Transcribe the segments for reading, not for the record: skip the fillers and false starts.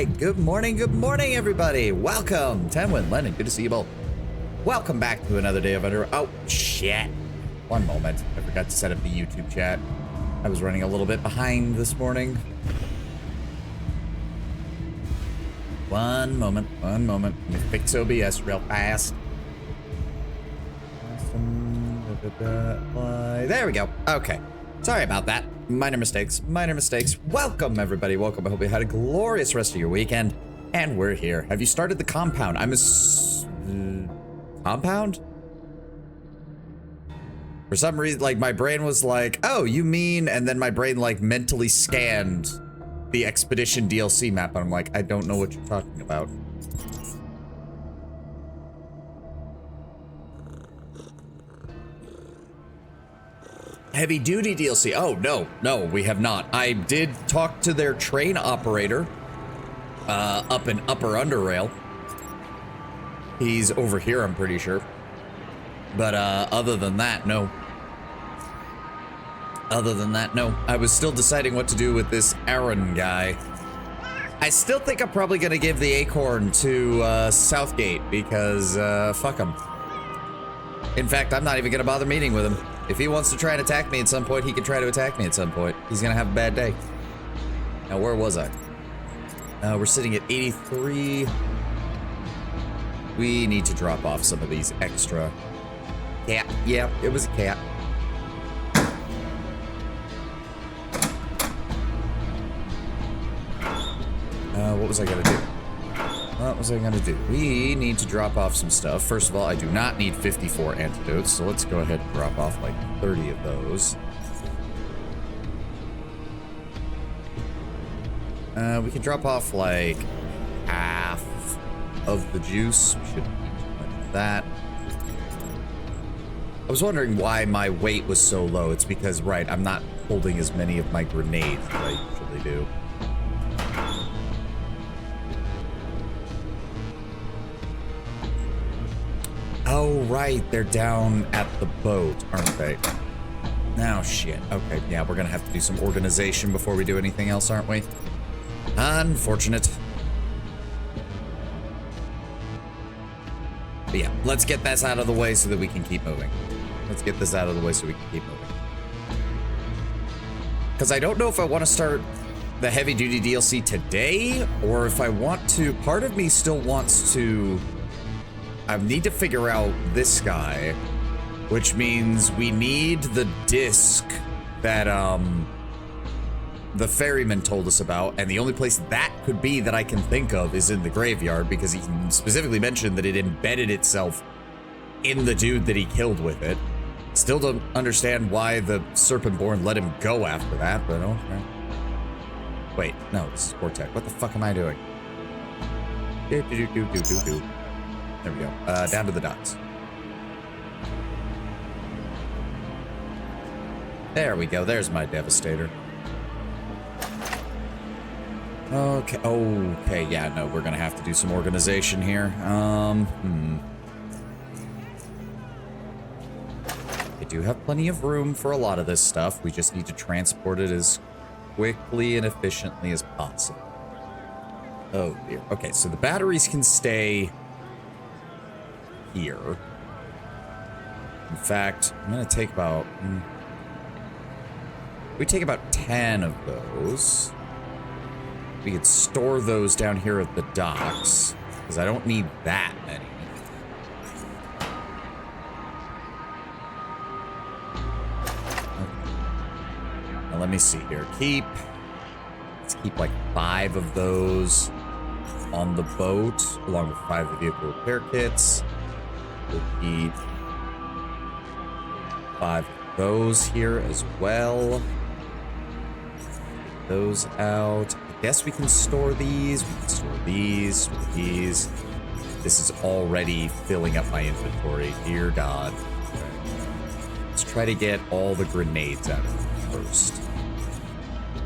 right, good morning, everybody. Welcome, Tenwin, Lennon, good to see you both. Welcome back to another day of Underrail. Oh, shit. One moment, I forgot to set up the YouTube chat. I was running a little bit behind this morning. One moment. Let me fix OBS real fast. There we go. Okay. Sorry about that. Minor mistakes. Welcome, everybody. Welcome. I hope you had a glorious rest of your weekend. And we're here. Have you started the compound? Compound? For some reason, like, my brain was like, oh, you mean, and then my brain, like, mentally scanned the Expedition DLC map, and I'm like, I don't know what you're talking about. Heavy duty DLC. Oh, no, we have not. I did talk to their train operator up in Upper Underrail. He's over here, I'm pretty sure. But other than that, no. I was still deciding what to do with this Aaron guy. I still think I'm probably gonna give the acorn to Southgate because fuck him. In fact, I'm not even gonna bother meeting with him. If he wants to try and attack me at some point, he can try to attack me at some point. He's gonna have a bad day. Now, where was I? We're sitting at 83. We need to drop off some of these extra. Cat. Yeah, it was a cat. What was I gonna do? We need to drop off some stuff. First of all, I do not need 54 antidotes, so let's go ahead and drop off like 30 of those. We can drop off like half of the juice. We shouldn't need too much of that. I was wondering why my weight was so low. It's because, right, I'm not holding as many of my grenades that I usually do. Oh, right, they're down at the boat, aren't they? Now, shit. Okay, yeah, we're gonna have to do some organization before we do anything else, aren't we? Unfortunate. But yeah, let's get this out of the way so that we can keep moving. Because I don't know if I want to start the heavy duty DLC today, or if I want to. Part of me still wants to. I need to figure out this guy, which means we need the disc that the ferryman told us about, and the only place that could be that I can think of is in the graveyard, because he specifically mentioned that it embedded itself in the dude that he killed with it. Still don't understand why the Serpentborn let him go after that, but okay. Wait, no, this is Cortec. What the fuck am I doing? There we go. Down to the docks. There we go. There's my Devastator. Okay. Okay. Yeah. No, we're gonna have to do some organization here. I do have plenty of room for a lot of this stuff. We just need to transport it as quickly and efficiently as possible. Oh dear. Okay. So the batteries can stay here. In fact, I'm gonna take about we take about 10 of those. We could store those down here at the docks, because I don't need that many. Okay. Now let me see here. Let's keep like 5 of those on the boat, along with 5 of the vehicle repair kits. We'll keep 5 of those here as well. Get those out. I guess we can store these. We can store these, store these. This is already filling up my inventory. Dear God. Okay. Let's try to get all the grenades out of it first.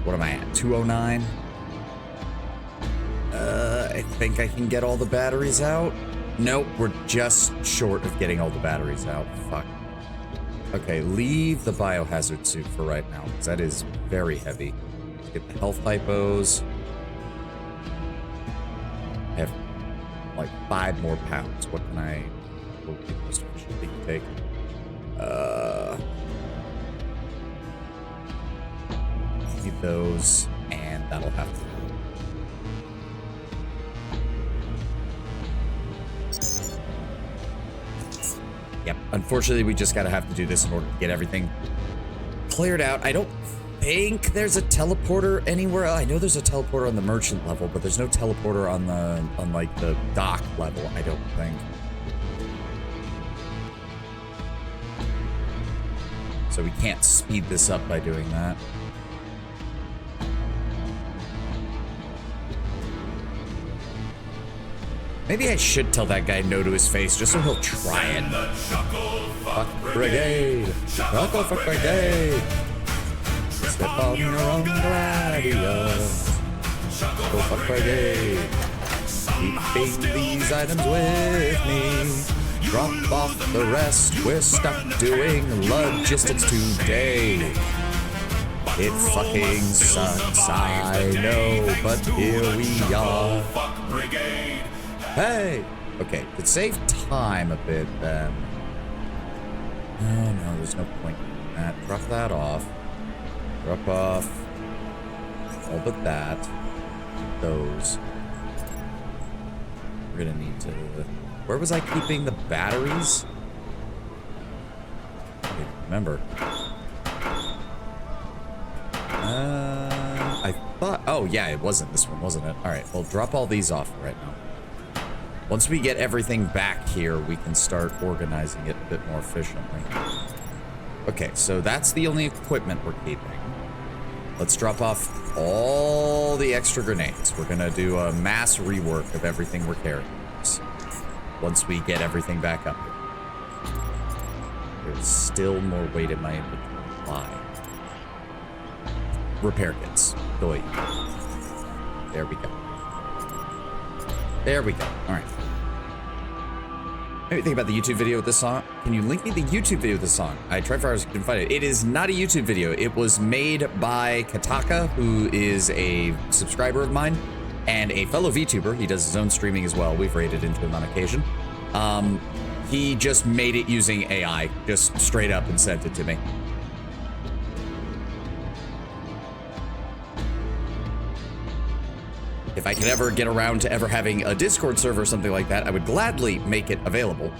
What am I at? 209? I think I can get all the batteries out. Nope, we're just short of getting all the batteries out. Fuck. Okay, leave the biohazard suit for right now, because that is very heavy. Let's get the health hypos. like 5 more pounds. What can I... What would be the most efficient thing to take? Need those, and that'll have to... Yep, unfortunately, we just gotta have to do this in order to get everything cleared out. I don't think there's a teleporter anywhere. I know there's a teleporter on the merchant level, but there's no teleporter on like the dock level, I don't think. So we can't speed this up by doing that. Maybe I should tell that guy no to his face, just so he'll try it. Fuck brigade! Chuckle fuck brigade! Step on your own gladius. Chuckle fuck brigade! Keeping these items with me. Drop off the rest, we're stuck doing logistics today. It fucking sucks, I know, but here we are. Hey! Okay, to save time a bit then. Oh no, there's no point in that. Drop that off. Drop off all but that. Those. We're gonna need to... Where was I keeping the batteries? I don't remember. I thought... Oh yeah, it wasn't this one, wasn't it? Alright, well drop all these off right now. Once we get everything back here, we can start organizing it a bit more efficiently. Okay, so that's the only equipment we're keeping. Let's drop off all the extra grenades. We're gonna do a mass rework of everything we're carrying. Once we get everything back up here. There's still more weight in my inventory. Why? Repair kits. Doi. There we go. There we go. All right. Maybe think about the YouTube video with this song. Can you link me the YouTube video with this song? I tried for hours, couldn't find it. It is not a YouTube video. It was made by Kataka, who is a subscriber of mine and a fellow VTuber. He does his own streaming as well. We've raided into him on occasion. He just made it using AI, just straight up and sent it to me. If I could ever get around to ever having a Discord server or something like that, I would gladly make it available.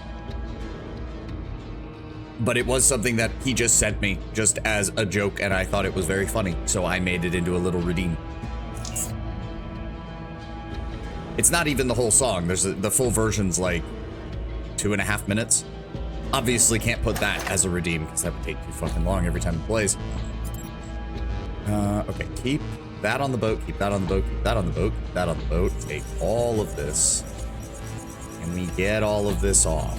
But it was something that he just sent me just as a joke, and I thought it was very funny, so I made it into a little redeem. It's not even the whole song. There's the full version's like 2.5 minutes. Obviously can't put that as a redeem because that would take too fucking long every time it plays. Okay, keep that on the boat, keep that on the boat, keep that on the boat, keep that on the boat. Take all of this. Can we get all of this off?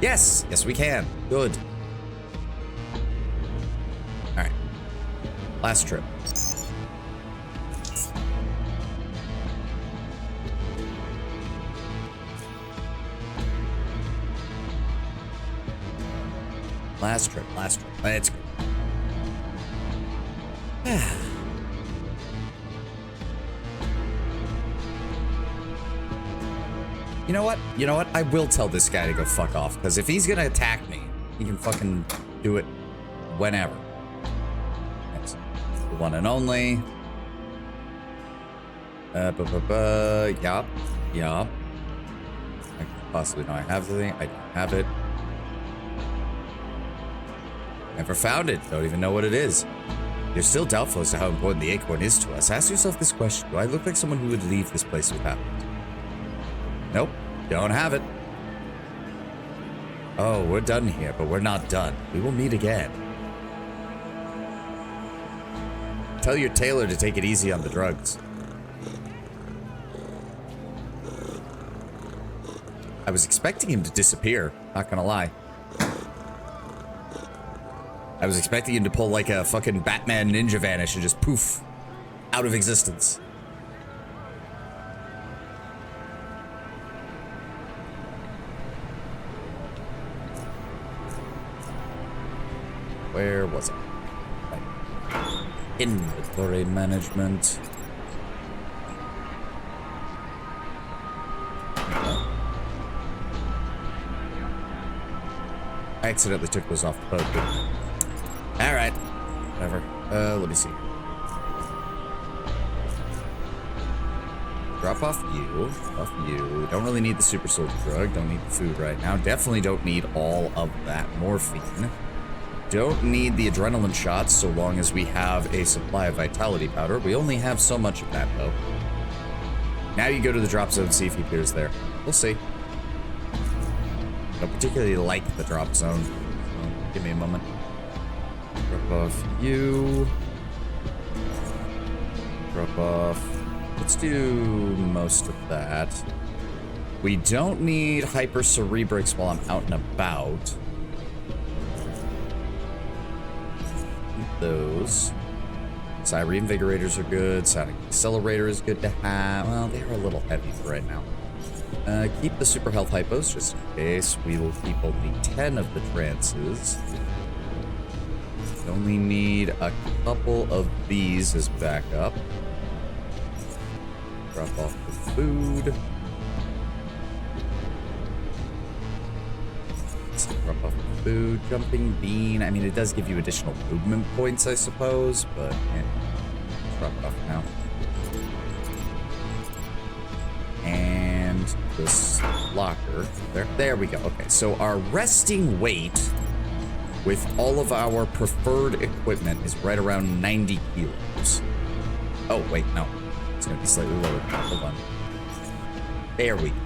Yes! Yes, we can. Good. Alright. Last trip. Last trip, last trip. Let's go. You know what? You know what? I will tell this guy to go fuck off, because if he's gonna attack me, he can fucking do it whenever. That's the one and only. Yup. Yup. I possibly know I have the thing. I don't have it. Never found it. Don't even know what it is. You're still doubtful as to how important the acorn is to us. Ask yourself this question. Do I look like someone who would leave this place without it? Nope. Don't have it. Oh, we're done here, but we're not done. We will meet again. Tell your tailor to take it easy on the drugs. I was expecting him to disappear, not gonna lie. I was expecting him to pull like a fucking Batman ninja vanish and just poof, out of existence. Where was it? Inventory management. I accidentally took those off the boat. All right. Whatever. Let me see. Drop off you. Off you. Don't really need the super soldier drug. Don't need the food right now. Definitely don't need all of that morphine. Don't need the adrenaline shots so long as we have a supply of vitality powder. We only have so much of that, though. Now you go to the drop zone, see if he appears there. We'll see. I don't particularly like the drop zone. So give me a moment. Drop off you. Drop off. Let's do most of that. We don't need hyper cerebrix while I'm out and about. Keep those. Psi reinvigorators are good. Sonic accelerator is good to have. Well, they are a little heavy for right now. Keep the super health hypos just in case. We will keep only 10 of the trances. We only need a couple of these as backup. Drop off the food. Let's drop off the food. Jumping bean. I mean, it does give you additional movement points, I suppose, but yeah. Drop it off now. And this locker. There we go. Okay, so our resting weight with all of our preferred equipment is right around 90 kilos. Oh, wait, no. It's going to be slightly lower. Hold on. There we go.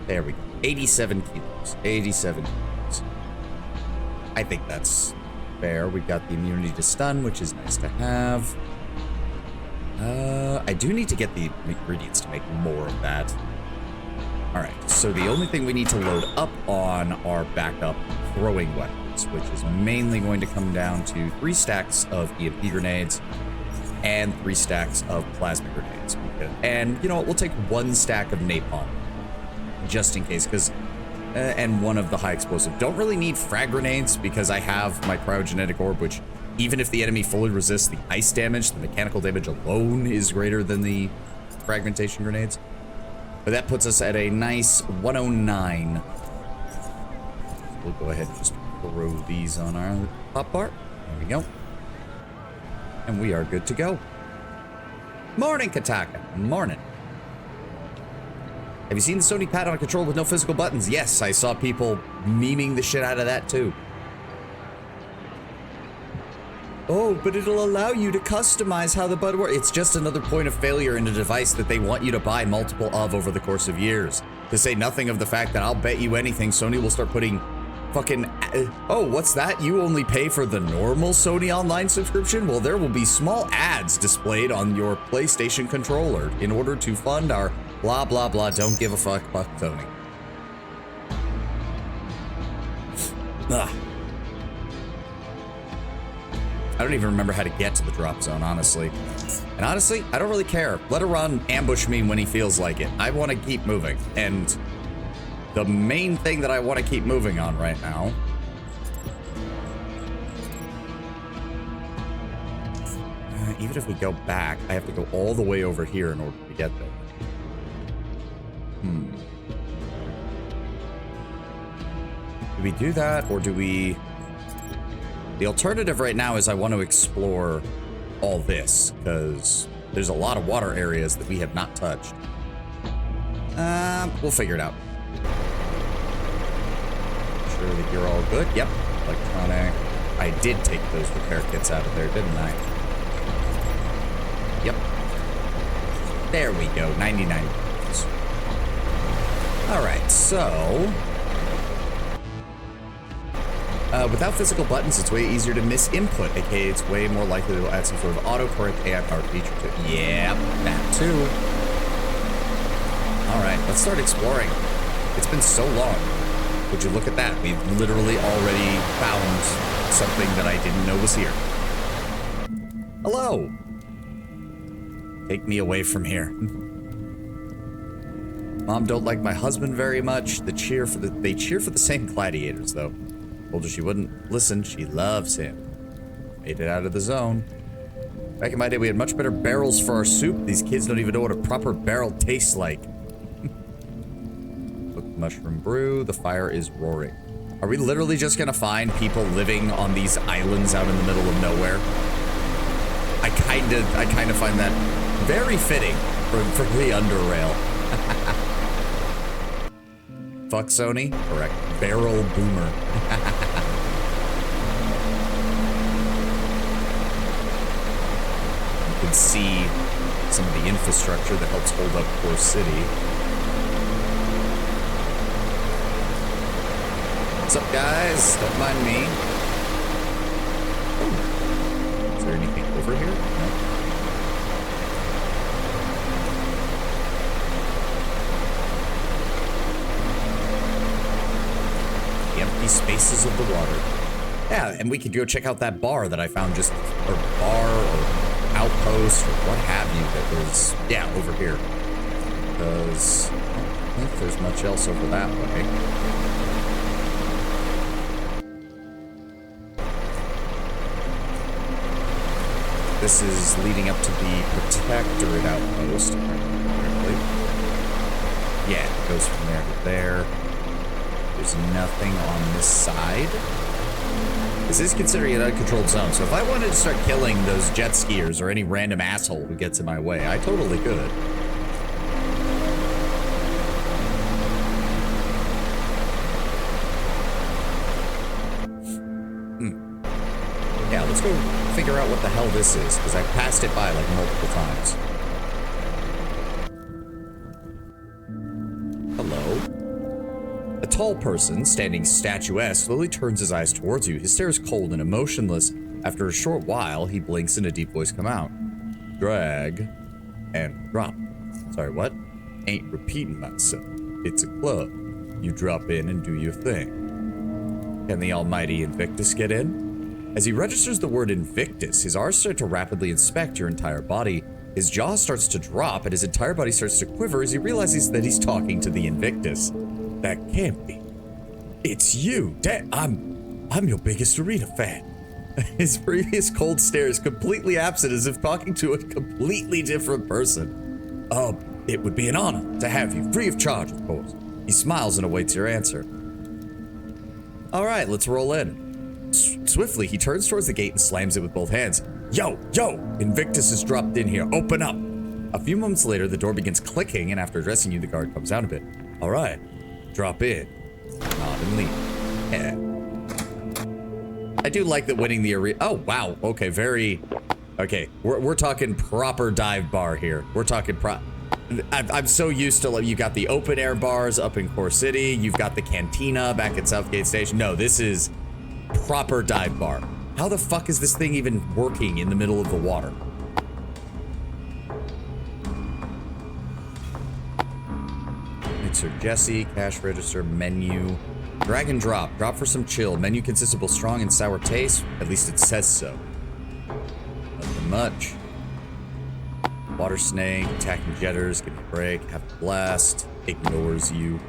There we go. 87 kilos. 87 kilos. I think that's fair. We've got the immunity to stun, which is nice to have. I do need to get the ingredients to make more of that. Alright, so the only thing we need to load up on are backup throwing weapons, which is mainly going to come down to 3 stacks of EMP grenades and 3 stacks of plasma grenades. And, you know what, we'll take 1 stack of napalm, just in case, because... and 1 of the high explosive. Don't really need frag grenades, because I have my cryogenetic orb, which, even if the enemy fully resists the ice damage, the mechanical damage alone is greater than the fragmentation grenades. But that puts us at a nice 109. We'll go ahead and just throw these on our pop bar. There we go. And we are good to go. Morning, Kataka. Morning. Have you seen the Sony pad on control with no physical buttons? Yes, I saw people memeing the shit out of that too. Oh, but it'll allow you to customize how the button works. It's just another point of failure in a device that they want you to buy multiple of over the course of years. To say nothing of the fact that I'll bet you anything, Sony will start putting fucking... oh, what's that? You only pay for the normal Sony Online subscription? Well, there will be small ads displayed on your PlayStation controller in order to fund our blah, blah, blah, don't give a fuck, Sony. Ugh. I don't even remember how to get to the drop zone, honestly. And honestly, I don't really care. Let Iran ambush me when he feels like it. I want to keep moving. And the main thing that I want to keep moving on right now... even if we go back, I have to go all the way over here in order to get there. Do we do that, or do we... The alternative right now is I want to explore all this, because there's a lot of water areas that we have not touched. We'll figure it out. Sure that you're all good. Yep. Electronic. I did take those repair kits out of there, didn't I? Yep. There we go. 99 points. Alright, so... without physical buttons, it's way easier to miss input, aka it's way more likely to add some sort of autocorrect AI-powered feature to it. Yeah, that too. Alright, let's start exploring. It's been so long. Would you look at that? We've literally already found something that I didn't know was here. Hello! Take me away from here. Mom don't like my husband very much. They cheer for the same gladiators, though. Told her she wouldn't listen. She loves him. Made it out of the zone. Back in my day, we had much better barrels for our soup. These kids don't even know what a proper barrel tastes like. mushroom brew. The fire is roaring. Are we literally just gonna find people living on these islands out in the middle of nowhere? I kinda find that very fitting for the Underrail. Fuck Sony? Correct. Barrel boomer. You can see some of the infrastructure that helps hold up Core City. What's up, guys? Don't mind me. Oh. Is there anything over here? No. The empty spaces of the water. Yeah, and we could go check out that bar that I found just, or bar, or outpost, or what have you, that was, yeah, over here. Because I don't think there's much else over that way. This is leading up to the Protectorate outpost, if I remember correctly. Yeah, it goes from there to there. There's nothing on this side. This is considering an uncontrolled zone, so if I wanted to start killing those jet skiers or any random asshole who gets in my way, I totally could. Yeah, let's go figure out what the hell this is, because I passed it by like multiple times. Hello? A tall person, standing statuesque, slowly turns his eyes towards you. His stare is cold and emotionless. After a short while, he blinks and a deep voice come out. Drag and drop. Sorry, what? Ain't repeating myself. It's a club. You drop in and do your thing. Can the almighty Invictus get in? As he registers the word Invictus, his eyes start to rapidly inspect your entire body. His jaw starts to drop and his entire body starts to quiver as he realizes that he's talking to the Invictus. That can't be. It's you. I'm your biggest arena fan. His previous cold stare is completely absent, as if talking to a completely different person. It would be an honor to have you, free of charge, of course. He smiles and awaits your answer. All right, let's roll in. Swiftly, he turns towards the gate and slams it with both hands. Yo! Invictus has dropped in here. Open up! A few moments later, the door begins clicking, and after addressing you, the guard comes down a bit. All right, drop in. Nod and leave. Yeah. I do like that winning the arena. Oh, wow. Okay, very... Okay, we're talking proper dive bar here. We're talking I'm so used to, like, you got the open air bars up in Core City. You've got the cantina back at Southgate Station. No, this is proper dive bar. How the fuck is this thing even working in the middle of the water? It's Sir Jesse, cash register, menu. Drag and drop. Drop for some chill. Menu consists of both strong and sour taste. At least it says so. Nothing much. Water snake, attacking jetters, give me a break, have a blast, ignores you.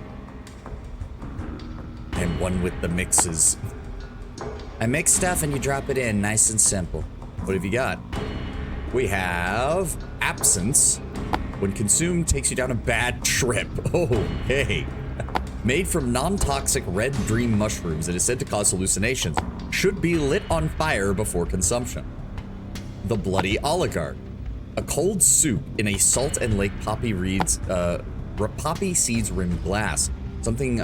And one with the mixes. I mix stuff and you drop it in, nice and simple. What have you got? We have absence. When consumed, takes you down a bad trip. Okay. Made from non-toxic red dream mushrooms, it is said to cause hallucinations. Should be lit on fire before consumption. The Bloody Oligarch. A cold soup in a salt and lake poppy seeds rimmed glass. Something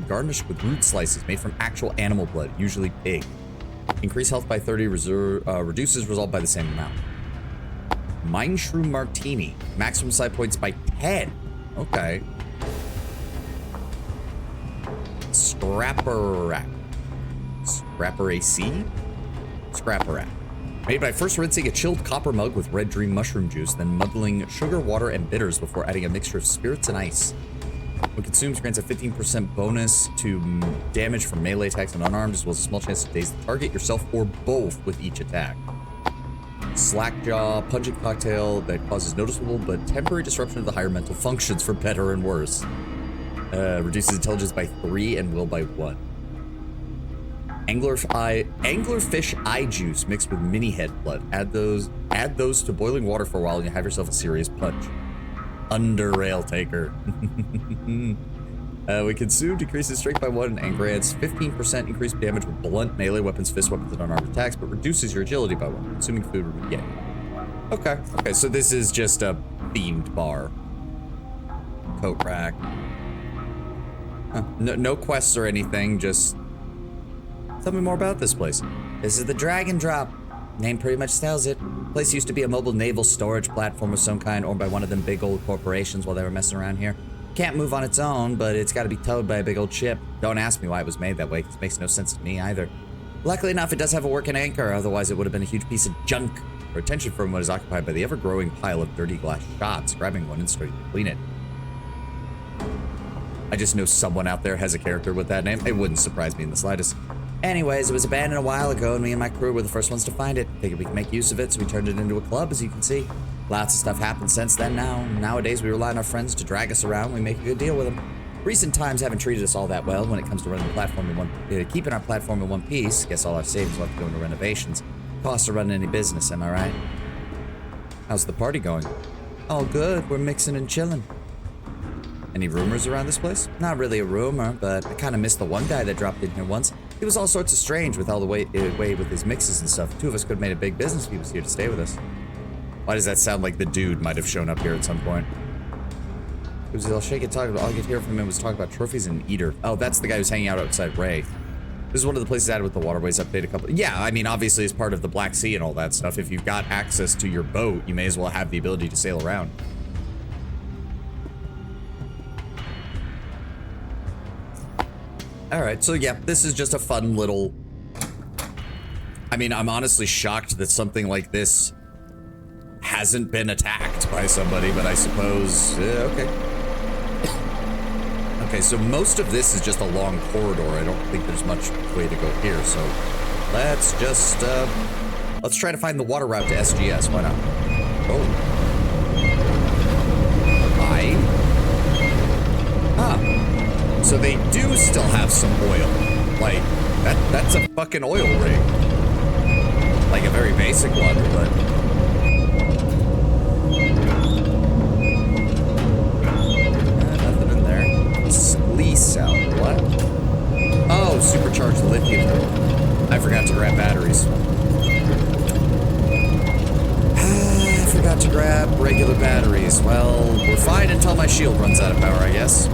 garnished with root slices made from actual animal blood, usually pig. Increase health by 30, reduces resolve by the same amount. Mind Shroom Martini. Maximum side points by 10. Okay. Scrapper Rack. Scrapper AC? Scrapper Rack. Made by first rinsing a chilled copper mug with red dream mushroom juice, then muddling sugar, water, and bitters before adding a mixture of spirits and ice. When consumed, grants a 15% bonus to damage from melee attacks and unarmed, as well as a small chance to daze the target, yourself, or both with each attack. Slackjaw, pungent cocktail that causes noticeable but temporary disruption of the higher mental functions for better and worse. Reduces intelligence by 3 and will by 1. Anglerfish eye juice mixed with mini head blood. Add those to boiling water for a while and you have yourself a serious punch. Underrail taker. We consume decreases strength by 1 and grants 15% increased damage with blunt melee weapons, fist weapons, and unarmed attacks, but reduces your agility by 1. Consuming food, yeah. Okay. Okay, so this is just a themed bar. Coat rack. Huh. No quests or anything, just... Tell me more about this place. This is the Dragon Drop. Name pretty much tells it. Place used to be a mobile naval storage platform of some kind owned by one of them big old corporations while they were messing around here. Can't move on its own, but it's got to be towed by a big old ship. Don't ask me why it was made that way, because it makes no sense to me either. Luckily enough, it does have a working anchor, otherwise it would have been a huge piece of junk. Our attention from what is occupied by the ever-growing pile of dirty glass shots, grabbing one and starting to clean it. I just know someone out there has a character with that name. It wouldn't surprise me in the slightest. Anyways, it was abandoned a while ago, and me and my crew were the first ones to find it. Figured we could make use of it, so we turned it into a club, as you can see. Lots of stuff happened since then now. Nowadays, we rely on our friends to drag us around. We make a good deal with them. Recent times haven't treated us all that well when it comes to running the platform keeping our platform in one piece. Guess all our savings will have to go into renovations. Cost of running any business, am I right? How's the party going? All good. We're mixing and chilling. Any rumors around this place? Not really a rumor, but I kind of missed the one guy that dropped in here once. He was all sorts of strange with all the way with his mixes and stuff. Two of us could have made a big business if he was here to stay with us. Why does that sound like the dude might have shown up here at some point? It was all shaking talking about. All I could hear from him was talk about trophies and eater. Oh, that's the guy who's hanging out outside Ray. This is one of the places added with the waterways update a couple. Yeah, I mean, obviously, as part of the Black Sea and all that stuff, if you've got access to your boat, you may as well have the ability to sail around. Alright, so yeah, this is just a fun little... I mean, I'm honestly shocked that something like this hasn't been attacked by somebody, but I suppose... okay. Okay, so most of this is just a long corridor. I don't think there's much way to go here, so... Let's just, let's try to find the water route to SGS, why not? Oh. Huh. So they do still have some oil. Like, that's a fucking oil rig. Like a very basic one, but... nothing in there. Slee cell, what? Oh, supercharged lithium. I forgot to grab batteries. I forgot to grab regular batteries. Well, we're fine until my shield runs out of power, I guess.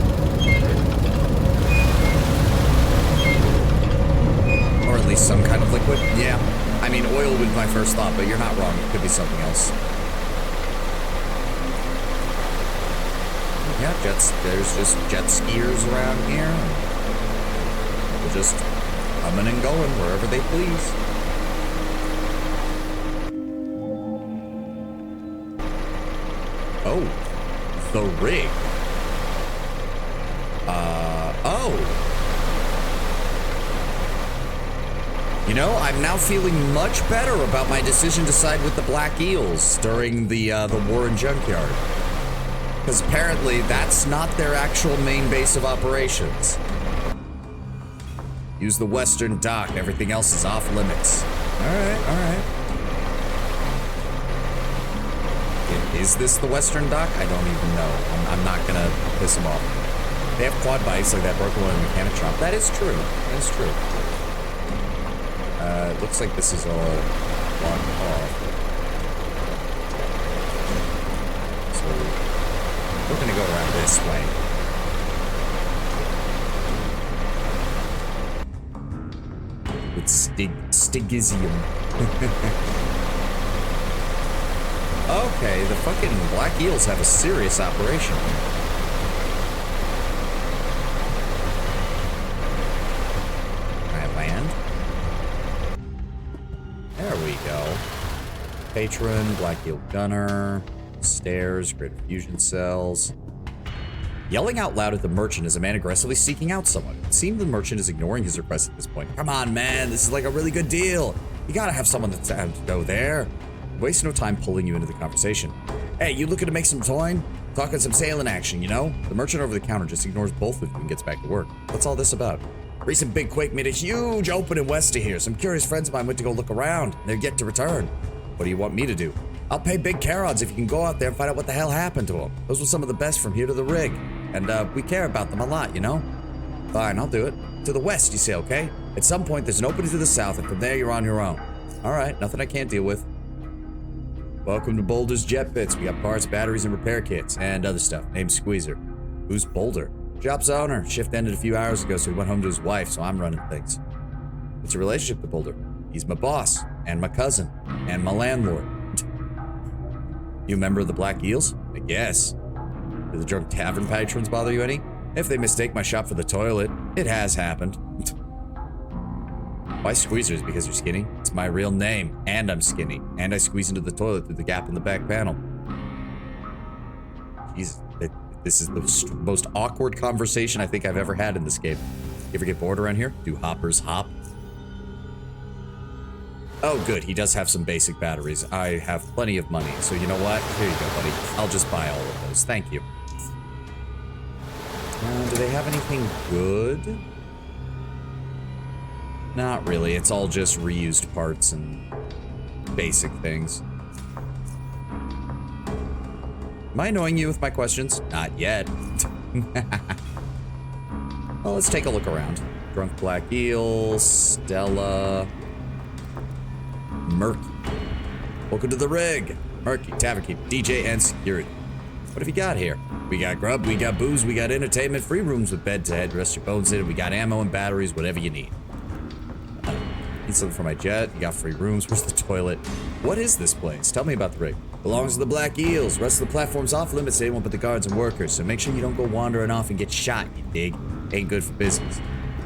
Or at least some kind of liquid. Yeah. I mean, oil would be my first thought, but you're not wrong. It could be something else. Yeah, there's just jet skiers around here. They're just coming and going wherever they please. Oh, the rig. Oh. You know, I'm now feeling much better about my decision to side with the Black Eels during the Warren Junkyard. Because apparently that's not their actual main base of operations. Use the western dock, everything else is off limits. Alright, alright. Is this the western dock? I don't even know. I'm not gonna piss them off. They have quad bikes like that broken one in the mechanic shop. That is true. That is true. It looks like this is all locked off. So we're gonna go around this way. With Stygizium. Okay, the fucking Black Eels have a serious operation here. Can I land? There we go. Patron, Black Eel Gunner, stairs, grid fusion cells. Yelling out loud at the merchant is a man aggressively seeking out someone. It seems the merchant is ignoring his request at this point. Come on, man, this is like a really good deal. You gotta have someone that's to go there. Waste no time pulling you into the conversation. Hey, you looking to make some coin? Talking some sailing action, you know? The merchant over the counter just ignores both of you and gets back to work. What's all this about? Recent big quake made a huge opening west of here. Some curious friends of mine went to go look around. They're yet to return. What do you want me to do? I'll pay big carrots if you can go out there and find out what the hell happened to them. Those were some of the best from here to the rig. And we care about them a lot, you know? Fine, I'll do it. To the west, you say, okay? At some point, there's an opening to the south, and from there, you're on your own. All right, nothing I can't deal with. Welcome to Boulder's Jet Pits. We got parts, batteries, and repair kits, and other stuff. Name's Squeezer. Who's Boulder? Shop's owner. Shift ended a few hours ago, so he went home to his wife, so I'm running things. What's your relationship to Boulder? He's my boss, and my cousin, and my landlord. You a member of the Black Eels? I guess. Do the drunk tavern patrons bother you any? If they mistake my shop for the toilet, it has happened. Why Squeezers? Because you're skinny? It's my real name, and I'm skinny. And I squeeze into the toilet through the gap in the back panel. Jesus, this is the most awkward conversation I think I've ever had in this game. You ever get bored around here? Do hoppers hop? Oh, good. He does have some basic batteries. I have plenty of money, so you know what? Here you go, buddy. I'll just buy all of those. Thank you. Do they have anything good? Not really. It's all just reused parts and basic things. Am I annoying you with my questions? Not yet. Well, let's take a look around. Drunk Black Eel, Stella, Murky. Welcome to the rig. Murky, Tavern Keep, DJ, and security. What have you got here? We got grub, we got booze, we got entertainment, free rooms with bed to head, rest your bones in, we got ammo and batteries, whatever you need. Need something for my jet, you got free rooms, where's the toilet? What is this place? Tell me about the rig. Belongs to the Black Eels, rest of the platform's off limits, they won't put the guards and workers, so make sure you don't go wandering off and get shot, you dig? Ain't good for business.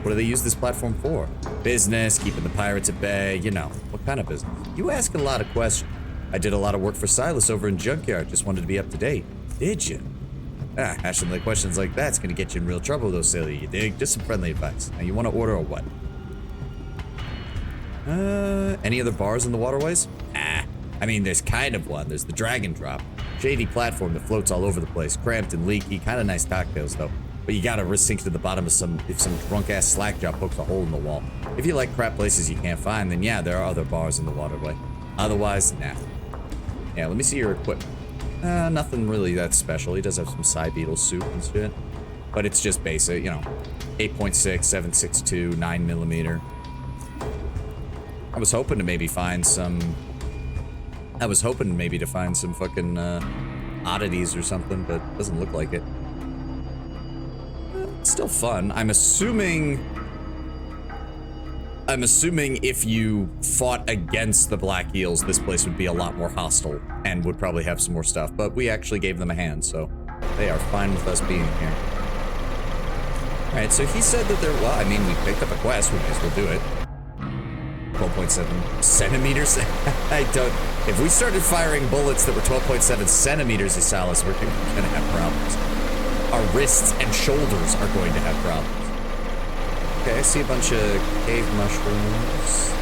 What do they use this platform for? Business, keeping the pirates at bay, you know. What kind of business? You ask a lot of questions. I did a lot of work for Silas over in Junkyard, just wanted to be up to date. Did you? Asking the questions like that's gonna get you in real trouble though, silly, you dig? Just some friendly advice. Now you wanna order or what? Any other bars in the waterways? I mean, there's kind of one. There's the Dragon Drop. Shady platform that floats all over the place. Cramped and leaky. Kind of nice cocktails though. But you gotta risk sink to the bottom of if some drunk-ass slack job pokes a hole in the wall. If you like crap places you can't find, then yeah, there are other bars in the waterway. Otherwise, nah. Yeah, let me see your equipment. Nothing really that special. He does have some Psy Beetle suit and shit. But it's just basic, you know. 8.6, 7.62, 9mm. I was hoping to maybe find some... fucking, oddities or something, but it doesn't look like it. It's still fun. I'm assuming if you fought against the Black Eels, this place would be a lot more hostile and would probably have some more stuff, but we actually gave them a hand, so they are fine with us being here. Alright, so he said that well, I mean, we picked up a quest, we may as well do it. 12.7 centimeters? If we started firing bullets that were 12.7 centimeters, Silas, we're gonna have problems. Our wrists and shoulders are going to have problems. Okay, I see a bunch of cave mushrooms.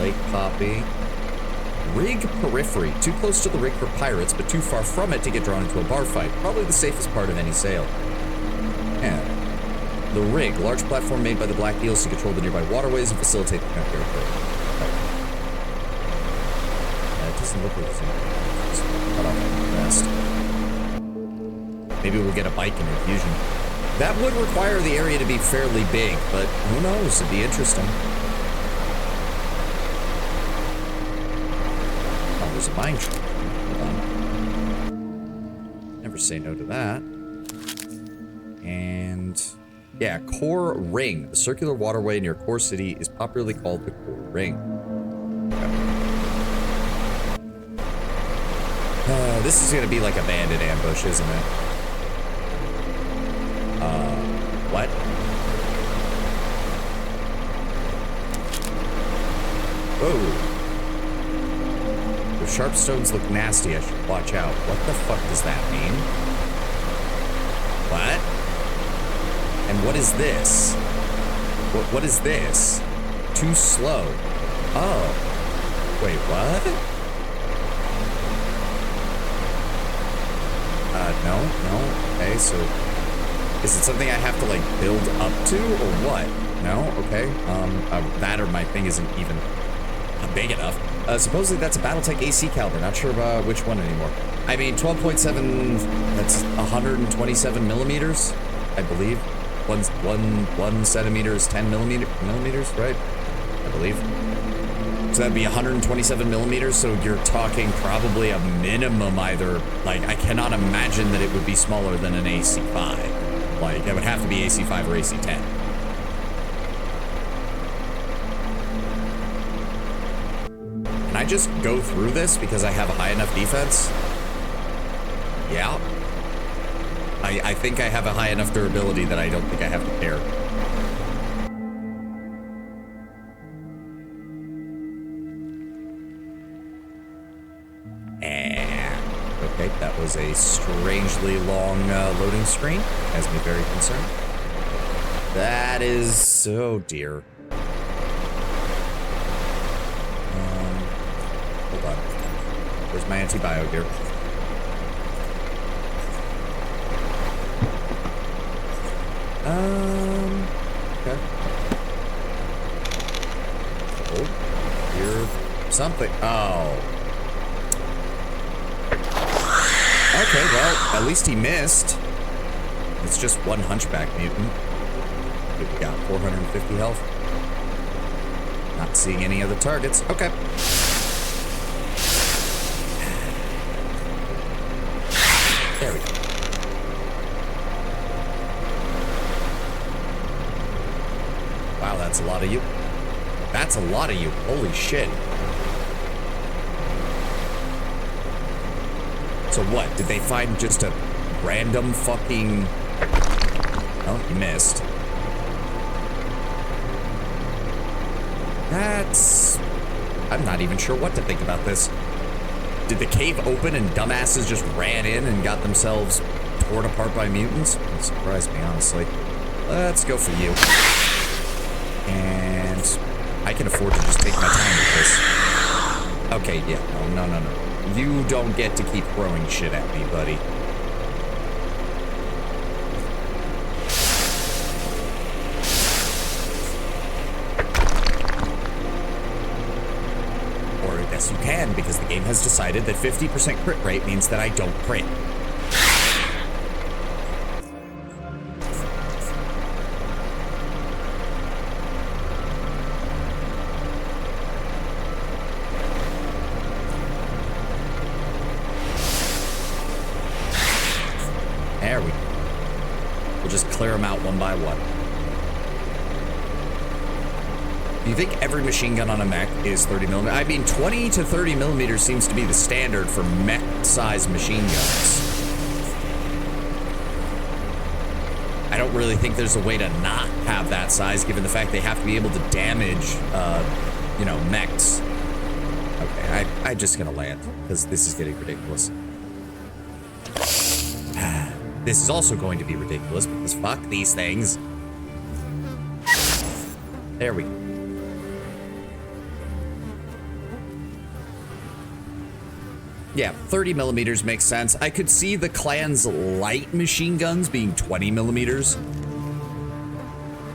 Lake poppy. Rig periphery. Too close to the rig for pirates, but too far from it to get drawn into a bar fight. Probably the safest part of any sail. Yeah. The rig. Large platform made by the Black Eels to control the nearby waterways and facilitate the connector. It doesn't look like it's just cut off the rest. Maybe we'll get a bike and infusion. That would require the area to be fairly big, but who knows? It'd be interesting. Oh, there's a mine shaft. Hold on. Never say no to that. And yeah, Core Ring. The circular waterway near Core City is popularly called the Core Ring. Okay. This is gonna be like a bandit ambush, isn't it? What? Whoa. The sharp stones look nasty. I should watch out. What the fuck does that mean? What? And what is this? What is this? Too slow. Oh. Wait, what? No. Okay, so... is it something I have to, like, build up to, or what? No? Okay. That or my thing isn't even big enough. Supposedly that's a Battletech AC caliber. Not sure about which one anymore. I mean, 12.7, that's 127 millimeters, I believe. One centimeter is 10 millimeters, right? I believe. So that'd be 127 millimeters, so you're talking probably a minimum either, like, I cannot imagine that it would be smaller than an AC5. Like, it would have to be AC5 or AC10. Can I just go through this because I have a high enough defense? Yeah. I think I have a high enough durability that I don't think I have to care. Okay, that was a strangely long loading screen. Has me very concerned. That is... oh dear. Hold on. Where's my antibio gear? Okay. Oh, you're something. Oh. Okay, well, at least he missed. It's just one hunchback mutant. We got 450 health. Not seeing any other targets. Okay. There we go. Wow, that's a lot of you. That's a lot of you. Holy shit. So what? Did they find just a random fucking... oh, he missed. That's... I'm not even sure what to think about this. Did the cave open and dumbasses just ran in and got themselves torn apart by mutants? It surprised me, honestly. Let's go for you. And I can afford to just take my time with this. Okay, yeah, no. You don't get to keep throwing shit at me, buddy. Or yes, you can, because the game has decided that 50% crit rate means that I don't crit. There we go. We'll just clear them out one by one. Do you think every machine gun on a mech is 30 millimeters? I mean, 20 to 30 millimeters seems to be the standard for mech-sized machine guns. I don't really think there's a way to not have that size, given the fact they have to be able to damage, you know, mechs. Okay, I'm just gonna land, because this is getting ridiculous. This is also going to be ridiculous, because fuck these things. There we go. Yeah, 30 millimeters makes sense. I could see the clan's light machine guns being 20 millimeters.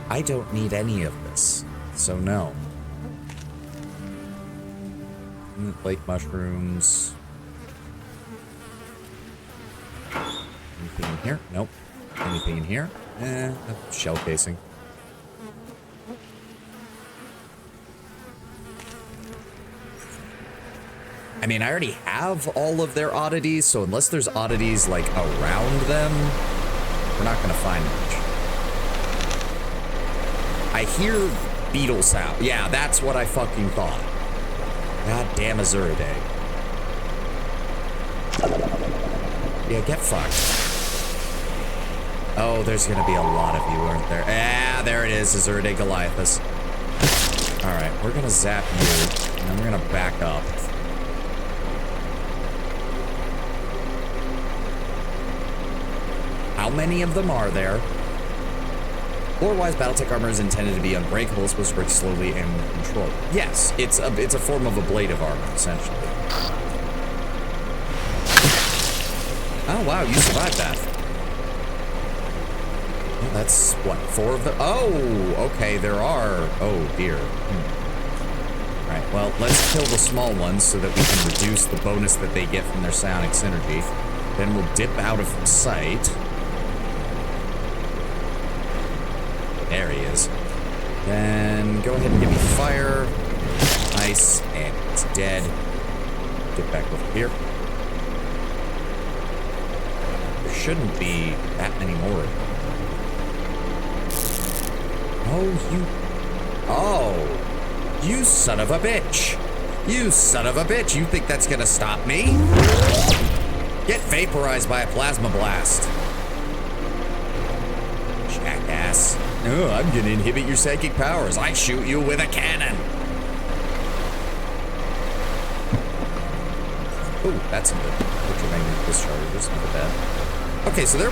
I don't need any of this, so no. Lake mushrooms. Anything in here? Nope. Anything in here? Shell casing. I mean, I already have all of their oddities, so unless there's oddities, like, around them, we're not gonna find much. I hear beetle sound. Yeah, that's what I fucking thought. God damn Azuridae. Yeah, get fucked. Oh, there's gonna be a lot of you, aren't there? Ah, there it is, Azuridae Goliathus. Alright, we're gonna zap you, and then we're gonna back up. How many of them are there? Lore-wise, Battletech armor is intended to be unbreakable, supposed to break slowly and controlled. Yes, it's a form of ablative armor, essentially. Oh, wow, you survived that. Well, that's, what, 4 of them? Oh, okay, there are. Oh, dear. All Alright, well, let's kill the small ones so that we can reduce the bonus that they get from their psionic synergy. Then we'll dip out of sight. There he is. Then go ahead and give me fire. Nice, and it's dead. Get back over here. There shouldn't be that many more. Oh, you son of a bitch. You son of a bitch. You think that's gonna stop me? Get vaporized by a plasma blast. Jackass. Oh, I'm gonna inhibit your psychic powers. I shoot you with a cannon. Oh, that's some good electromagnetic discharges. Look at that. Okay, so there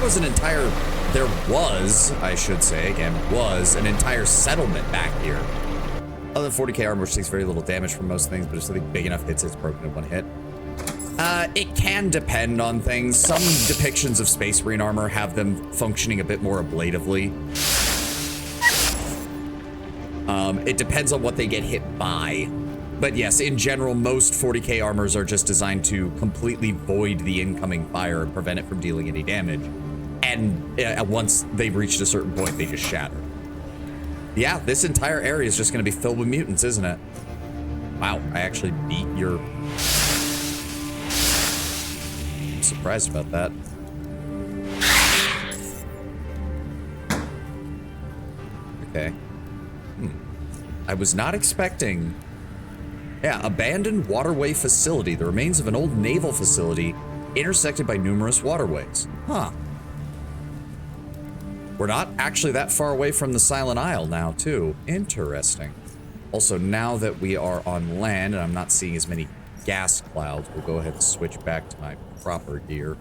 was, I should say, again, was an entire settlement back here. Other than 40k armor, which takes very little damage from most things, but if something big enough hits, it's broken in one hit. It can depend on things. Some depictions of Space Marine armor have them functioning a bit more ablatively. It depends on what they get hit by. But yes, in general, most 40k armors are just designed to completely void the incoming fire and prevent it from dealing any damage. And once they've reached a certain point, they just shatter. Yeah, this entire area is just going to be filled with mutants, isn't it? Wow, I actually beat your... I'm surprised about that. Okay. I was not expecting... Yeah, abandoned waterway facility. The remains of an old naval facility intersected by numerous waterways. Huh. We're not actually that far away from the Silent Isle now, too. Interesting. Also, now that we are on land and I'm not seeing as many gas clouds, we'll go ahead and switch back to my proper gear.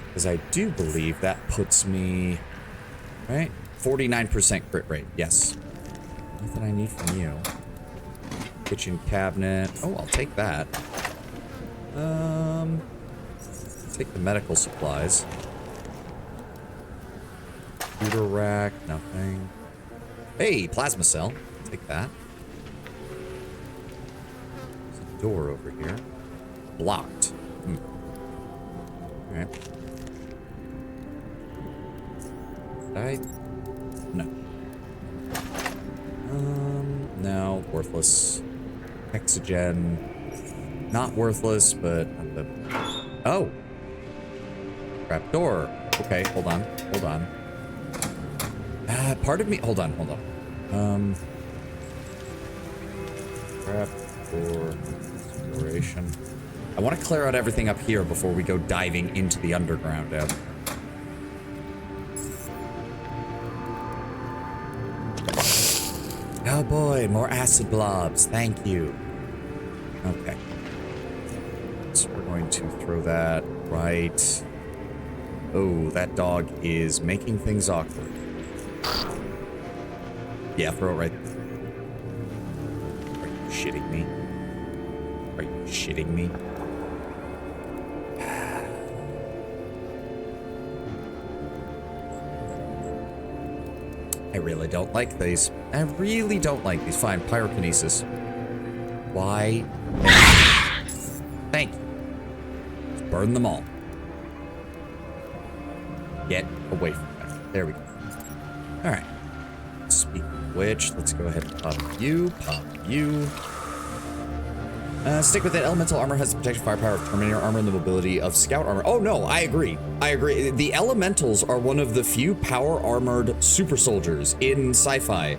Because I do believe that puts me... Right? 49% crit rate. Yes. Nothing I need from you. Kitchen cabinet. Oh, I'll take that. Take the medical supplies. Computer rack. Nothing. Hey, plasma cell. Take that. There's a door over here. Blocked. Alright. No. No, worthless. Hexagen. Not worthless, but... Oh! Trap door. Okay, hold on. Hold on. Part of me... Hold on. Trap door. Exploration. I want to clear out everything up here before we go diving into the underground, Eb. Oh boy, more acid blobs. Thank you. Okay. So we're going to throw that right... Oh, that dog is making things awkward. Yeah, throw it right there. Are you shitting me? Are you shitting me? I really don't like these. I really don't like these. Fine, pyrokinesis. Why? Thank you. Let's burn them all. Get away from that. There we go. Alright. Speaking of which, let's go ahead and pop you. Stick with it. Elemental armor has the protective firepower of Terminator armor and the mobility of Scout armor. Oh no, I agree. The Elementals are one of the few power-armored super soldiers in sci-fi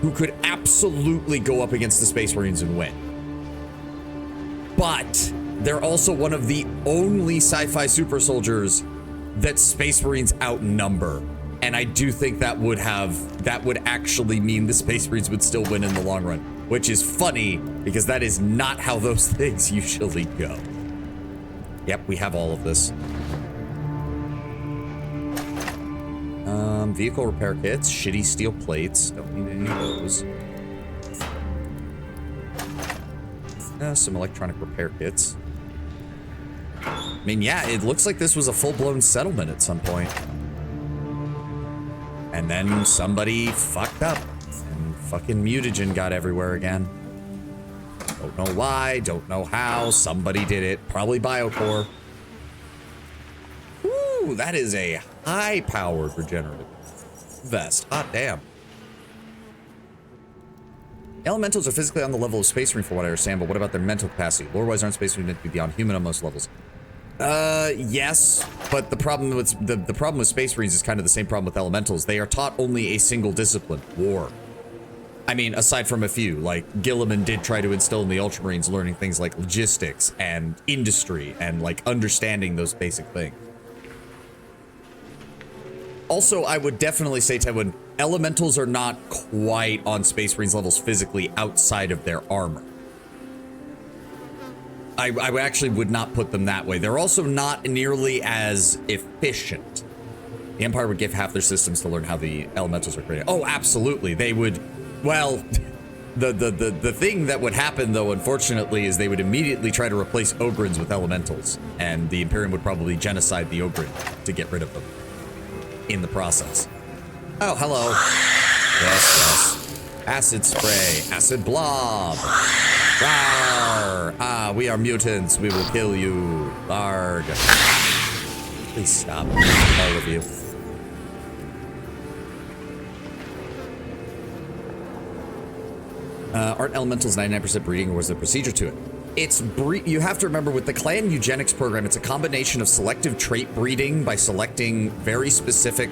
who could absolutely go up against the Space Marines and win. But they're also one of the only sci-fi super soldiers that Space Marines outnumber. And I do think that would actually mean the Space Marines would still win in the long run. Which is funny, because that is not how those things usually go. Yep, we have all of this. Vehicle repair kits, shitty steel plates. Don't need any of those. Some electronic repair kits. I mean, yeah, it looks like this was a full-blown settlement at some point. And then somebody fucked up. And fucking mutagen got everywhere again. Don't know why, don't know how. Somebody did it. Probably Biocore. Ooh, that is a high-powered regenerative vest. Hot damn. Elementals are physically on the level of Space Marine, for what I understand, but what about their mental capacity? Lore-wise, aren't Space Marine meant to be beyond human on most levels? Yes, but the problem with Space Marines is kind of the same problem with Elementals. They are taught only a single discipline, war. I mean, aside from a few, like Gilliman did try to instill in the Ultramarines learning things like logistics and industry and like understanding those basic things. Also, I would definitely say, Tedwin, Elementals are not quite on Space Marines levels physically outside of their armor. I actually would not put them that way. They're also not nearly as efficient. The Empire would give half their systems to learn how the Elementals are created. Oh, absolutely. They would, well, the thing that would happen, though, unfortunately, is they would immediately try to replace Ogrins with Elementals. And the Imperium would probably genocide the Ogrin to get rid of them in the process. Oh, hello. Yes, yes. Acid spray. Acid blob. Rawr. Ah, we are mutants. We will kill you. Arg. Please stop. All of you. Aren't elementals 99% breeding, or was there procedure to it? It's you have to remember, with the clan eugenics program, it's a combination of selective trait breeding by selecting very specific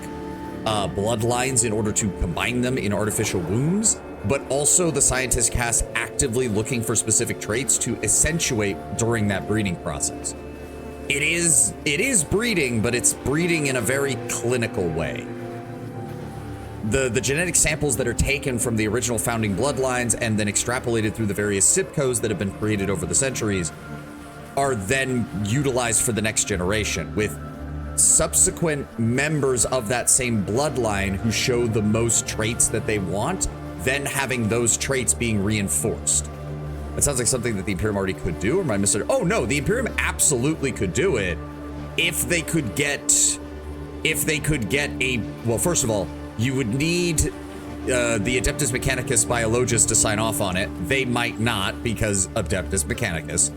bloodlines in order to combine them in artificial wombs, but also the scientist cast actively looking for specific traits to accentuate during that breeding process. It is breeding, but it's breeding in a very clinical way. The genetic samples that are taken from the original founding bloodlines and then extrapolated through the various SIPCOs that have been created over the centuries are then utilized for the next generation, with subsequent members of that same bloodline who show the most traits that they want, then having those traits being reinforced. That sounds like something that the Imperium already could do, or am I misunderstanding? Oh no, the Imperium absolutely could do it if they could get a, well, first of all, you would need the Adeptus Mechanicus Biologus to sign off on it. They might not, because Adeptus Mechanicus.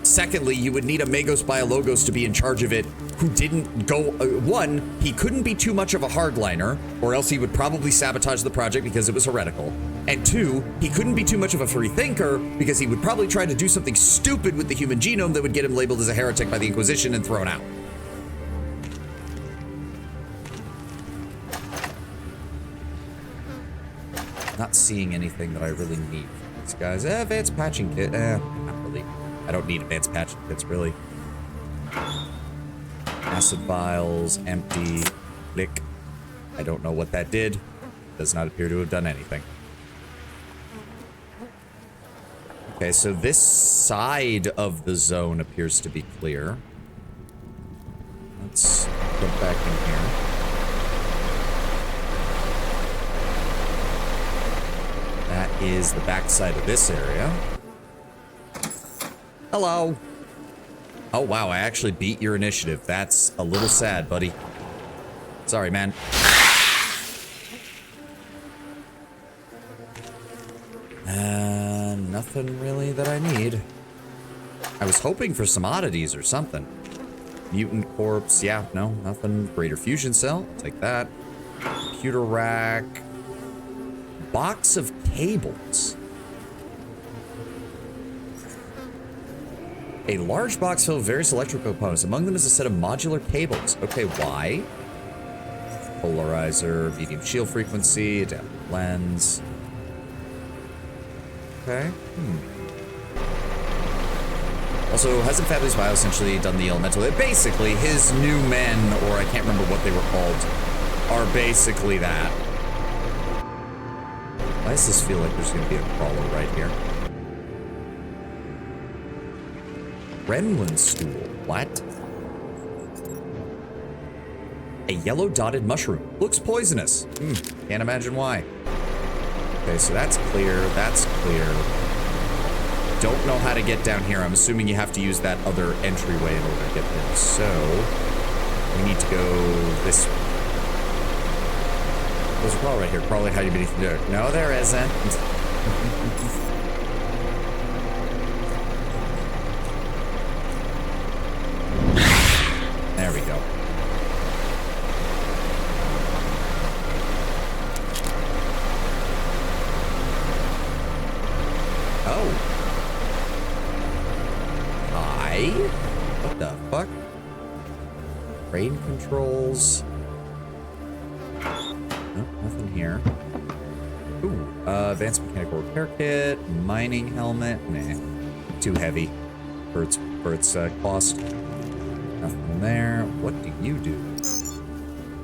Secondly, you would need a Magos Biologos to be in charge of it, who didn't go, one, he couldn't be too much of a hardliner, or else he would probably sabotage the project because it was heretical. And two, he couldn't be too much of a free thinker, because he would probably try to do something stupid with the human genome that would get him labeled as a heretic by the Inquisition and thrown out. Not seeing anything that I really need from these guys. Advanced patching kit, not really. I don't need advanced patching kits, really. Acid vials, empty, click. I don't know what that did. Does not appear to have done anything. Okay, so this side of the zone appears to be clear. Let's go back in here. That is the backside of this area. Hello. Oh, wow, I actually beat your initiative. That's a little sad, buddy. Sorry, man. Nothing really that I need. I was hoping for some oddities or something. Mutant corpse, yeah, no, nothing. Greater fusion cell, take that. Computer rack. Box of cables. A large box filled with various electrical components. Among them is a set of modular cables. Okay, why? Polarizer, medium shield frequency, adaptive lens. Okay. Also, hasn't Fabulous Bio essentially done the elemental? Basically, his new men, or I can't remember what they were called, are basically that. Why does this feel like there's going to be a crawler right here? Gremlin stool. What? A yellow dotted mushroom. Looks poisonous. Can't imagine why. Okay, so that's clear. That's clear. Don't know how to get down here. I'm assuming you have to use that other entryway in order to get there. So, we need to go this way. There's a crawl right here. Crawling hiding beneath the dirt. No, there isn't. There we go. Oh. Hi. What the fuck? Crane controls. Nope, nothing here. Ooh, advanced mechanical repair kit, mining helmet. Nah, too heavy for its cost. Nothing there. What do you do?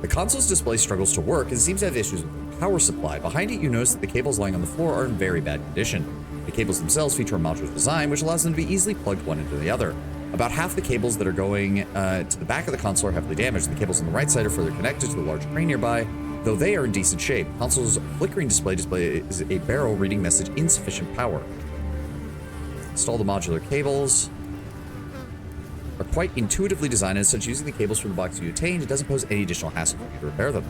The console's display struggles to work and seems to have issues with the power supply. Behind it, you notice that the cables lying on the floor are in very bad condition. The cables themselves feature a modular design, which allows them to be easily plugged one into the other. About half the cables that are going to the back of the console are heavily damaged. The cables on the right side are further connected to a large crane nearby, though they are in decent shape. Console's flickering display is a barrel reading message insufficient power. Install the modular cables. Are quite intuitively designed, and such using the cables from the box you obtained, it doesn't pose any additional hassle for you to repair them.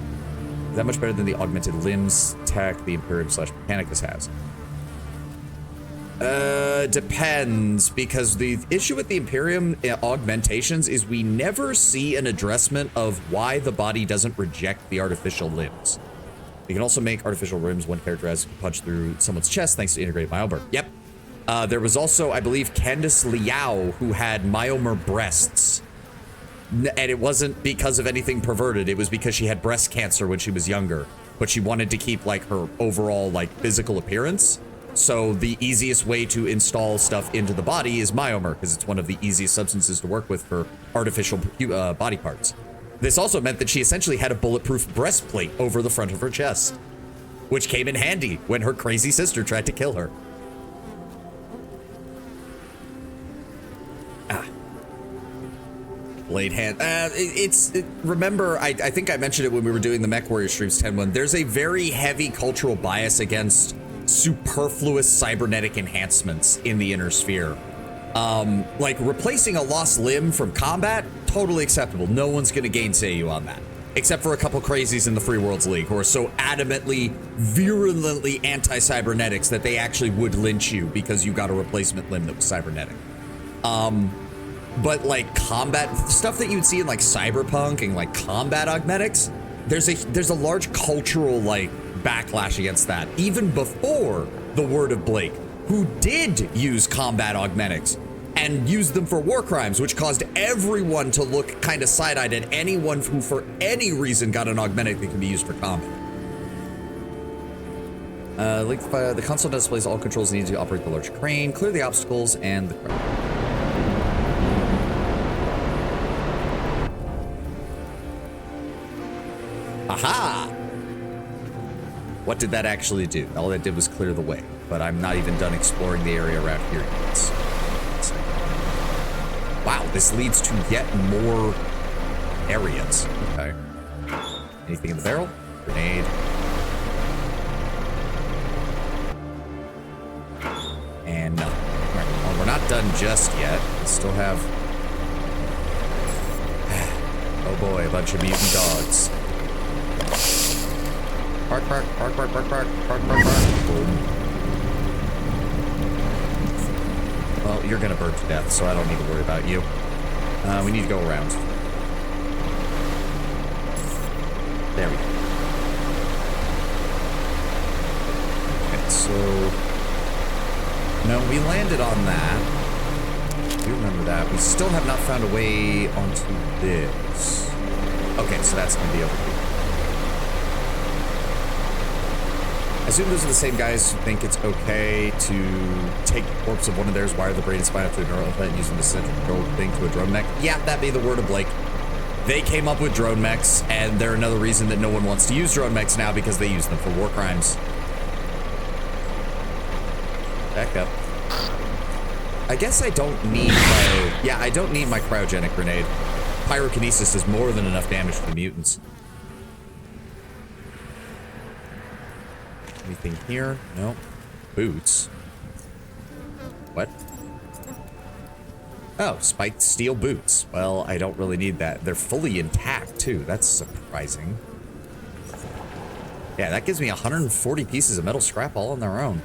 That much better than the augmented limbs tech the Imperium/Mechanicus has. Depends, because the issue with the Imperium augmentations is we never see an addressment of why the body doesn't reject the artificial limbs. You can also make artificial limbs one character has to punch through someone's chest thanks to integrated Myomer. Yep. There was also, I believe, Candice Liao, who had Myomer breasts. And it wasn't because of anything perverted. It was because she had breast cancer when she was younger. But she wanted to keep, like, her overall, like, physical appearance. So the easiest way to install stuff into the body is Myomer, because it's one of the easiest substances to work with for artificial body parts. This also meant that she essentially had a bulletproof breastplate over the front of her chest, which came in handy when her crazy sister tried to kill her. Blade hand. Remember, I think I mentioned it when we were doing the Mech Warrior streams 10-1. There's a very heavy cultural bias against superfluous cybernetic enhancements in the inner sphere. Like replacing a lost limb from combat, totally acceptable. No one's gonna gainsay you on that. Except for a couple crazies in the Free Worlds League who are so adamantly, virulently anti-cybernetics that they actually would lynch you because you got a replacement limb that was cybernetic. But like combat stuff that you'd see in like Cyberpunk and like combat augmetics, there's a large cultural like backlash against that, even before the word of Blake, who did use combat augmetics and used them for war crimes, which caused everyone to look kind of side-eyed at anyone who for any reason got an augmetic that can be used for combat. The console displays all controls needed to operate the large crane, clear the obstacles, and the crane. Aha! What did that actually do? All that did was clear the way, but I'm not even done exploring the area around here yet. Wow, this leads to yet more areas. Okay. Anything in the barrel? Grenade. And nothing. All right, well, we're not done just yet. We still have... Oh boy, a bunch of mutant dogs. Bark, bark, bark, bark, bark, bark, bark, bark, bark. Boom. Well, you're gonna burn to death, so I don't need to worry about you. We need to go around. There we go. Okay, so... No, we landed on that. You remember that. We still have not found a way onto this. Okay, so that's gonna be over here. I assume those are the same guys who think it's okay to take the corpse of one of theirs, wire the brain and spine up to a neural implant, using the central control thing to a drone mech. Yeah, that'd be the word of Blake. They came up with drone mechs, and they're another reason that no one wants to use drone mechs now, because they use them for war crimes. Back up. I guess I don't need yeah, I don't need my cryogenic grenade. Pyrokinesis is more than enough damage to the mutants. Anything here? No. Boots. What? Oh, spiked steel boots. Well, I don't really need that. They're fully intact, too. That's surprising. Yeah, that gives me 140 pieces of metal scrap all on their own.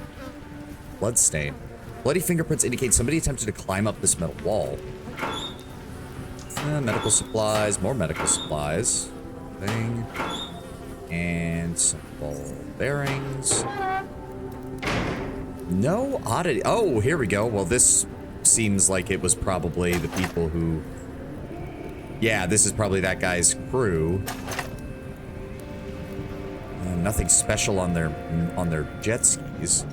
Bloodstain. Bloody fingerprints indicate somebody attempted to climb up this metal wall. Medical supplies, more medical supplies. Thing. And some ball bearings. No oddity. Oh, here we go. Well, this seems like it was probably the people who... Yeah, this is probably that guy's crew. Nothing special on their jet skis.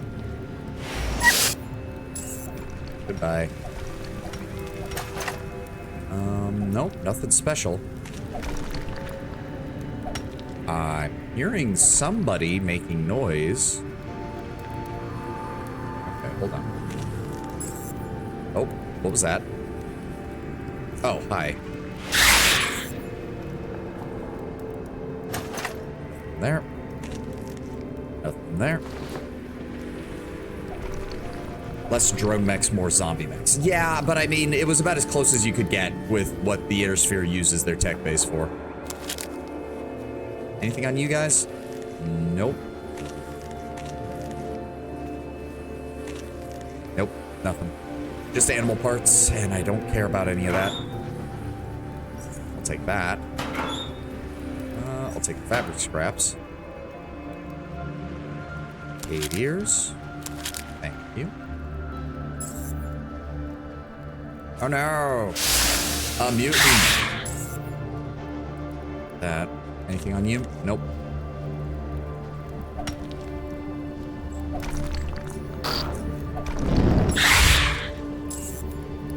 Goodbye. Nope, nothing special. I'm hearing somebody making noise. Okay, hold on. Oh, what was that? Oh, hi. There. Nothing there. Less drone mechs, more zombie mechs. Yeah, but I mean, it was about as close as you could get with what the Inner Sphere uses their tech base for. Anything on you guys? Nope. Nope, nothing. Just animal parts, and I don't care about any of that. I'll take that. I'll take the fabric scraps. 8 ears. Thank you. Oh no! A mutant! That. Anything on you? Nope.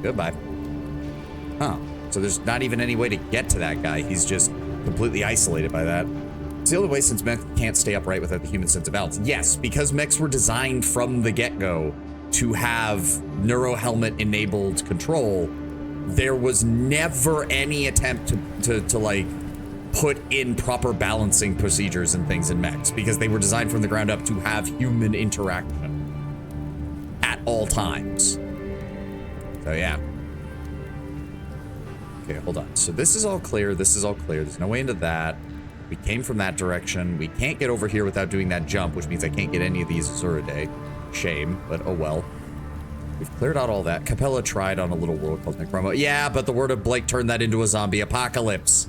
Goodbye. Huh. So there's not even any way to get to that guy. He's just completely isolated by that. It's the only way since mechs can't stay upright without the human sense of balance. Yes, because mechs were designed from the get-go to have neuro-helmet enabled control, there was never any attempt to like put in proper balancing procedures and things in mechs because they were designed from the ground up to have human interaction at all times. So yeah. Okay, hold on. So this is all clear. This is all clear. There's no way into that. We came from that direction. We can't get over here without doing that jump, which means I can't get any of these Azuridae. Shame, but oh well. We've cleared out all that. Capella tried on a little world called Necromo. Yeah, but the word of Blake turned that into a zombie apocalypse.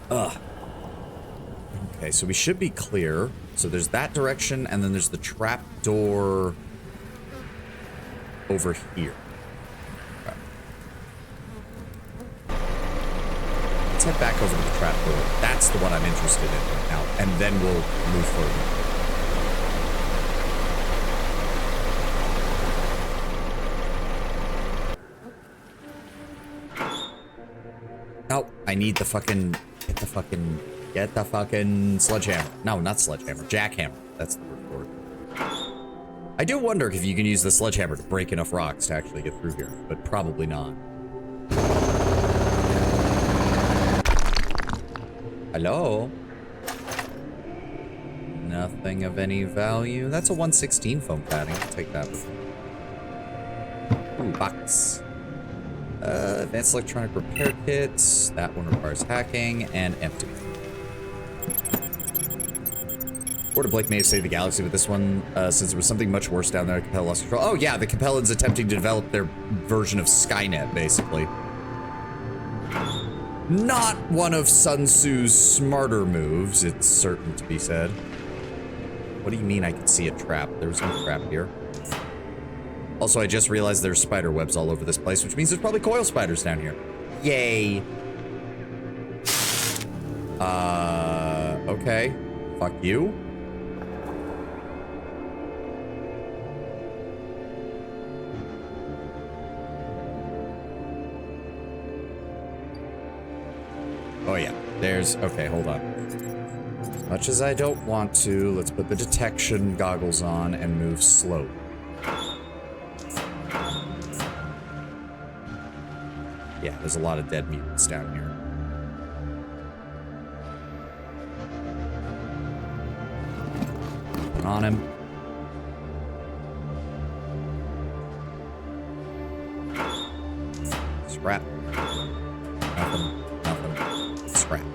Ugh. Okay, so we should be clear. So there's that direction, and then there's the trap door over here. Okay. Let's head back over to the trap door. That's the one I'm interested in right now, and then we'll move further. No, I need the fucking, get the fucking sledgehammer. No, not sledgehammer, jackhammer. That's the word for it. I do wonder if you can use the sledgehammer to break enough rocks to actually get through here, but probably not. Hello? Nothing of any value. That's a 116 foam padding. I'll take that with me. Ooh, box. Advanced electronic repair kits. That one requires hacking and empty. Or to Blake may have saved the galaxy with this one, since there was something much worse down there. Capella lost control. Oh yeah, the Capellans attempting to develop their version of Skynet, basically. Not one of Sun Tzu's smarter moves, it's certain to be said. What do you mean I can see a trap? There's no trap here. Also, I just realized there's spider webs all over this place, which means there's probably coil spiders down here. Yay. Okay. Fuck you. Oh yeah, there's, okay, hold on. As much as I don't want to, let's put the detection goggles on and move slow. Yeah, there's a lot of dead mutants down here. Put on him. Scrap. Nothing. Nothing. trap.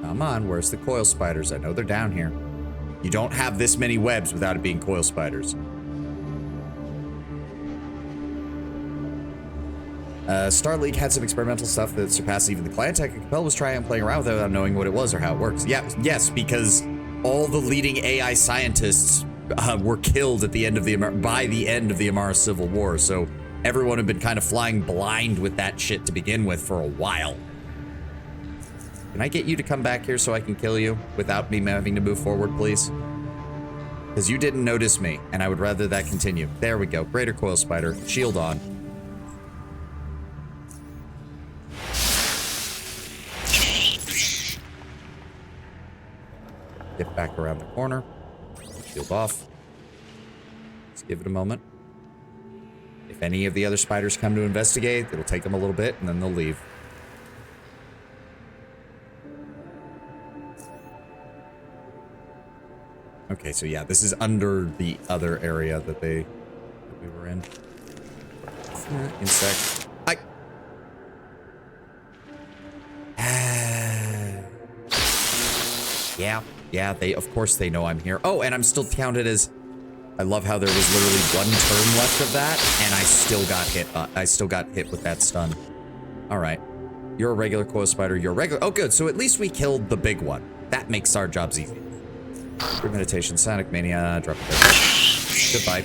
Come on, where's the coil spiders? I know they're down here. You don't have this many webs without it being coil spiders. Starleague had some experimental stuff that surpassed even the client tech, and Capel was trying playing around with it without knowing what it was or how it works. Yeah, yes, because all the leading AI scientists were killed at the end of by the end of the Amara Civil War, so everyone had been kind of flying blind with that shit to begin with for a while. Can I get you to come back here so I can kill you without me having to move forward, please? Because you didn't notice me, and I would rather that continue. There we go. Greater coil spider. Shield on. Get back around the corner. Shield off. Let's give it a moment. If any of the other spiders come to investigate, it'll take them a little bit, and then they'll leave. Okay, so yeah, this is under the other area that we were in. Insect. Yeah, of course they know I'm here. Oh, and I'm still counted as, I love how there was literally 1 turn left of that, and I still got hit. I still got hit with that stun. All right, you're a regular coil spider. You're a regular. Oh, good. So at least we killed the big one. That makes our jobs easy. Premeditation, Sonic Mania, drop it there. Goodbye.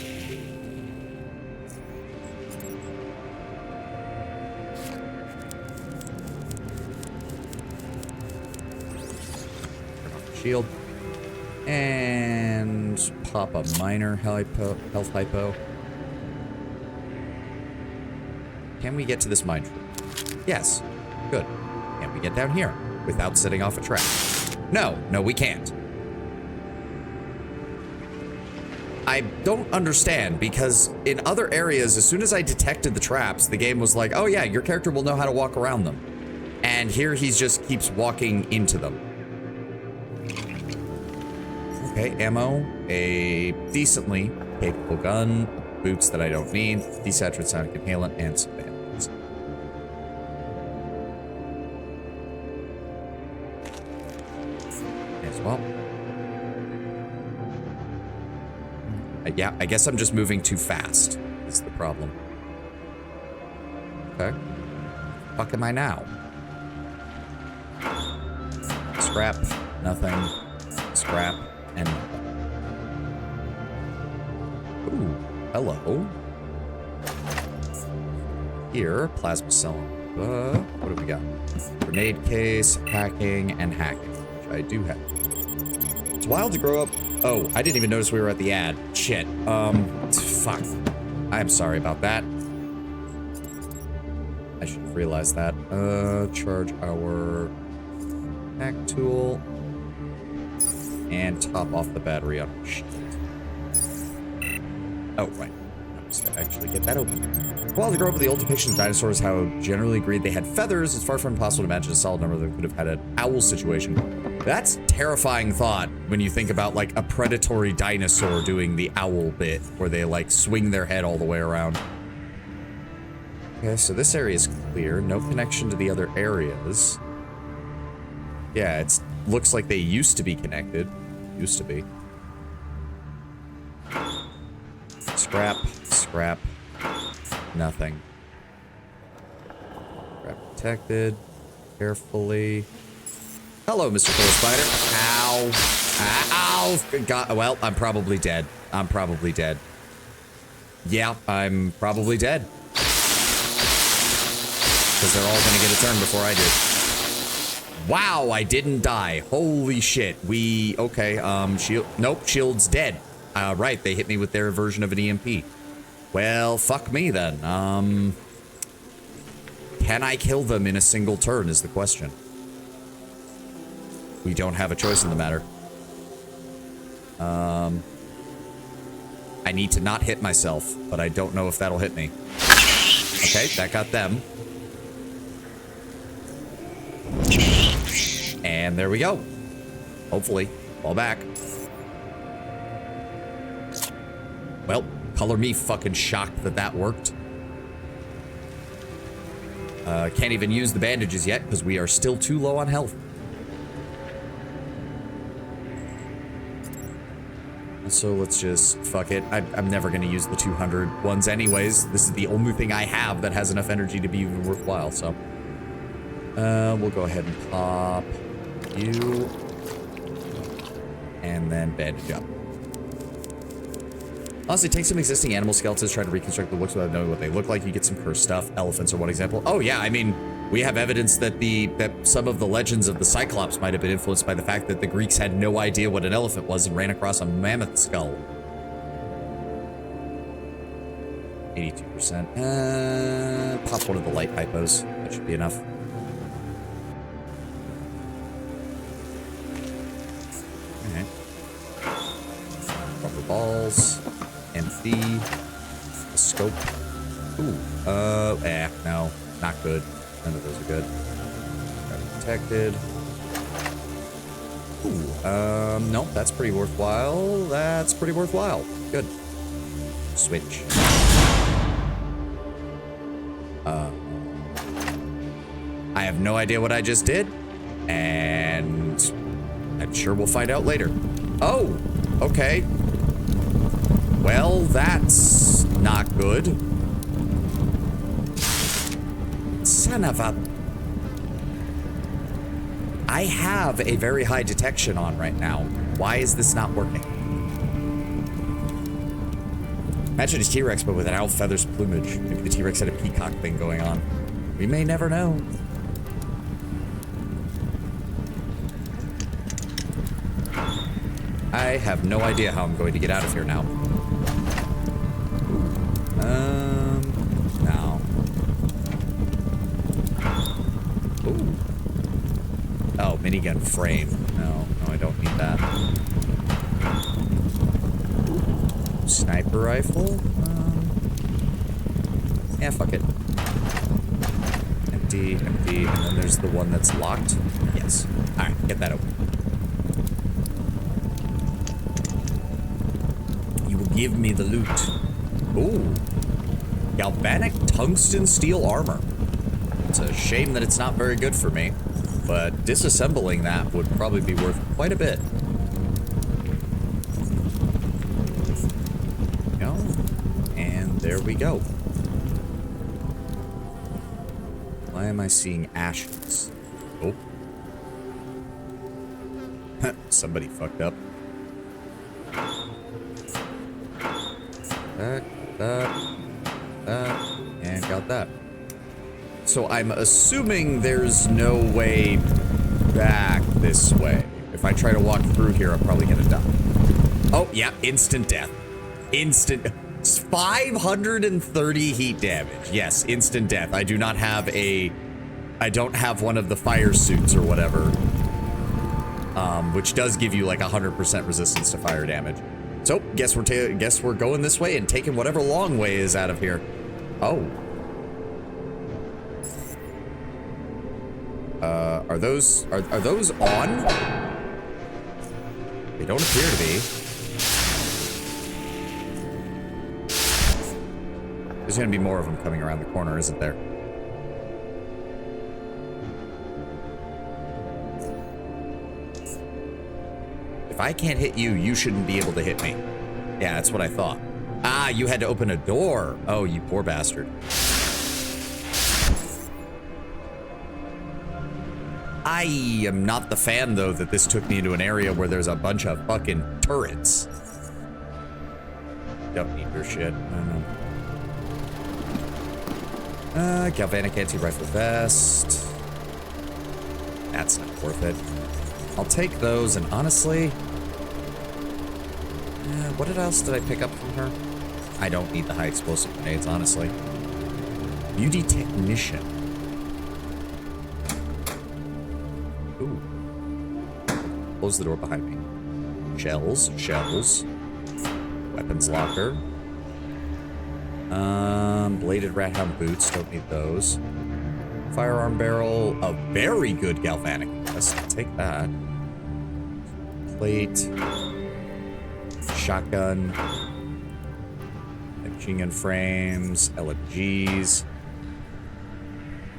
Shield. And pop a minor health hypo. Can we get to this mine tree? Yes. Good. Can we get down here without setting off a trap? No, we can't. I don't understand, because in other areas, as soon as I detected the traps, the game was like, oh yeah, your character will know how to walk around them. And here he just keeps walking into them. Okay, ammo, a decently capable gun, boots that I don't need, desaturated sonic inhalant, and some bandages. As well. Yeah, I guess I'm just moving too fast. Is the problem. Okay. Fuck am I now? Scrap, nothing. Scrap, and nothing. Ooh, hello. Here, plasma cell. What do we got? Grenade case, hacking, and hacking, which I do have. It's wild to grow up. Oh, I didn't even notice we were at the ad. Shit. Fuck. I'm sorry about that. I should have realized that. Charge our hack tool. And top off the battery on our shield. Oh, right. Actually get that open. While to grow up with the old depiction of dinosaurs, how generally agreed they had feathers, it's far from impossible to imagine a solid number of them could have had an owl situation. That's a terrifying thought when you think about like a predatory dinosaur doing the owl bit, where they like swing their head all the way around. Okay, so this area is clear. No connection to the other areas. Yeah, it looks like they used to be connected. Used to be. Scrap, scrap, nothing. Scrap protected. Carefully. Hello, Mr. Coil Spider. Ow. Ow. God, well, I'm probably dead. I'm probably dead. Yeah, I'm probably dead. Because they're all going to get a turn before I do. Wow, I didn't die. Holy shit. Okay, shield. Nope, shield's dead. Right, they hit me with their version of an EMP. Well, fuck me then. Can I kill them in a single turn is the question. We don't have a choice in the matter. I need to not hit myself, but I don't know if that'll hit me. Okay, that got them. And there we go. Hopefully. Fall back. Well, Color me fucking shocked that that worked. Can't even use the bandages yet because we are still too low on health. So let's just fuck it. I'm never going to use the 200 ones anyways. This is the only thing I have that has enough energy to be even worthwhile, so. We'll go ahead and pop you. And then bandage up. Honestly, take some existing animal skeletons, try to reconstruct the looks without knowing what they look like. You get some cursed stuff. Elephants are one example. Oh yeah, I mean, we have evidence that some of the legends of the Cyclops might have been influenced by the fact that the Greeks had no idea what an elephant was and ran across a mammoth skull. 82%. Pop one of the light hypos. That should be enough. Okay. Rubber balls. Empty. A scope. Ooh. No. Not good. None of those are good. Got it protected. Ooh. Nope. That's pretty worthwhile. That's pretty worthwhile. Good. Switch. I have no idea what I just did. And I'm sure we'll find out later. Oh. Okay. Well, that's not good. Son of a... I have a very high detection on right now. Why is this not working? Imagine a T-Rex, but without feathers plumage. Maybe the T-Rex had a peacock thing going on. We may never know. I have no idea how I'm going to get out of here now. No. Ooh. Oh, minigun frame. No, I don't need that. Sniper rifle? Yeah, fuck it. Empty, empty, and then there's the one that's locked. Yes. Alright, get that open. You will give me the loot. Ooh. Galvanic tungsten steel armor. It's a shame that it's not very good for me, but disassembling that would probably be worth quite a bit. Go. And there we go. Why am I seeing ashes? Oh. Somebody fucked up. And got that. So I'm assuming there's no way back this way. If I try to walk through here, I'm probably gonna die. Oh, yeah, instant death. Instant... 530 heat damage. Yes, instant death. I do not have a... I don't have one of the fire suits or whatever. Which does give you like 100% resistance to fire damage. So, guess we're going this way and taking whatever long way is out of here. Oh. Are those on? They don't appear to be. There's gonna be more of them coming around the corner, isn't there? If I can't hit you, you shouldn't be able to hit me. Yeah, that's what I thought. Ah, you had to open a door. Oh, you poor bastard. I am not the fan, though, that this took me into an area where there's a bunch of fucking turrets. Don't need your shit. I don't know. Galvanic anti-rifle vest. That's not worth it. I'll take those, and honestly... what else did I pick up from her? I don't need the high explosive grenades, honestly. Beauty technician. Ooh. Close the door behind me. Shells, shells. Weapons locker. Bladed rat hound boots, don't need those. Firearm barrel, a very good galvanic. Let's take that. Plate. Shotgun. Machine gun frames, LMGs.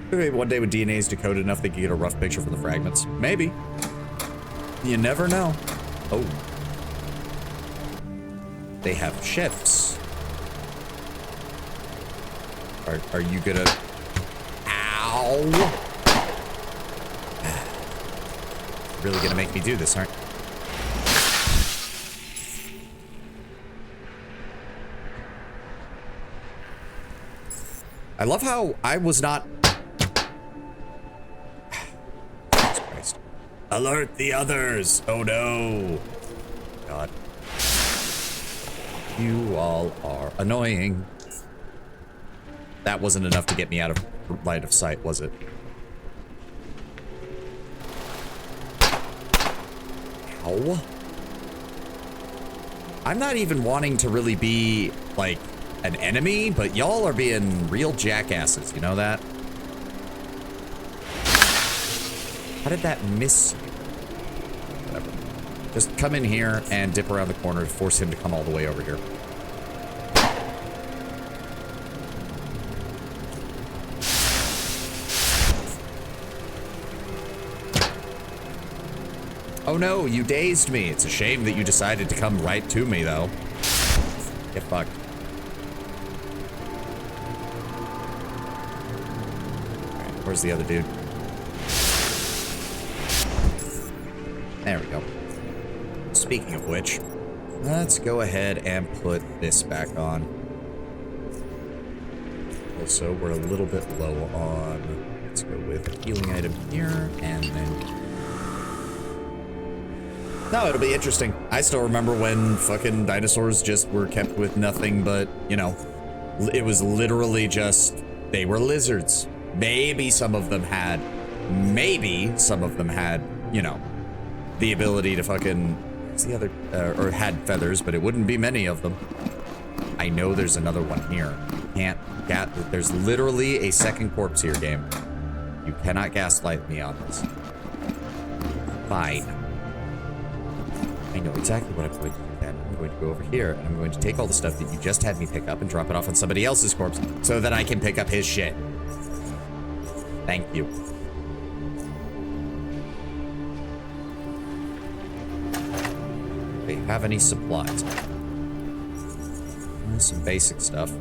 Maybe one day when DNA is decoded enough, they can get a rough picture from the fragments. Maybe. You never know. Oh. They have ships. Are you gonna... Ow! Really gonna make me do this, aren't you? I love how I was not... Jesus Christ. Alert the others! Oh no! God. You all are annoying. That wasn't enough to get me out of line of sight, was it? Ow. I'm not even wanting to really be, like, an enemy, but y'all are being real jackasses, you know that? How did that miss you? Whatever. Just come in here and dip around the corner to force him to come all the way over here. Oh no, you dazed me. It's a shame that you decided to come right to me, though. Get fucked. Alright, where's the other dude? There we go. Speaking of which, let's go ahead and put this back on. Also, we're a little bit low on... Let's go with a healing item here, and then... No, it'll be interesting. I still remember when fucking dinosaurs just were kept with nothing but, you know, it was literally just, they were lizards. Maybe some of them had, you know, the ability to fucking, what's the other, or had feathers, but it wouldn't be many of them. I know there's another one here. There's literally a second corpse here, game. You cannot gaslight me on this. Fine. I know exactly what I'm going to do then. I'm going to go over here, and I'm going to take all the stuff that you just had me pick up and drop it off on somebody else's corpse so that I can pick up his shit. Thank you. Do you have any supplies? Some basic stuff.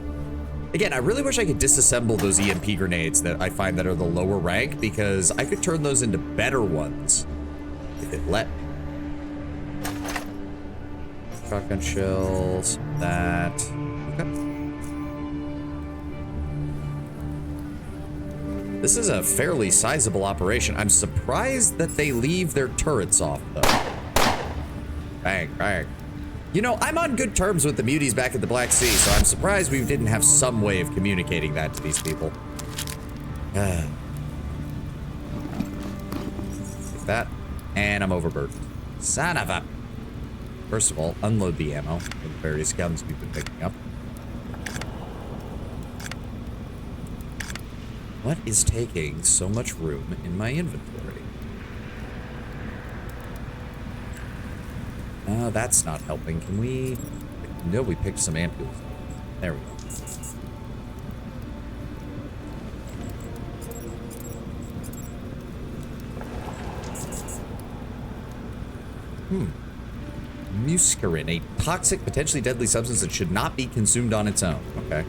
Again, I really wish I could disassemble those EMP grenades that I find that are the lower rank, because I could turn those into better ones if it let me. Shotgun shells, that. Okay. This is a fairly sizable operation. I'm surprised that they leave their turrets off, though. Bang, bang. You know, I'm on good terms with the muties back at the Black Sea, so I'm surprised we didn't have some way of communicating that to these people. Take that, and I'm overburdened. Son of a... First of all, unload the ammo with the various guns we've been picking up. What is taking so much room in my inventory? That's not helping. Can we... No, we picked some ampules. There we go. Muscarin, a toxic, potentially deadly substance that should not be consumed on its own. Okay.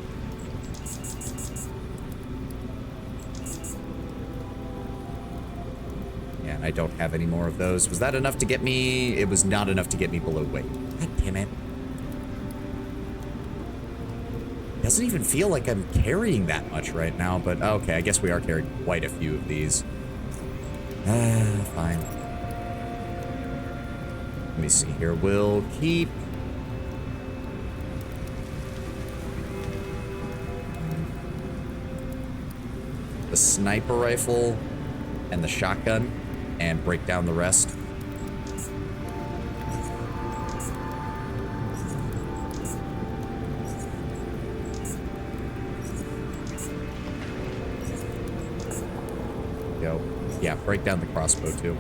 Yeah, and I don't have any more of those. Was that enough to get me? It was not enough to get me below weight. God damn it. Doesn't even feel like I'm carrying that much right now, but okay, I guess we are carrying quite a few of these. Fine. Let me see here. We'll keep... the sniper rifle and the shotgun and break down the rest. Go. Yeah, break down the crossbow too.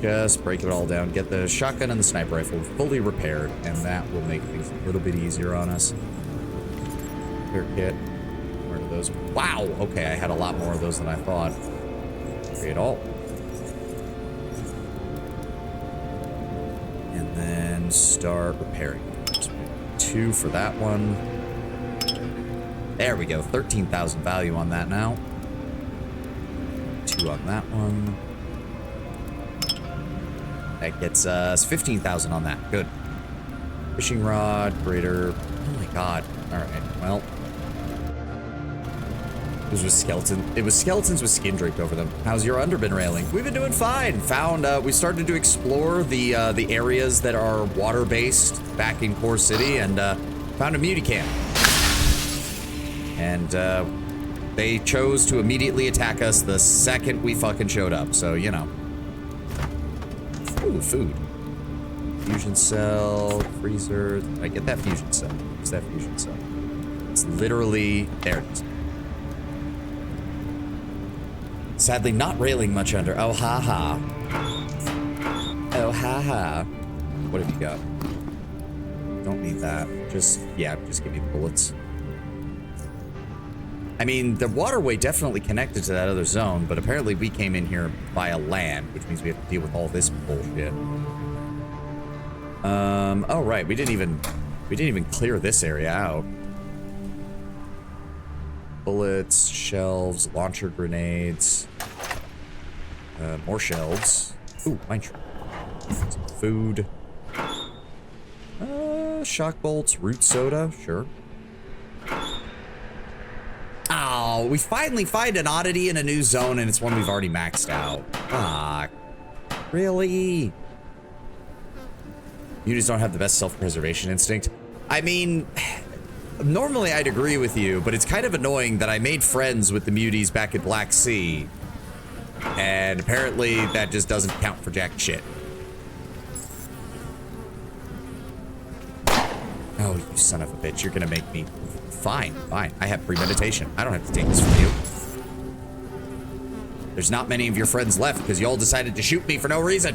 Just break it all down. Get the shotgun and the sniper rifle fully repaired, and that will make things a little bit easier on us. repair kit. Where are those? Wow, okay, I had a lot more of those than I thought. Create all. And then start repairing. 2 for that one. There we go, 13,000 value on that now. 2 on that one. That gets us 15,000 on that. Good. Fishing rod, greater. Oh my god. Alright, well. It was skeleton. It was skeletons with skin draped over them. How's your underbin railing? We've been doing fine. We started to explore the areas that are water-based back in Core City and found a mutie camp. And they chose to immediately attack us the second we fucking showed up. So, you know. Ooh, food. Fusion cell, freezer. I get that fusion cell. What's that fusion cell? It's literally, there it is. Sadly, not railing much under. Oh, haha. Oh, haha. What have you got? Don't need that. Just give me the bullets. I mean, the waterway definitely connected to that other zone, but apparently we came in here via land, which means we have to deal with all this bullshit. Oh right, we didn't even clear this area out. Bullets, shelves, launcher grenades, more shelves. Ooh, mine tree. Some food. Shock bolts, root soda, sure. Oh, we finally find an oddity in a new zone, and it's one we've already maxed out. Ah, really? You just don't have the best self-preservation instinct. I mean, normally I'd agree with you, but it's kind of annoying that I made friends with the muties back at Black Sea, and apparently that just doesn't count for jack shit. Oh, you son of a bitch, you're gonna make me... Fine, fine. I have premeditation. I don't have to take this from you. There's not many of your friends left because you all decided to shoot me for no reason.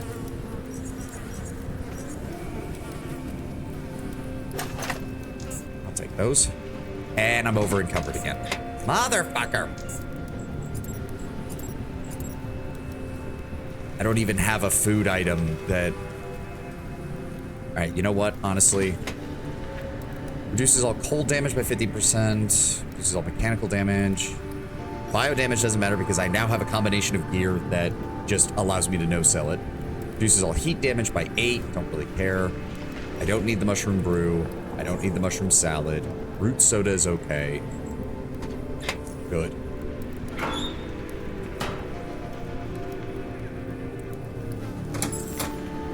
I'll take those. And I'm over encumbered again. Motherfucker! I don't even have a food item that... Alright, you know what? Honestly... Reduces all cold damage by 50%. Reduces all mechanical damage. Bio damage doesn't matter because I now have a combination of gear that just allows me to no-sell it. Reduces all heat damage by 8. Don't really care. I don't need the mushroom brew. I don't need the mushroom salad. Root soda is okay. Good.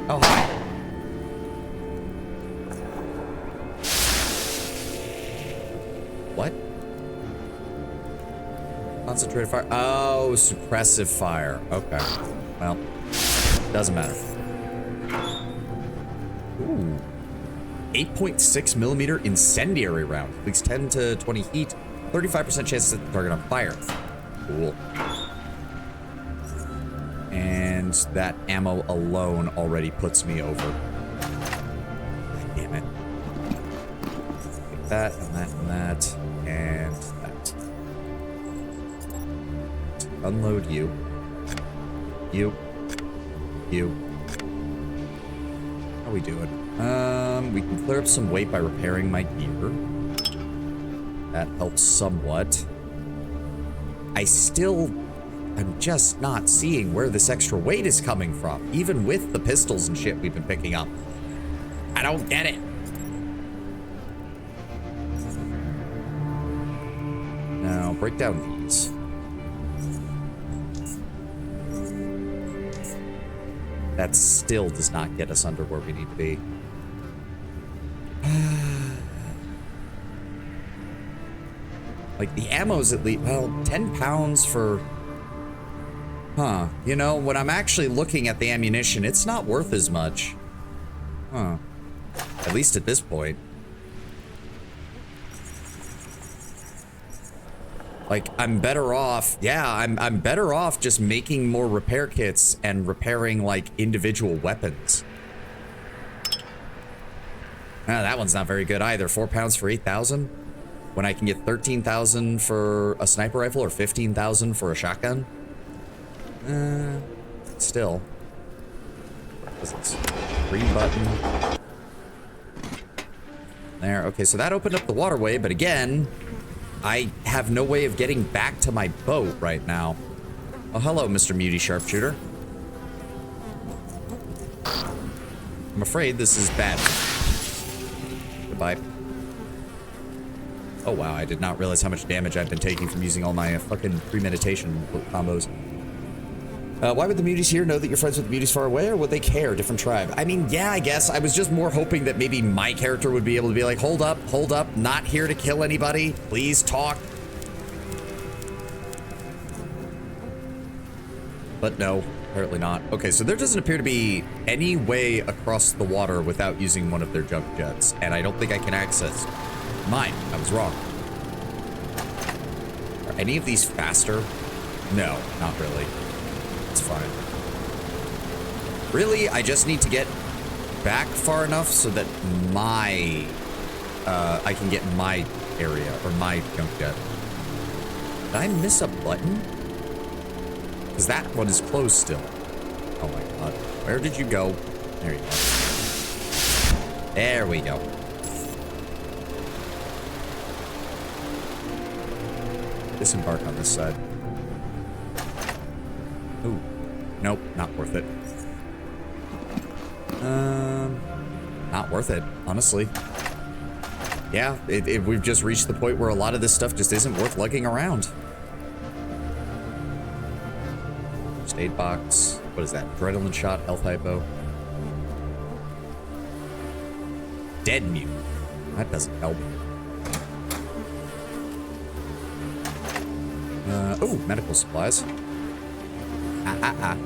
Oh, hi. What? Concentrated fire. Oh, suppressive fire. Okay. Well, doesn't matter. Ooh. 8.6 millimeter incendiary round. Leaks 10 to 20 heat. 35% chance to set the target on fire. Cool. And that ammo alone already puts me over. God damn it. Take that and that and that. And that. Unload you. You. How we doing? We can clear up some weight by repairing my gear. That helps somewhat. I'm just not seeing where this extra weight is coming from, even with the pistols and shit we've been picking up. I don't get it. Now, break down these. That still does not get us under where we need to be. Like, the ammo's at least, well, 10 pounds for... Huh. You know, when I'm actually looking at the ammunition, it's not worth as much. Huh. At least at this point. Like, I'm better off, yeah, I'm better off just making more repair kits and repairing, like, individual weapons. Ah, that one's not very good either. 4 pounds for 8,000? when I can get 13,000 for a sniper rifle or 15,000 for a shotgun. Still. Green button. There. Okay, so that opened up the waterway, but again, I have no way of getting back to my boat right now. Oh, hello, Mr. Muty Sharpshooter. I'm afraid this is bad. Goodbye. Oh, wow, I did not realize how much damage I've been taking from using all my fucking premeditation combos. Why would the muties here know that you're friends with the muties far away, or would they care? Different tribe. I mean, yeah, I guess. I was just more hoping that maybe my character would be able to be like, hold up, not here to kill anybody. Please talk. But no, apparently not. Okay, so there doesn't appear to be any way across the water without using one of their jump jets, and I don't think I can access mine. I was wrong. Are any of these faster? No, not really. It's fine. Really, I just need to get back far enough so that my, I can get my area, or my jump jet. Did I miss a button? Because that one is closed still. Oh my god. Where did you go? There you go. There we go. Disembark on this side. Ooh. Nope, not worth it. Not worth it, honestly. Yeah, we've just reached the point where a lot of this stuff just isn't worth lugging around. First aid box. What is that? Adrenaline shot, health hypo. Dead mutant. That doesn't help. Oh, medical supplies.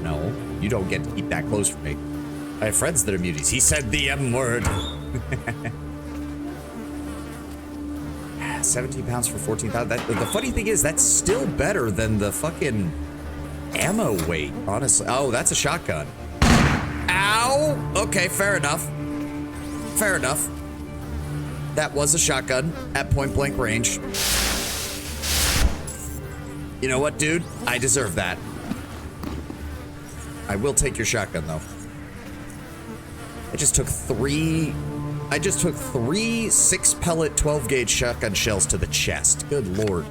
No. You don't get to keep that close from me. I have friends that are muties. He said the M word. 17 pounds for 14,000. The funny thing is, that's still better than the fucking ammo weight, honestly. Oh, that's a shotgun. Ow! Okay, fair enough. Fair enough. That was a shotgun at point blank range. You know what, dude? I deserve that. I will take your shotgun, though. I just took three 6-pellet 12-gauge shotgun shells to the chest. Good lord.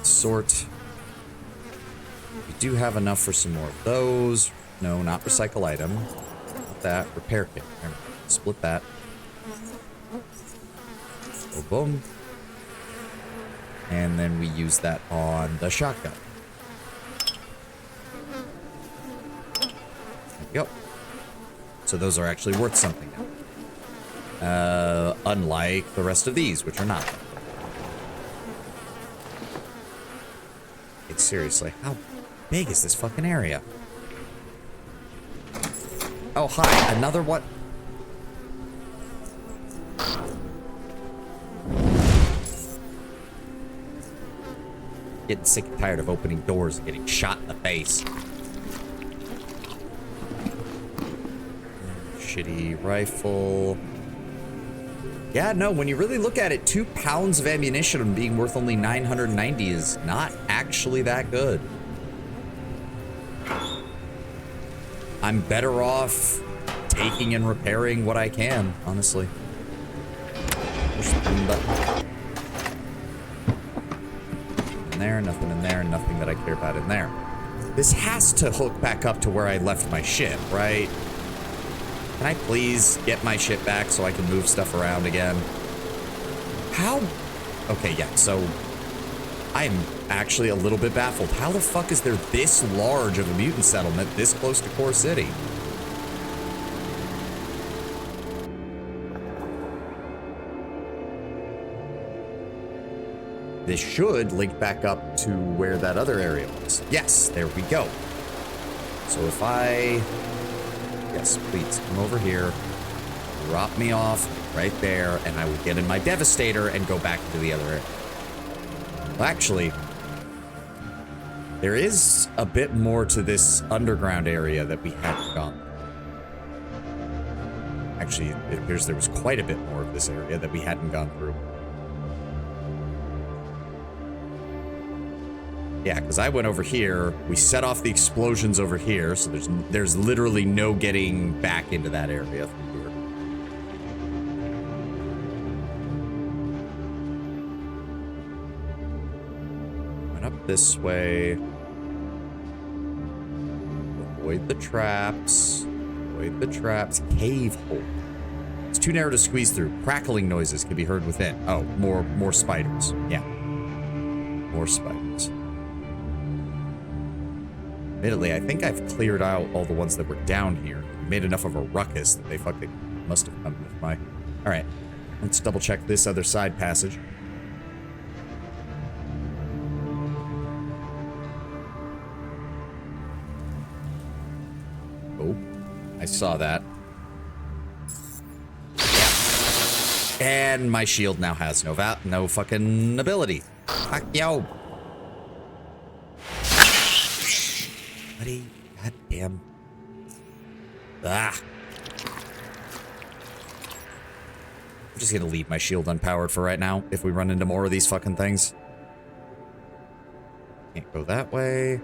Sort. We do have enough for some more of those. No, not recycle item. Not that. Repair kit. Split that. Boom, boom. And then we use that on the shotgun. Yep. So those are actually worth something now. Unlike the rest of these, which are not. Like, seriously, how big is this fucking area? Oh, hi, another what? Getting sick and tired of opening doors and getting shot in the face. Shitty rifle. Yeah, no, when you really look at it, 2 pounds of ammunition being worth only 990 is not actually that good. I'm better off taking and repairing what I can, honestly. Push the green button. In there, nothing in there, nothing that I care about in there. This has to hook back up to where I left my ship, right? Can I please get my ship back so I can move stuff around again? How? Okay, yeah, so I'm actually a little bit baffled. How the fuck is there this large of a mutant settlement this close to Core City? This should link back up to where that other area was. Yes, there we go. So if I... Yes, please, come over here. Drop me off right there, and I will get in my Devastator and go back to the other area. Well, actually, there is a bit more to this underground area that we haven't gone. Actually, it appears there was quite a bit more of this area that we hadn't gone through. Yeah, because I went over here. We set off the explosions over here, so there's literally no getting back into that area from here. Went up this way. Avoid the traps. Avoid the traps. Cave hole. It's too narrow to squeeze through. Crackling noises can be heard within. Oh, more spiders. Yeah. More spiders. Admittedly, I think I've cleared out all the ones that were down here. We made enough of a ruckus that they fucking must have come with my... Alright. Let's double check this other side passage. Oh. I saw that. Yeah. And my shield now has no fucking ability. Fuck yo. Buddy, goddamn. Ah. I'm just gonna leave my shield unpowered for right now if we run into more of these fucking things. Can't go that way.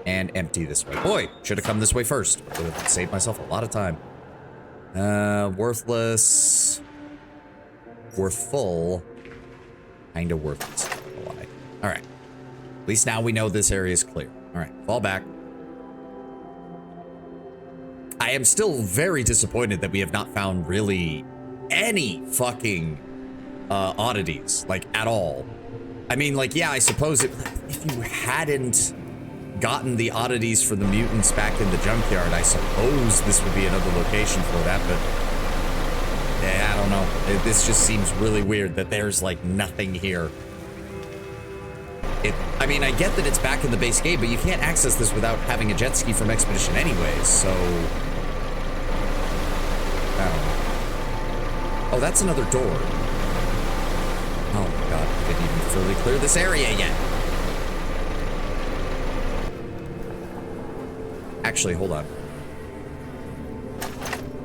And empty this way. Boy, should have come this way first. Would have saved myself a lot of time. Worthless. Worthful. Kinda worthless. Alright. At least now we know this area is clear. Alright, fall back. I am still very disappointed that we have not found really any fucking oddities, like, at all. I mean, like, yeah, I suppose if you hadn't gotten the oddities for the mutants back in the junkyard, I suppose this would be another location for that, but yeah, I don't know. This just seems really weird that there's, like, nothing here. I mean, I get that it's back in the base game, but you can't access this without having a jet ski from Expedition anyways, so... I don't know. Oh, that's another door. Oh my god, I didn't even fully clear this area yet. Actually, hold on.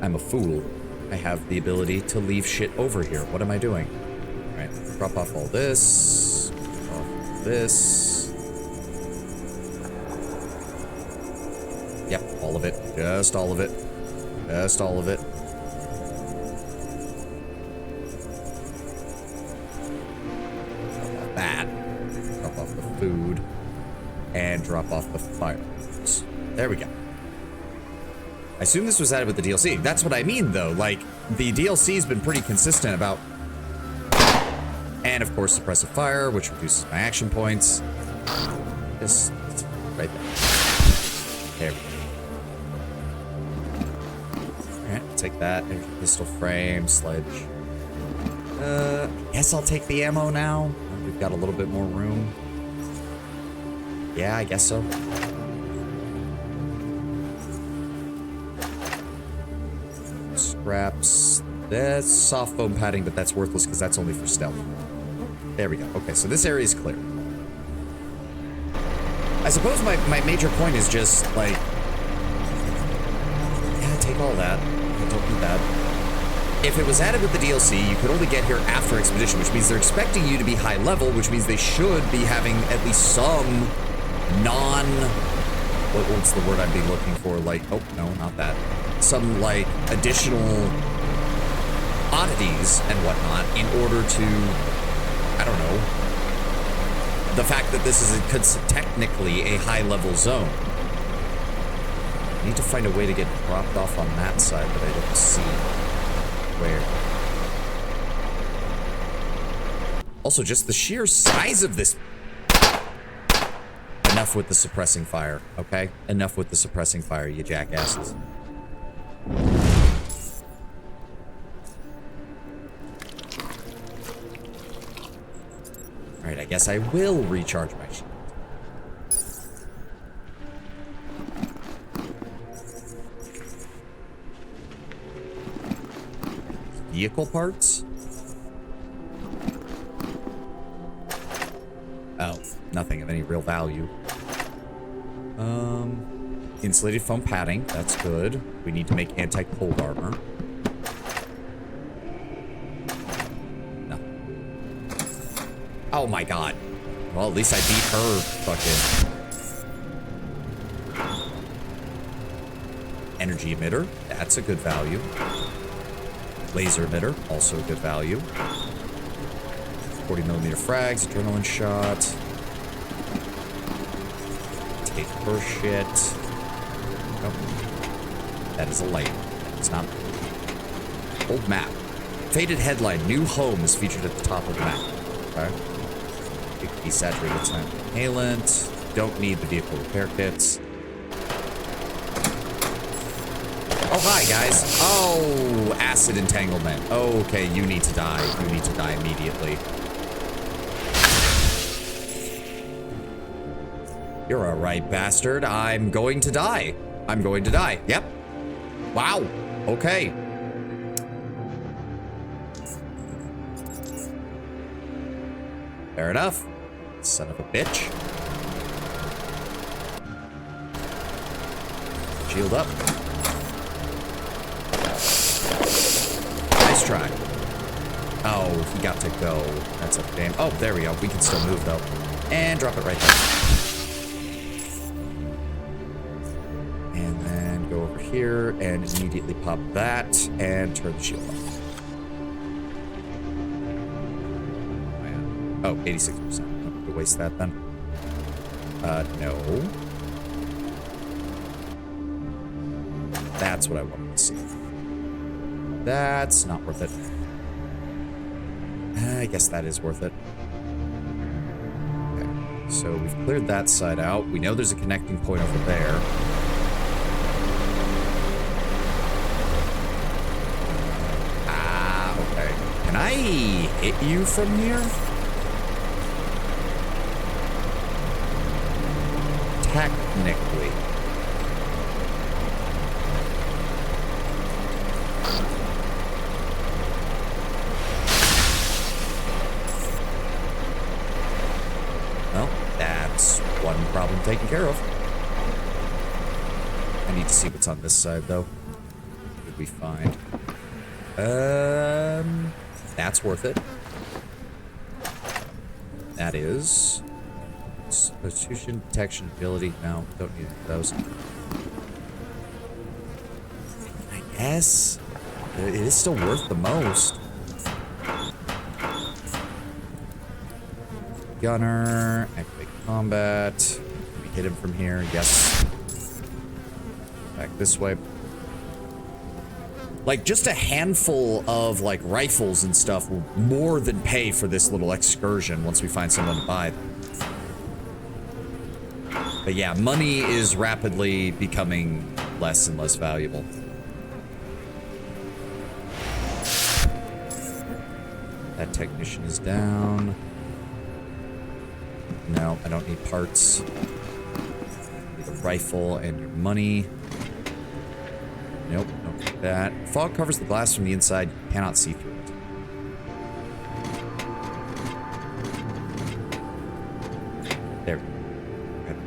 I'm a fool. I have the ability to leave shit over here. What am I doing? Alright, drop off all this. This. Yep, all of it. Just all of it. Just all of it. Drop off that. Drop off the food. And drop off the fireworks. There we go. I assume this was added with the DLC. That's what I mean, though. Like, the DLC's been pretty consistent about... And, of course, suppressive fire, which reduces my action points. Just right there. There we go. Alright, take that. There's your pistol frame, sledge. I guess I'll take the ammo now. We've got a little bit more room. Yeah, I guess so. Scraps. That's soft foam padding, but that's worthless because that's only for stealth. There we go. Okay, so this area is clear. I suppose my major point is just, like... Yeah, take all that. I don't need that. If it was added with the DLC, you could only get here after Expedition, which means they're expecting you to be high level, which means they should be having at least some what's the word I'd be looking for? Like, oh, no, not that. Some, like, additional oddities and whatnot in order to, I don't know, the fact that this is technically a high-level zone. I need to find a way to get dropped off on that side, but I don't see where. Also, just the sheer size of this. Enough with the suppressing fire, okay? Enough with the suppressing fire, you jackasses. Alright, I guess I will recharge my shield. Vehicle parts? Oh, nothing of any real value. Insulated foam padding. That's good. We need to make anti-cold armor. No. Oh my god. Well, at least I beat her fucking... Energy emitter. That's a good value. Laser emitter. Also a good value. 40mm frags. Adrenaline shot. Take her shit. Oh. That is a light. It's not... Old map. Faded headline. New home is featured at the top of the map. Okay. Desaturated time inhalant. Don't need the vehicle repair kits. Oh, hi, guys. Oh, acid entanglement. Okay, you need to die. You need to die immediately. You're a right bastard. I'm going to die. I'm going to die. Yep. Wow. Okay. Fair enough. Son of a bitch. Shield up. Nice try. Oh, he got to go. That's a damn. Oh, there we go. We can still move, though. And drop it right there. And then go over here and immediately pop that and turn the shield off. Oh, 86%. I'm gonna waste that then. No. That's what I wanted to see. That's not worth it. I guess that is worth it. Okay, so we've cleared that side out. We know there's a connecting point over there. Ah, okay. Can I hit you from here? Technically. Well, that's one problem taken care of. I need to see what's on this side, though. What did we find? That's worth it. That is... Substitution, detection, ability. No, don't need those. I guess it is still worth the most. Gunner, activate combat. Can we hit him from here? Yes. Back this way. Like, just a handful of, like, rifles and stuff will more than pay for this little excursion once we find someone to buy them. But yeah, money is rapidly becoming less and less valuable. That technician is down. No, I don't need parts. Need a rifle and your money. Nope, don't need that. Fog covers the glass from the inside. You cannot see through it. There we go.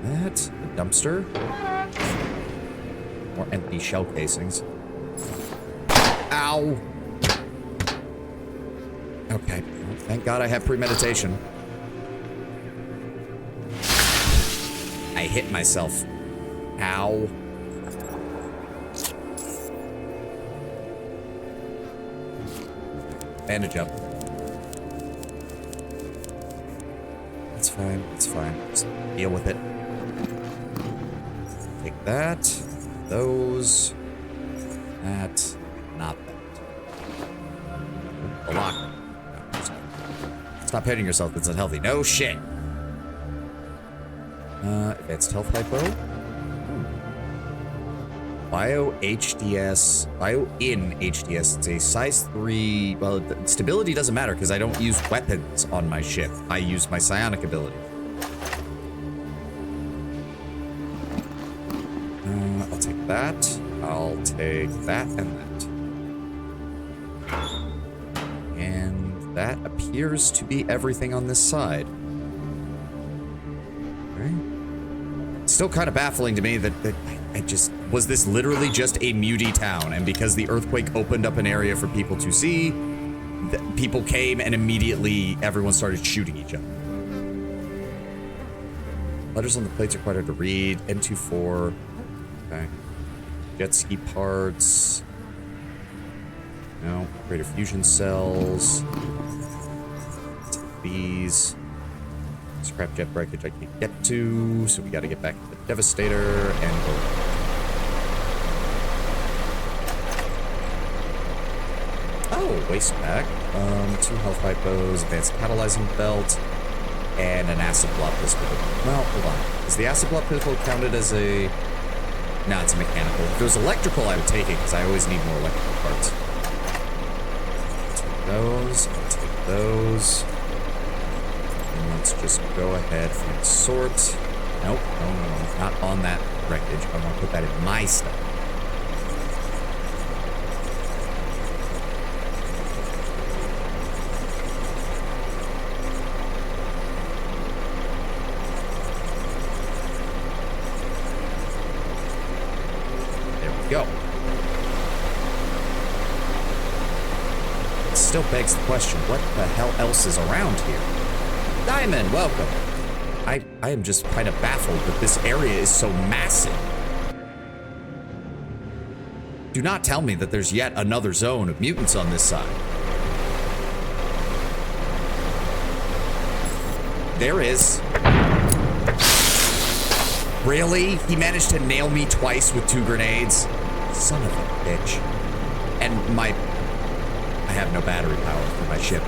That, the dumpster. More empty shell casings. Ow! Okay, well, thank God I have premeditation. I hit myself. Ow. Bandage up. It's fine, it's fine. Just deal with it. Take that, those, that, not that. The locker. No, stop hitting yourself, that's unhealthy. No shit. Advanced health hypo. Bio HDS, Bio in HDS. It's a size 3. Well, stability doesn't matter because I don't use weapons on my ship. I use my psionic ability. I'll take that. I'll take that and that. And that appears to be everything on this side. Still kind of baffling to me that was this literally just a muty town? And because the earthquake opened up an area for people to see, people came and immediately everyone started shooting each other. Letters on the plates are quite hard to read. N24. Okay. Jet ski parts. No. Greater fusion cells. These. Scrap jet breakage I can't get to, so we gotta get back to the Devastator and go. Oh, waste pack. 2 health hypos, advanced catalyzing belt, and an acid block pistol. Well, hold on. Is the acid block pistol counted as a... No, it's a mechanical. If it was electrical, I would take it, because I always need more electrical parts. Take those, take those. And let's just go ahead and sort. Nope, no, not on that wreckage. I want to put that in my stuff. Go. It still begs the question, what the hell else is around here? Diamond, welcome. I am just kind of baffled that this area is so massive. Do not tell me that there's yet another zone of mutants on this side. There is. Really? He managed to nail me twice with 2 grenades? Son of a bitch. And I have no battery power for my ship.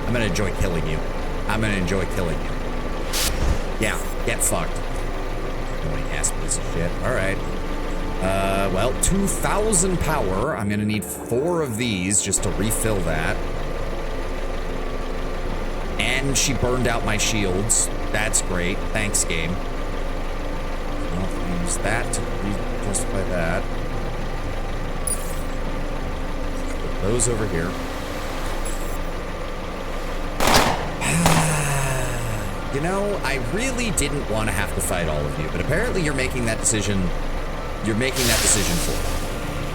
I'm gonna enjoy killing you. I'm gonna enjoy killing you. Yeah, get fucked. Annoying ass piece of shit. Alright. Well, 2,000 power. I'm gonna need 4 of these just to refill that. And she burned out my shields. That's great. Thanks, game. I'll use that to justify that. Put those over here. You know, I really didn't want to have to fight all of you, but apparently you're making that decision. You're making that decision for me.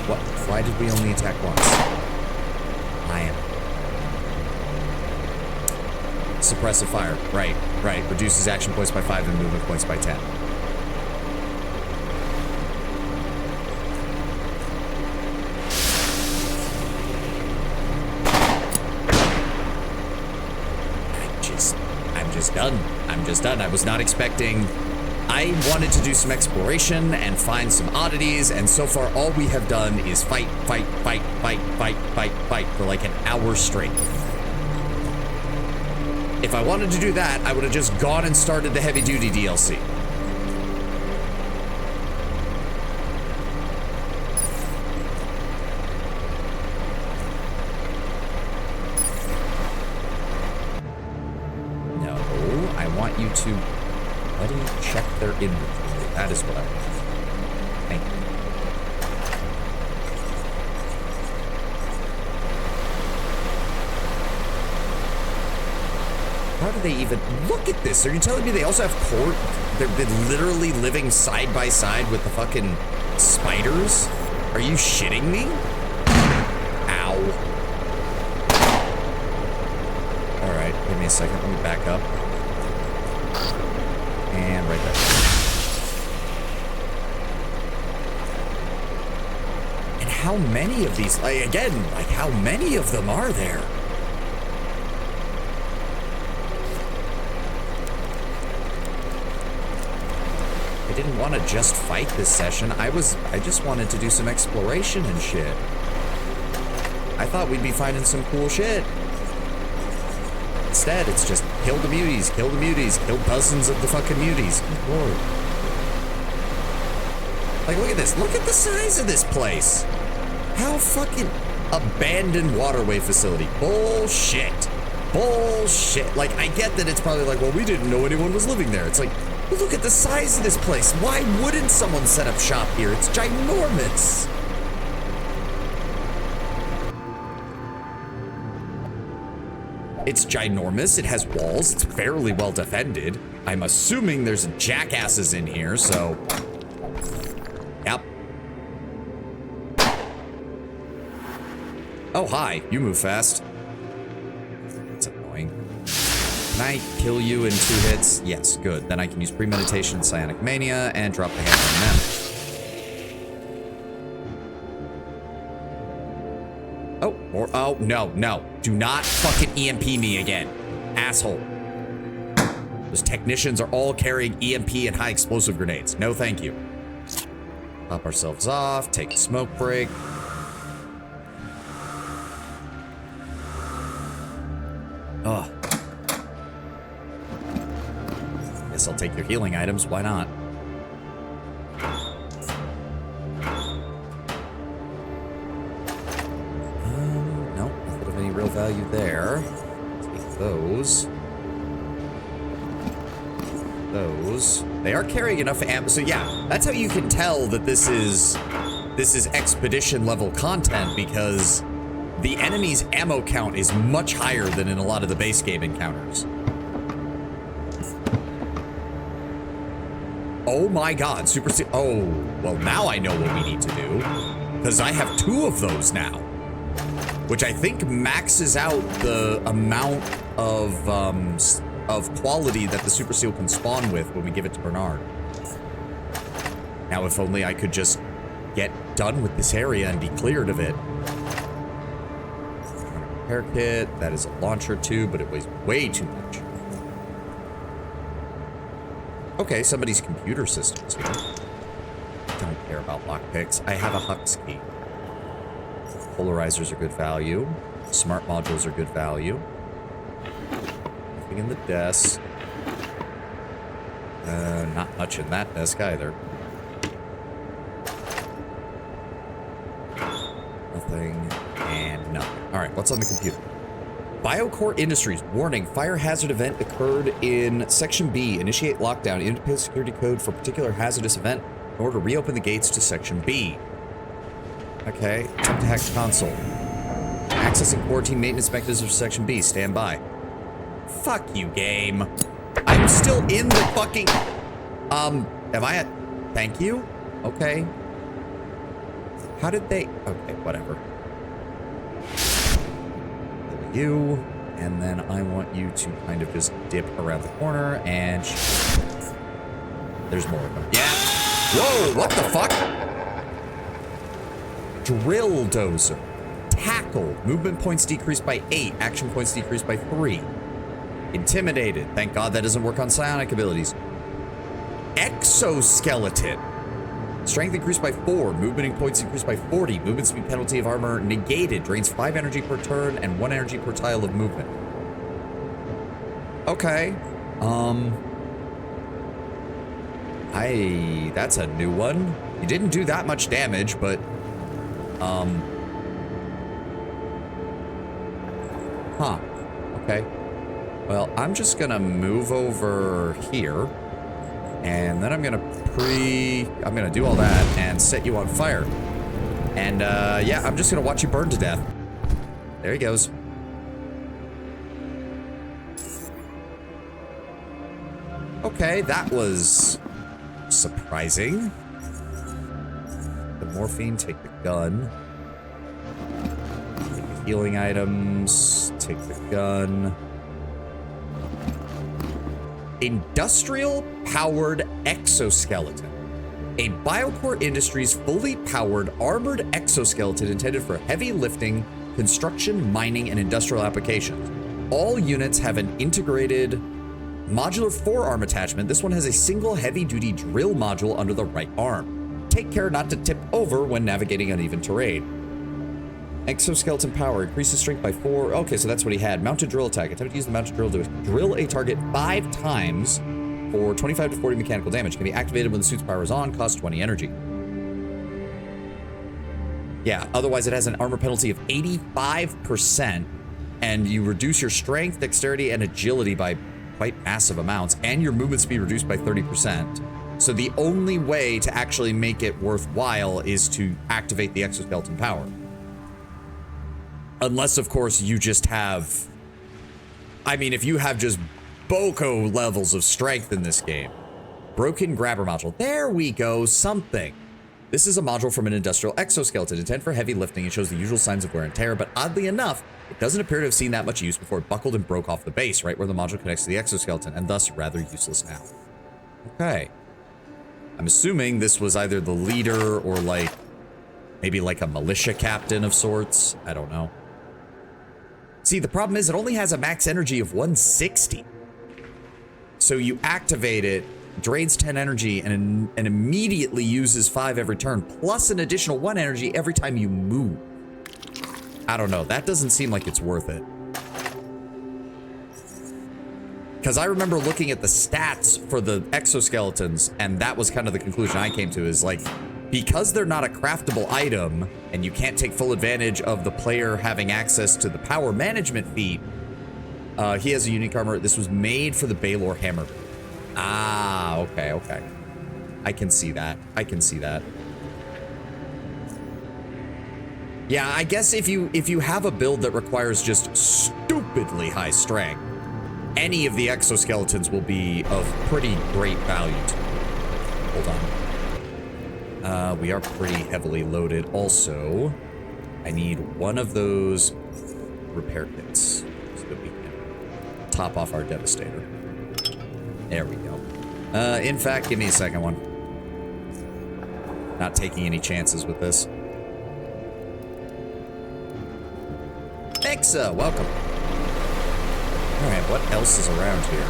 What? Why did we only attack once? I am. Suppressive fire. Right. Reduces action points by 5 and movement points by 10. I'm just done. I'm just done. I was not expecting... I wanted to do some exploration and find some oddities, and so far all we have done is fight for like an hour straight. If I wanted to do that, I would have just gone and started the heavy-duty DLC. No, I want you to check their inventory. That is what I want. Thank you. How do they even look at this? Are you telling me they also have core? They've been literally living side by side with the fucking spiders? Are you shitting me? Ow. All right, give me a second. Let me back up. And right there. And how many of these? Again, like how many of them are there? I didn't want to just fight this session. I just wanted to do some exploration and shit. I thought we'd be finding some cool shit. Instead, it's just kill the muties, kill dozens of the fucking muties. Good lord. Like, look at this. Look at the size of this place. How fucking abandoned waterway facility. Bullshit. Bullshit. Like, I get that it's probably like, well, we didn't know anyone was living there. It's like, well, look at the size of this place. Why wouldn't someone set up shop here? It's ginormous. It's ginormous. It has walls. It's fairly well defended. I'm assuming there's jackasses in here, so... Yep. Oh, hi. You move fast. That's annoying. Can I kill you in 2 hits? Yes, good. Then I can use Premeditation and Psionic Mania and drop the hammer on them. Oh, or, oh, no, no. Do not fucking EMP me again. Asshole. Those technicians are all carrying EMP and high explosive grenades. No, thank you. Pop ourselves off, take a smoke break. Ugh. Guess I'll take your healing items, why not? Nope, nothing of any real value there. Take those. Those. They are carrying enough ammo, so yeah, that's how you can tell that this is expedition level content, because the enemy's ammo count is much higher than in a lot of the base game encounters. Oh my god, oh, well now I know what we need to do, because I have 2 of those now, which I think maxes out the amount of quality that the Super Seal can spawn with when we give it to Bernard. Now, if only I could just get done with this area and be cleared of it. Repair kit, that is a launcher too, but it weighs way too much. Okay, somebody's computer system is here. Don't care about lockpicks. I have a Hux key. Polarizers are good value. Smart modules are good value. Nothing in the desk. Not much in that desk either. Nothing and nothing. All right, what's on the computer? Biocore Industries. Warning, fire hazard event occurred in Section B. Initiate lockdown. Independent security code for particular hazardous event in order to reopen the gates to Section B. Okay, attempt to hack the console. Accessing quarantine maintenance mechanisms for Section B. Stand by. Fuck you, game. I'm still in the fucking... am I at... Thank you? Okay. How did they... Okay, whatever. You, and then I want you to kind of just dip around the corner and... There's more of them. Yeah! Whoa, what the fuck? Drill dozer. Tackle. Movement points decreased by 8. Action points decreased by 3. Intimidated. Thank God that doesn't work on psionic abilities. Exoskeleton. Strength increased by 4. Movement points increased by 40. Movement speed penalty of armor negated. Drains 5 energy per turn and 1 energy per tile of movement. Okay. That's a new one. You didn't do that much damage, but... Huh. Okay. Well, I'm just gonna move over here. And then I'm gonna do all that and set you on fire. And, yeah, I'm just gonna watch you burn to death. There he goes. Okay, that was surprising. The morphine, take the gun. Take the healing items, take the gun. Industrial-powered exoskeleton. A Biocore Industries fully powered armored exoskeleton intended for heavy lifting, construction, mining, and industrial applications. All units have an integrated modular forearm attachment. This one has a single heavy-duty drill module under the right arm. Take care not to tip over when navigating uneven terrain. Exoskeleton power increases strength by 4. Okay, so that's what he had. Mounted drill attack. Attempt to use the mounted drill to drill a target 5 times for 25 to 40 mechanical damage. Can be activated when the suit's power is on. Costs 20 energy. Yeah, otherwise it has an armor penalty of 85%, and you reduce your strength, dexterity, and agility by quite massive amounts, and your movement speed reduced by 30%. So the only way to actually make it worthwhile is to activate the exoskeleton power. Unless, of course, you just have I mean, if you have just Boko levels of strength in this game. Broken grabber module. There we go. Something. This is a module from an industrial exoskeleton intended for heavy lifting. It shows the usual signs of wear and tear, but oddly enough, it doesn't appear to have seen that much use before it buckled and broke off the base, right where the module connects to the exoskeleton, and thus rather useless now. Okay. I'm assuming this was either the leader or like, maybe like a militia captain of sorts. I don't know. See, the problem is it only has a max energy of 160. So you activate it, drains 10 energy, and immediately uses 5 every turn, plus an additional 1 energy every time you move. I don't know. That doesn't seem like it's worth it. Because I remember looking at the stats for the exoskeletons, and that was kind of the conclusion I came to, is like, because they're not a craftable item, and you can't take full advantage of the player having access to the power management feat, he has a unique armor. This was made for the Baylor hammer. Ah, okay, okay. I can see that. I can see that. Yeah, I guess if you have a build that requires just stupidly high strength, any of the exoskeletons will be of pretty great value to you. Hold on. We are pretty heavily loaded. Also, I need one of those repair kits so that we can top off our Devastator. There we go. In fact, give me a second one. Not taking any chances with this. Exa, welcome. Alright, what else is around here?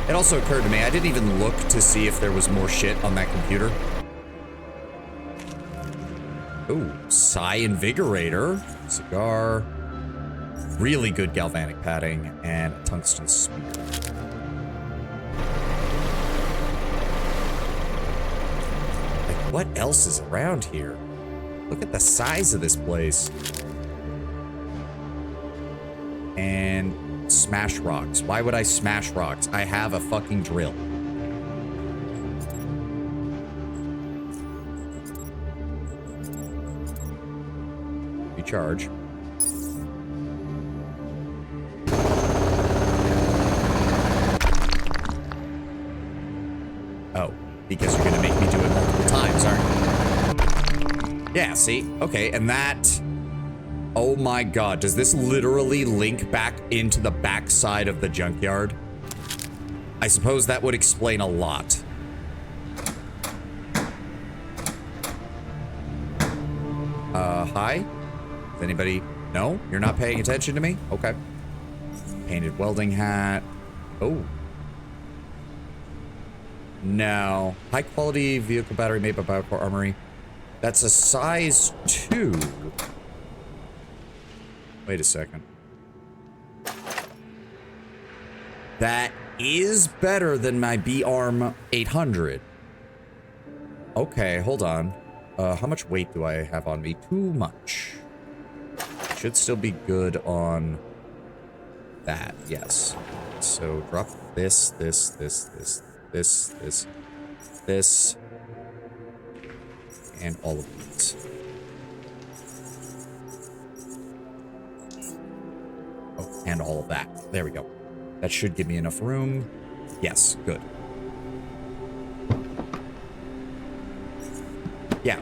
It also occurred to me, I didn't even look to see if there was more shit on that computer. Ooh, Psi Invigorator, cigar, really good galvanic padding, and a tungsten spear. Like, what else is around here? Look at the size of this place. And smash rocks. Why would I smash rocks? I have a fucking drill. Recharge. Oh, because you're gonna make me do it multiple times, aren't you? Yeah, see? Okay, and that... Oh my god, does this literally link back into the backside of the junkyard? I suppose that would explain a lot. Hi? Is anybody... No? You're not paying attention to me? Okay. Painted welding hat. Oh. No. High quality vehicle battery made by Biocore Armory. That's a size 2. Wait a second. That is better than my B-Arm 800. Okay, hold on. How much weight do I have on me? Too much. Should still be good on that, yes. So drop this, and all of these. Oh, and all of that. There we go. That should give me enough room. Yes, good. Yeah,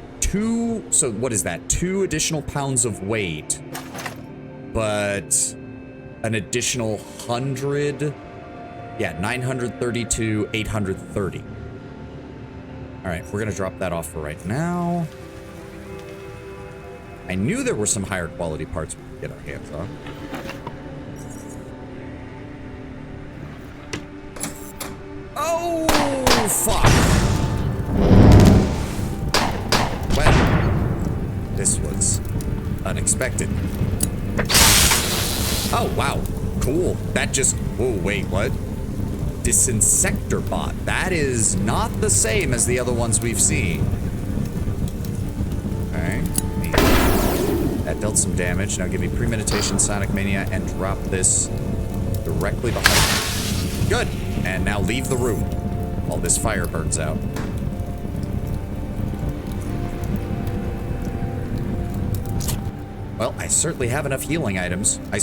so what is that? 2 additional pounds of weight, but an additional 100, yeah, 932, 830. All right, we're gonna drop that off for right now. I knew there were some higher quality parts we could get our hands on. Oh, fuck. Well, this was unexpected. Oh, wow. Cool. That just... Whoa, wait, what? Disinsector bot. That is not the same as the other ones we've seen. Okay. That dealt some damage. Now give me Premeditation, Sonic Mania, and drop this directly behind me. Good. And now leave the room while this fire burns out. Well, I certainly have enough healing items. I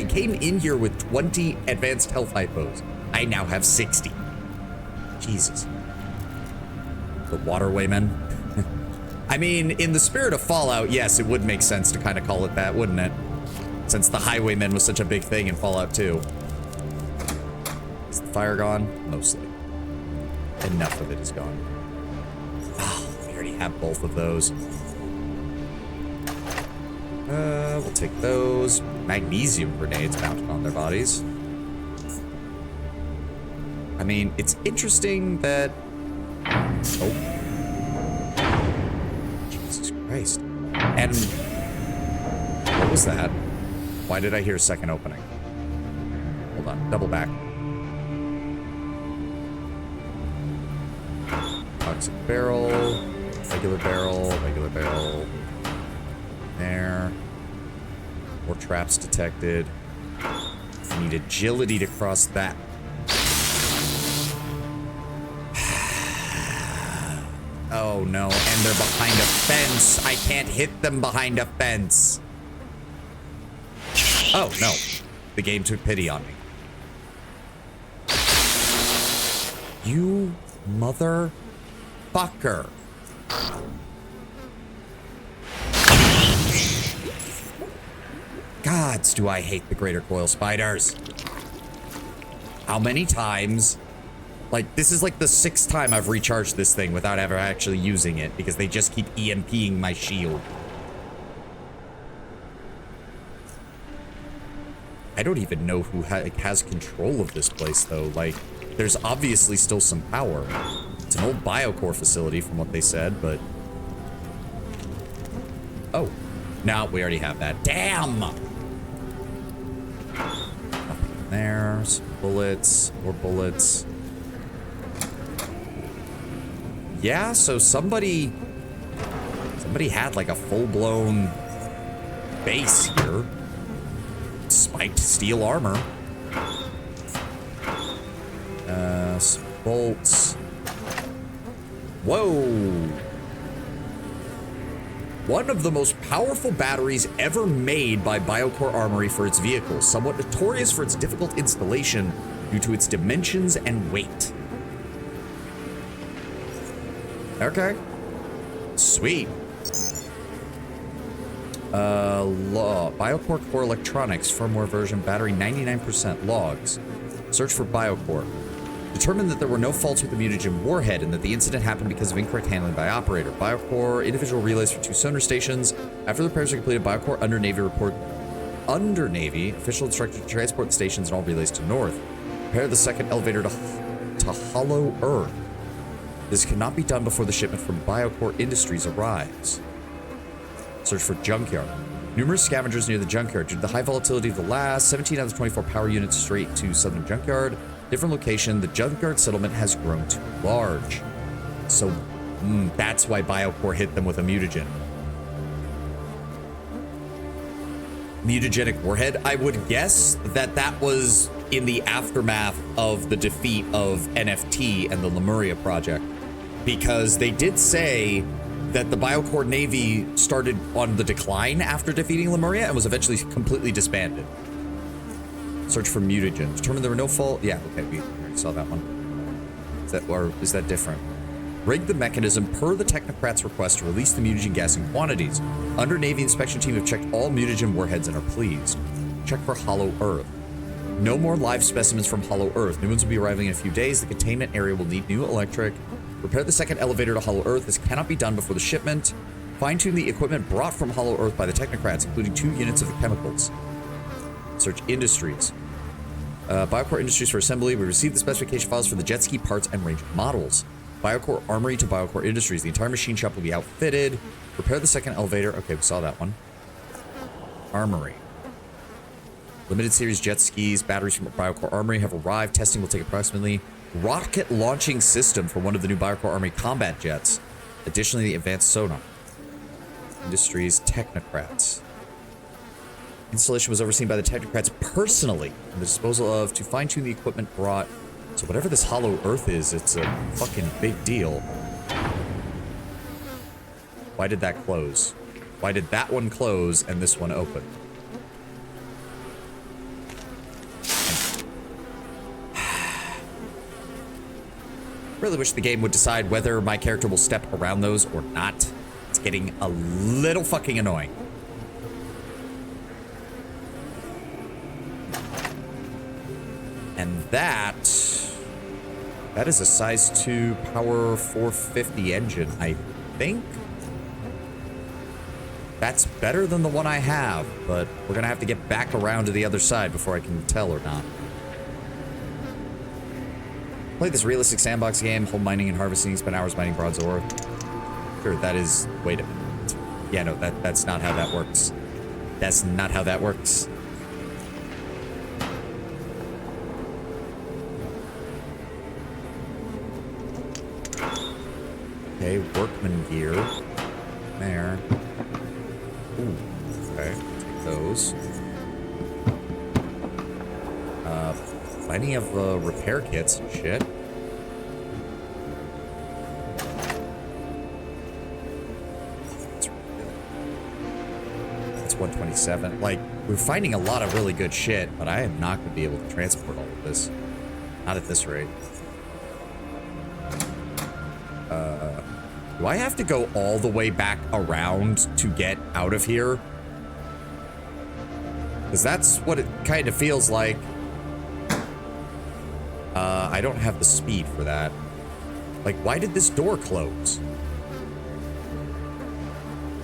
came in here with 20 advanced health hypos. I now have 60. Jesus. The waterwaymen. I mean, in the spirit of Fallout, yes, it would make sense to kind of call it that, wouldn't it? Since the highwaymen was such a big thing in Fallout 2. Is the fire gone? Mostly. Enough of it is gone. Oh, we already have both of those. We'll take those. Magnesium grenades mounted on their bodies. I mean, it's interesting that... Oh. Jesus Christ. And... What was that? Why did I hear a second opening? Hold on. Double back. Toxic barrel. Regular barrel. Regular barrel. There. More traps detected. I need agility to cross that. Oh no, and they're behind a fence. I can't hit them behind a fence. Oh no, the game took pity on me. You motherfucker. Gods, do I hate the greater coil spiders. How many times? Like, this is like the 6th time I've recharged this thing without ever actually using it because they just keep EMPing my shield. I don't even know who has control of this place, though. Like, there's obviously still some power. It's an old biocore facility from what they said, but... Oh. No, we already have that. Damn! Nothing in there. Some bullets. More bullets. Yeah, so somebody had like a full-blown base here. Spiked steel armor. Some bolts. Whoa! One of the most powerful batteries ever made by Biocore Armory for its vehicles, somewhat notorious for its difficult installation due to its dimensions and weight. Okay. Sweet. Biocore Core Electronics, firmware version, battery 99%, logs. Search for Biocore. Determined that there were no faults with the mutagen warhead and that the incident happened because of incorrect handling by operator. Biocore individual relays for 2 sonar stations. After the repairs are completed, Biocore Under Navy official instructed to transport the stations and all relays to north. Prepare the second elevator to Hollow Earth. This cannot be done before the shipment from Biocore Industries arrives. Search for junkyard. Numerous scavengers near the junkyard. Due to the high volatility of the last, 17 out of the 24 power units straight to southern junkyard. Different location, the junkyard settlement has grown too large. So, that's why Biocore hit them with a mutagen. Mutagenic warhead? I would guess that that was in the aftermath of the defeat of NFT and the Lemuria project. Because they did say that the Biocore Navy started on the decline after defeating Lemuria and was eventually completely disbanded. Search for mutagen. Determine there were no fault. Yeah, okay, we already saw that one. Is that different? Rig the mechanism per the Technocrats' request to release the mutagen gas in quantities. Under Navy inspection team have checked all mutagen warheads and are pleased. Check for Hollow Earth. No more live specimens from Hollow Earth. New ones will be arriving in a few days. The containment area will need new electric. Repair the second elevator to Hollow Earth. This cannot be done before the shipment. Fine-tune the equipment brought from Hollow Earth by the Technocrats, including 2 units of the chemicals. Search Industries. Biocore Industries for assembly. We received the specification files for the jet ski parts and range of models. Biocore Armory to Biocore Industries. The entire machine shop will be outfitted. Repair the second elevator. Okay, we saw that one. Armory. Limited series jet skis, batteries from Biocore Armory have arrived. Testing will take approximately rocket launching system for one of the new Biocore Armory combat jets. Additionally, the advanced sonar. Industries Technocrats. Installation was overseen by the Technocrats personally, and the disposal of to fine-tune the equipment brought. So whatever this Hollow Earth is, it's a fucking big deal. Why did that close? Why did that one close and this one open? Really wish the game would decide whether my character will step around those or not. It's getting a little fucking annoying. And that is a size 2 power 450 engine, I think. That's better than the one I have, but we're gonna have to get back around to the other side before I can tell or not. Play this realistic sandbox game, whole mining and harvesting, spend hours mining bronze ore. Sure, that is... Wait a minute. Yeah, no, that's not how that works. That's not how that works. Okay, workman gear. There. Ooh, okay. Take those. Plenty of repair kits and shit. That's 127. Like, we're finding a lot of really good shit, but I am not going to be able to transport all of this. Not at this rate. Do I have to go all the way back around to get out of here? Because that's what it kind of feels like. I don't have the speed for that. Like, why did this door close?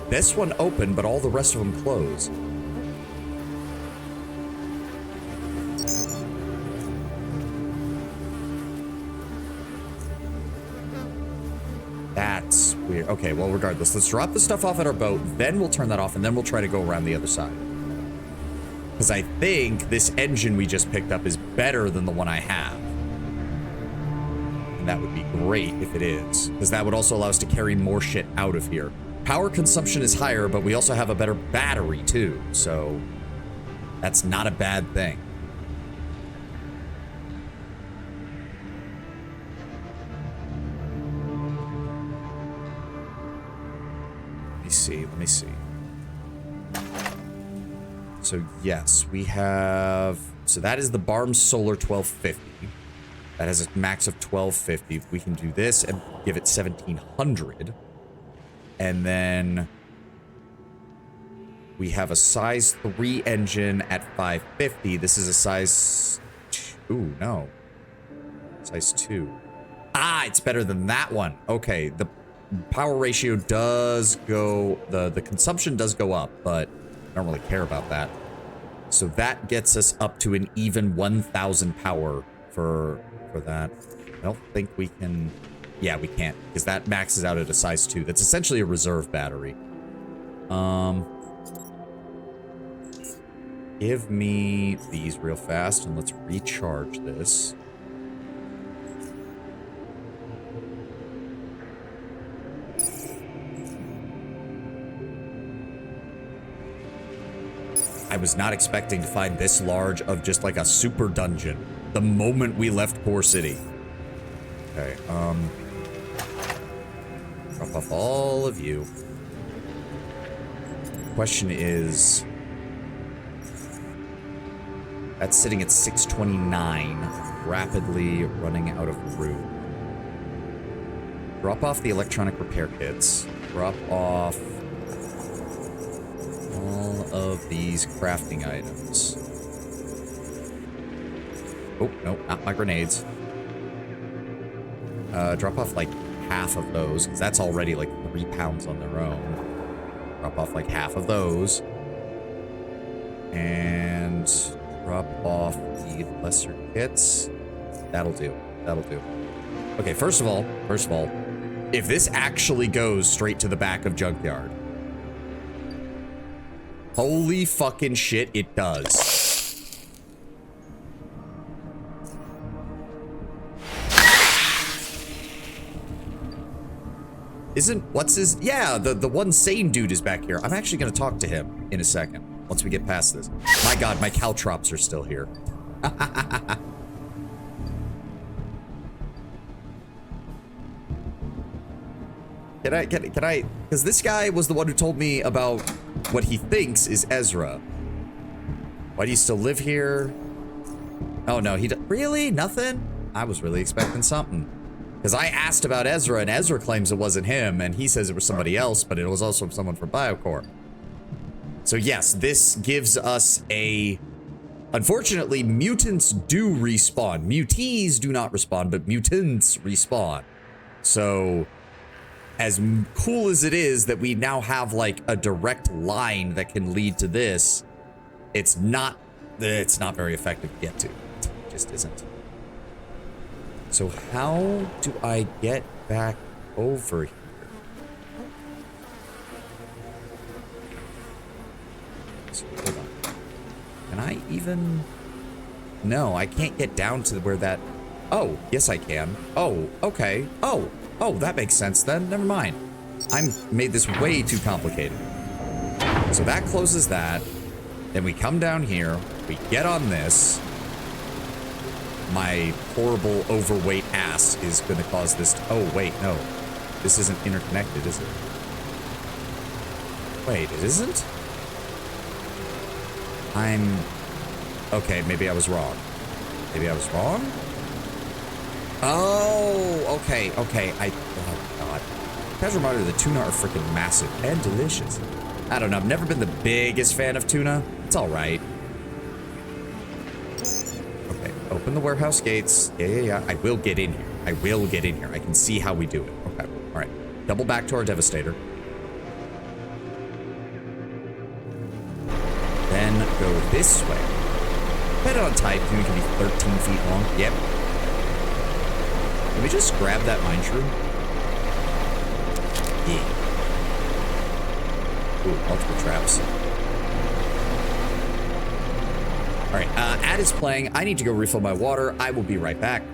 This one opened, but all the rest of them closed. That's weird. Okay, well, regardless, let's drop the stuff off at our boat, then we'll turn that off, and then we'll try to go around the other side. Because I think this engine we just picked up is better than the one I have. And that would be great if it is, because that would also allow us to carry more shit out of here. Power consumption is higher, but we also have a better battery too, so that's not a bad thing. Let me see. So yes, we have, so that is the Barm Solar 1250. That has a max of 1250. We can do this and give it 1700. And then we have a size 3 engine at 550. This is a size 2, no. Size 2. Ah, it's better than that one. Okay, the power ratio does go, the consumption does go up, but I don't really care about that. So that gets us up to an even 1000 power for that. I don't think we can, yeah, we can't, because that maxes out at a size 2. That's essentially a reserve battery. Give me these real fast, and let's recharge this. I was not expecting to find this large of just like a super dungeon the moment we left Core City. Okay, drop off all of you. Question is, that's sitting at 629, rapidly running out of room. Drop off the electronic repair kits. Drop off all of these crafting items. Oh, no, not my grenades. Drop off like half of those, because that's already like 3 pounds on their own. Drop off like half of those. And drop off the lesser kits. That'll do. That'll do. Okay, first of all, if this actually goes straight to the back of Junkyard, holy fucking shit, it does. What's his, yeah, the one sane dude is back here. I'm actually gonna talk to him in a second, once we get past this. My god, my caltrops are still here. Can I, because this guy was the one who told me about what he thinks is Ezra. Why do you still live here? Oh no, really? Nothing? I was really expecting something. Because I asked about Ezra, and Ezra claims it wasn't him, and he says it was somebody else, but it was also someone from Biocore. So yes, this gives us a... Unfortunately, mutants do respawn. Mutees do not respawn, but mutants respawn. So, as cool as it is that we now have, like, a direct line that can lead to this, it's not very effective to get to. It just isn't. So how do I get back over here? So, hold on. Can I even... No, I can't get down to where that... Oh, yes I can. Oh, okay. Oh, that makes sense then. Never mind. I made this way too complicated. So that closes that. Then we come down here. We get on this. My horrible overweight ass is going to cause this... Oh, wait, no. This isn't interconnected, is it? Wait, it isn't? Okay, maybe I was wrong. Maybe I was wrong? Oh, okay. Oh, God. As a reminder, the tuna are freaking massive and delicious. I don't know. I've never been the biggest fan of tuna. It's all right. Okay, open the warehouse gates. Yeah. I will get in here. I can see how we do it. Okay, all right. Double back to our Devastator. Then go this way. Depending on type, it can be 13 feet long. Yep. Can we just grab that mine shroom? Yeah. Ooh, multiple traps. Alright, Ad is playing. I need to go refill my water. I will be right back.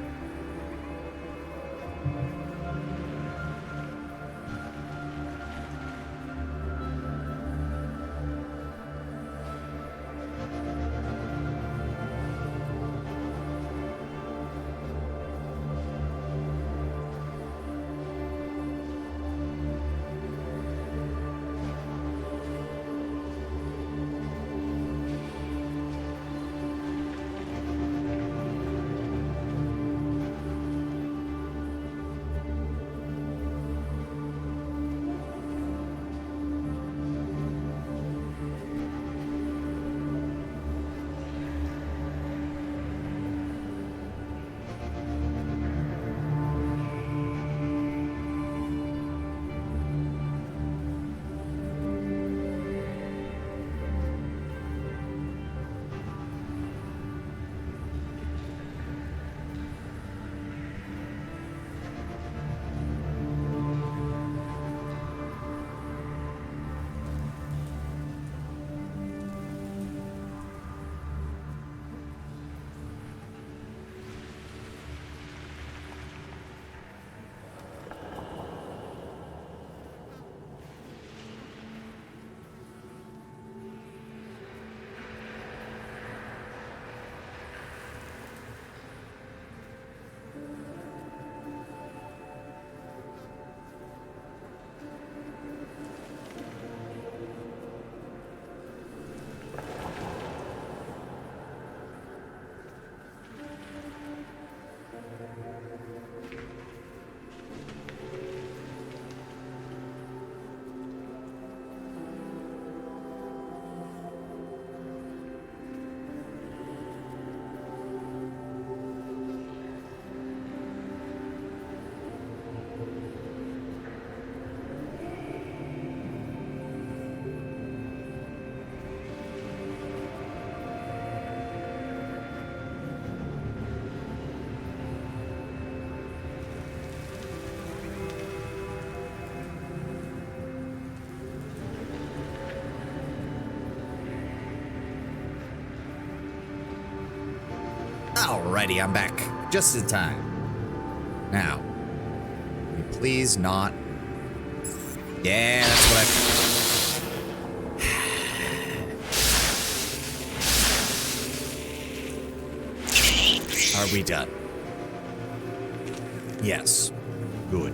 Alrighty, I'm back. Just in time. Now, will you please not... Yeah, that's what I... Are we done? Yes. Good.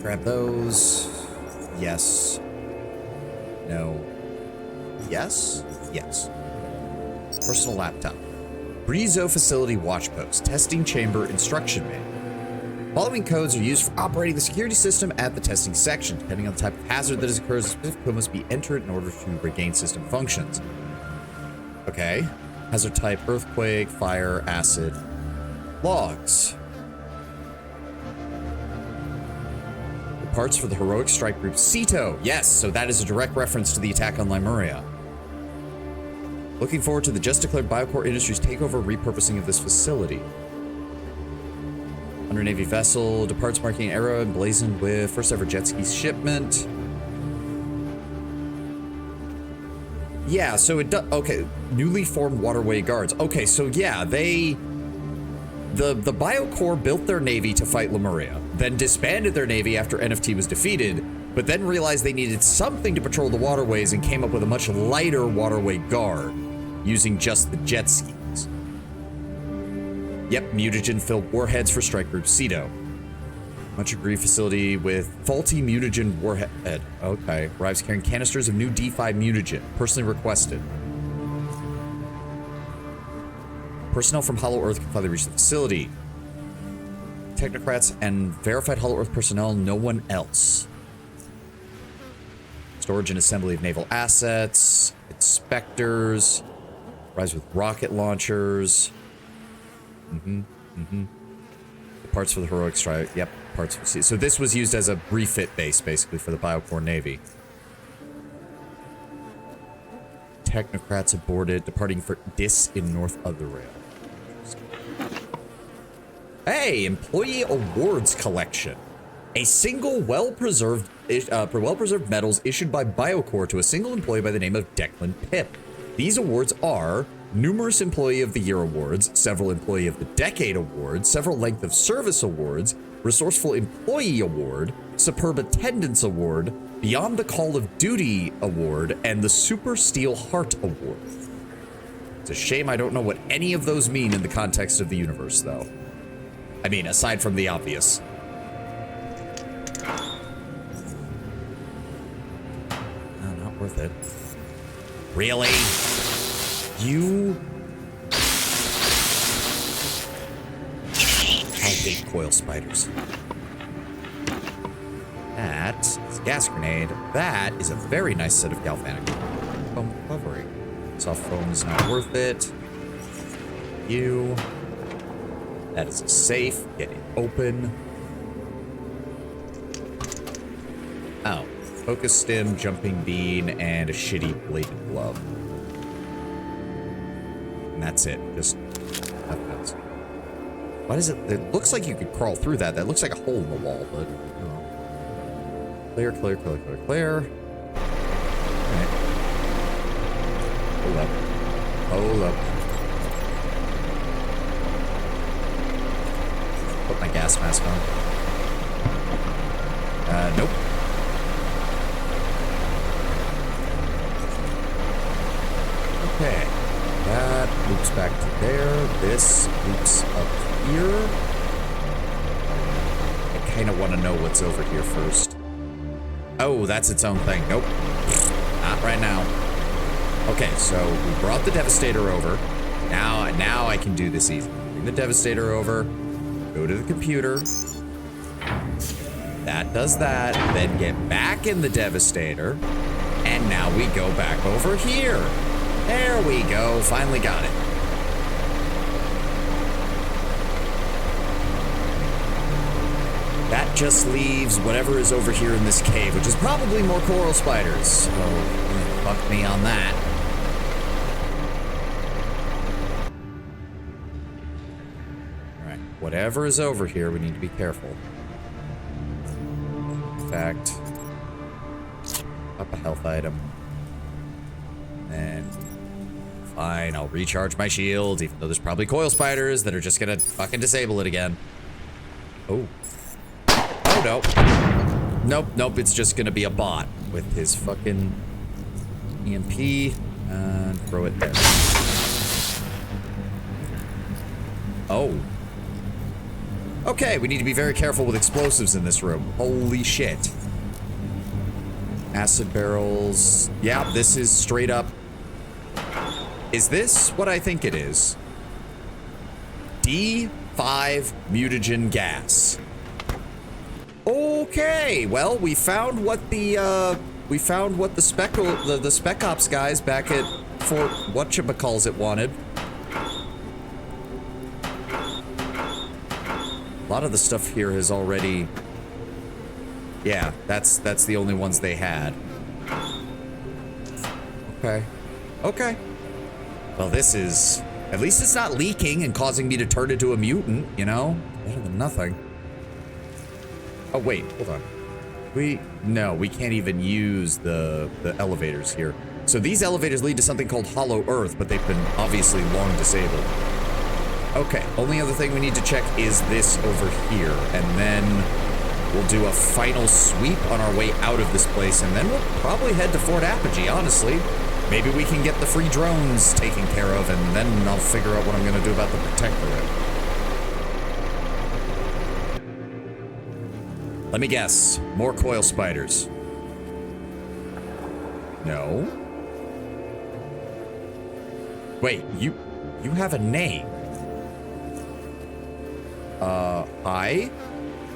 Grab those. Yes. No. Yes? Yes. Personal laptop. Breezo Facility Watch Post. Testing Chamber Instruction Manual. Following codes are used for operating the security system at the testing section. Depending on the type of hazard that occurs, a specific code must be entered in order to regain system functions. Okay. Hazard type, earthquake, fire, acid. Logs. The parts for the heroic strike group Ceto. Yes, so that is a direct reference to the attack on Lemuria. Looking forward to the just declared Biocore Industries takeover repurposing of this facility. Under Navy vessel, departs marking era emblazoned with first ever jet ski shipment. Yeah, so it does. Okay, newly formed waterway guards. Okay, so yeah, the Biocore built their navy to fight Lemuria, then disbanded their navy after NFT was defeated, but then realized they needed something to patrol the waterways and came up with a much lighter waterway guard, using just the jet skis. Yep, mutagen-filled warheads for strike group Ceto. Much aggrieved facility with faulty mutagen warhead. Okay, arrives carrying canisters of new D5 mutagen, personally requested. Personnel from Hollow Earth can finally reach the facility. Technocrats and verified Hollow Earth personnel, no one else. Storage and assembly of naval assets. Inspectors. Arrives with rocket launchers. Parts for the heroic strike. Yep, parts for sea. So this was used as a refit base, basically, for the Biocore Navy. Technocrats aboarded, departing for Dis in North Underrail. Hey, Employee Awards Collection. A single well-preserved medals issued by Biocore to a single employee by the name of Declan Pip. These awards are numerous Employee of the Year awards, several Employee of the Decade awards, several Length of Service awards, Resourceful Employee award, Superb Attendance award, Beyond the Call of Duty award, and the Super Steel Heart award. It's a shame I don't know what any of those mean in the context of the universe, though. I mean, aside from the obvious. Oh, not worth it. Really? You... I hate coil spiders. That is a gas grenade. That is a very nice set of galvanic foam recovery. Soft foam is not worth it. You. That is a safe. Get it open. Oh. Focus stim, jumping bean, and a shitty bladed glove. And that's it. Just nothing else. Why does it? It looks like you could crawl through that. That looks like a hole in the wall, but oh. Clear, clear, clear, clear, clear. Alright. Hold up. Hold up. Put my gas mask on. Nope. Okay. That loops back to there. This loops up here. I kind of want to know what's over here first. Oh, that's its own thing. Nope. Not right now. Okay, so we brought the Devastator over. Now I can do this easy. Bring the Devastator over. Go to the computer. That does that. Then get back in the Devastator. And now we go back over here. There we go. Finally got it. That just leaves whatever is over here in this cave, which is probably more coral spiders. So, fuck me on that. Alright, whatever is over here, we need to be careful. In fact, up a health item. And fine, I'll recharge my shield, even though there's probably coil spiders that are just gonna fucking disable it again. Oh. Oh, no. Nope, nope, it's just gonna be a bot with his fucking EMP, and throw it there. Oh. Okay, we need to be very careful with explosives in this room. Holy shit. Acid barrels. Yeah, this is straight up. Is this what I think it is? D5 mutagen gas. Okay, well, we found what the spec ops guys back at Fort whatchamacallit wanted. A lot of the stuff here has already... Yeah, that's the only ones they had. Okay. Okay. Well, this is... At least it's not leaking and causing me to turn into a mutant, you know? Better than nothing. Oh, wait. Hold on. No, we can't even use the elevators here. So these elevators lead to something called Hollow Earth, but they've been obviously long disabled. Okay, only other thing we need to check is this over here, and then we'll do a final sweep on our way out of this place, and then we'll probably head to Fort Apogee, honestly. Maybe we can get the free drones taken care of, and then I'll figure out what I'm gonna do about the Protectorate. Let me guess, more coil spiders. No. Wait, you have a name.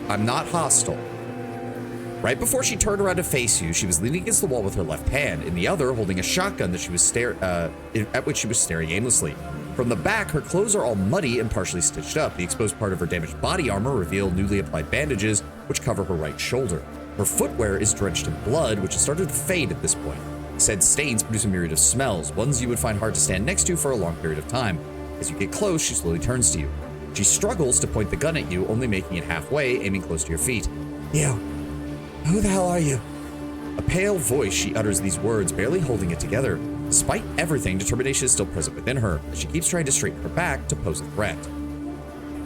I'm not hostile. Right before she turned around to face you, she was leaning against the wall with her left hand, in the other holding a shotgun that she was at which she was staring aimlessly. From the back, her clothes are all muddy and partially stitched up. The exposed part of her damaged body armor reveal newly applied bandages, which cover her right shoulder. Her footwear is drenched in blood, which has started to fade at this point. Said stains produce a myriad of smells, ones you would find hard to stand next to for a long period of time. As you get close, she slowly turns to you. She struggles to point the gun at you, only making it halfway, aiming close to your feet. You. Who the hell are you? A pale voice, she utters these words, barely holding it together. Despite everything, determination is still present within her, as she keeps trying to straighten her back to pose a threat.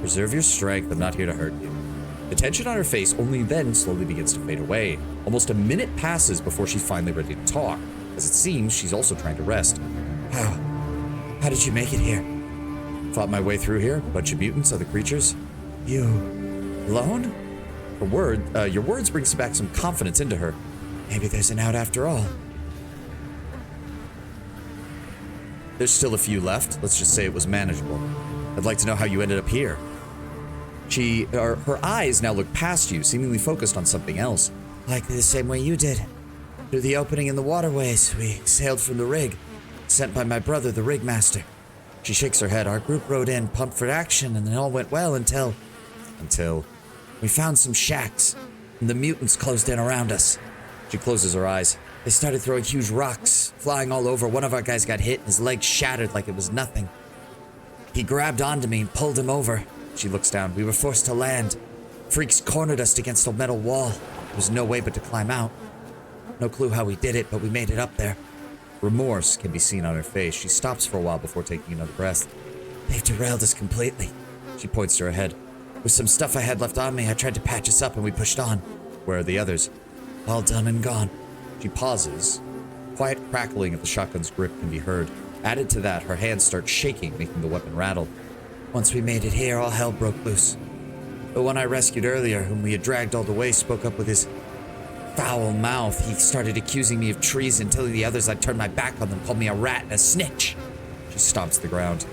Preserve your strength, I'm not here to hurt you. The tension on her face only then slowly begins to fade away. Almost a minute passes before she's finally ready to talk. As it seems, she's also trying to rest. How did you make it here? Fought my way through here, a bunch of mutants, other creatures. You... alone? Your words brings back some confidence into her. Maybe there's an out after all. There's still a few left. Let's just say it was manageable. I'd like to know how you ended up here. Her eyes now look past you, seemingly focused on something else. Likely the same way you did. Through the opening in the waterways, we sailed from the rig, sent by my brother, the rig master. She shakes her head. Our group rode in, pumped for action, and it all went well until we found some shacks, and the mutants closed in around us. She closes her eyes. They started throwing huge rocks, flying all over. One of our guys got hit, and his leg shattered like it was nothing. He grabbed onto me and pulled him over. She looks down. We were forced to land. Freaks cornered us against a metal wall. There was no way but to climb out. No clue how we did it, but we made it up there. Remorse can be seen on her face. She stops for a while before taking another breath. They've derailed us completely. She points to her head. With some stuff I had left on me, I tried to patch us up and we pushed on. Where are the others? All done and gone. She pauses. Quiet crackling of the shotgun's grip can be heard. Added to that, her hands start shaking, making the weapon rattle. Once we made it here, all hell broke loose. The one I rescued earlier, whom we had dragged all the way, spoke up with his foul mouth. He started accusing me of treason, telling the others I'd turned my back on them, called me a rat and a snitch. She stomps the ground.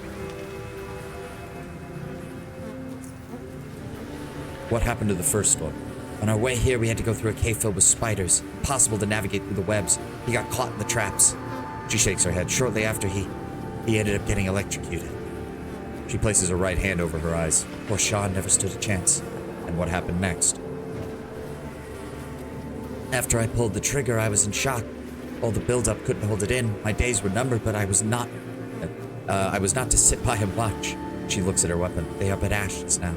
What happened to the first one? On our way here, we had to go through a cave filled with spiders. Impossible to navigate through the webs. He got caught in the traps. She shakes her head. Shortly after, he ended up getting electrocuted. She places her right hand over her eyes. Poor Sean never stood a chance. And what happened next? After I pulled the trigger, I was in shock. All the buildup couldn't hold it in. My days were numbered, but I was not to sit by and watch. She looks at her weapon. They are but ashes now.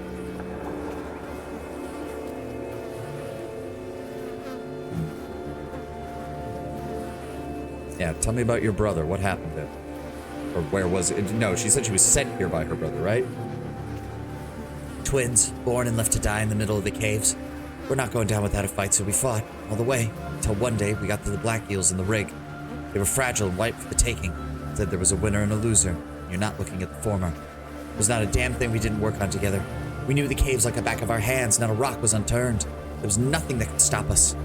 Yeah, tell me about your brother. What happened to him? Or where was it? No, she said she was sent here by her brother, right? Twins, born and left to die in the middle of the caves. We're not going down without a fight, so we fought all the way until one day we got to the black eels in the rig. They were fragile and ripe for the taking. Said there was a winner and a loser. You're not looking at the former. There's not a damn thing we didn't work on together. We knew the caves like the back of our hands, not a rock was unturned. There was nothing that could stop us.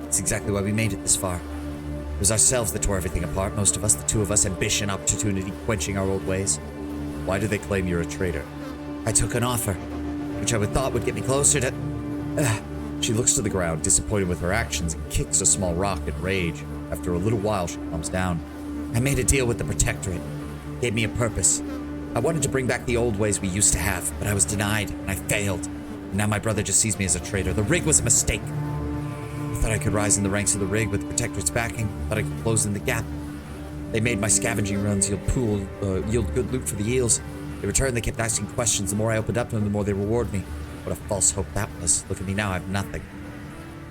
That's exactly why we made it this far. It was ourselves that tore everything apart, most of us, the two of us, ambition, opportunity, quenching our old ways. Why do they claim you're a traitor? I took an offer, which I would thought would get me closer to... She looks to the ground, disappointed with her actions, and kicks a small rock in rage. After a little while, she calms down. I made a deal with the Protectorate. Gave me a purpose. I wanted to bring back the old ways we used to have, but I was denied, and I failed. And now my brother just sees me as a traitor. The rig was a mistake. I thought I could rise in the ranks of the rig with the Protectorate's backing. Thought I could close in the gap. They made my scavenging runs yield good loot for the eels. In return, they kept asking questions. The more I opened up to them, the more they reward me. What a false hope that was. Look at me now, I have nothing.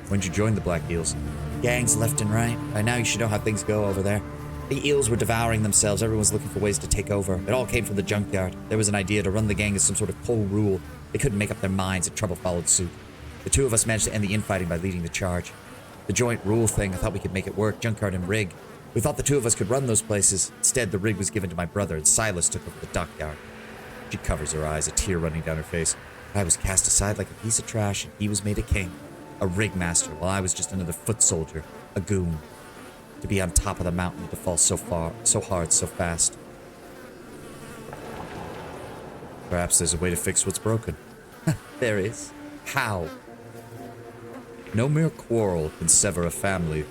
When'd you join the Black Eels? Gangs left and right. By now you should know how things go over there. The eels were devouring themselves. Everyone was looking for ways to take over. It all came from the junkyard. There was an idea to run the gang as some sort of cold rule. They couldn't make up their minds, and trouble followed suit. The two of us managed to end the infighting by leading the charge. The joint rule thing, I thought we could make it work. Junkyard and rig. We thought the two of us could run those places. Instead, the rig was given to my brother, and Silas took over the dockyard. She covers her eyes, a tear running down her face. I was cast aside like a piece of trash, and he was made a king. A rig master, while I was just another foot soldier. A goon. To be on top of the mountain, to fall so far, so hard, so fast. Perhaps there's a way to fix what's broken. There is. How? No mere quarrel can sever a family.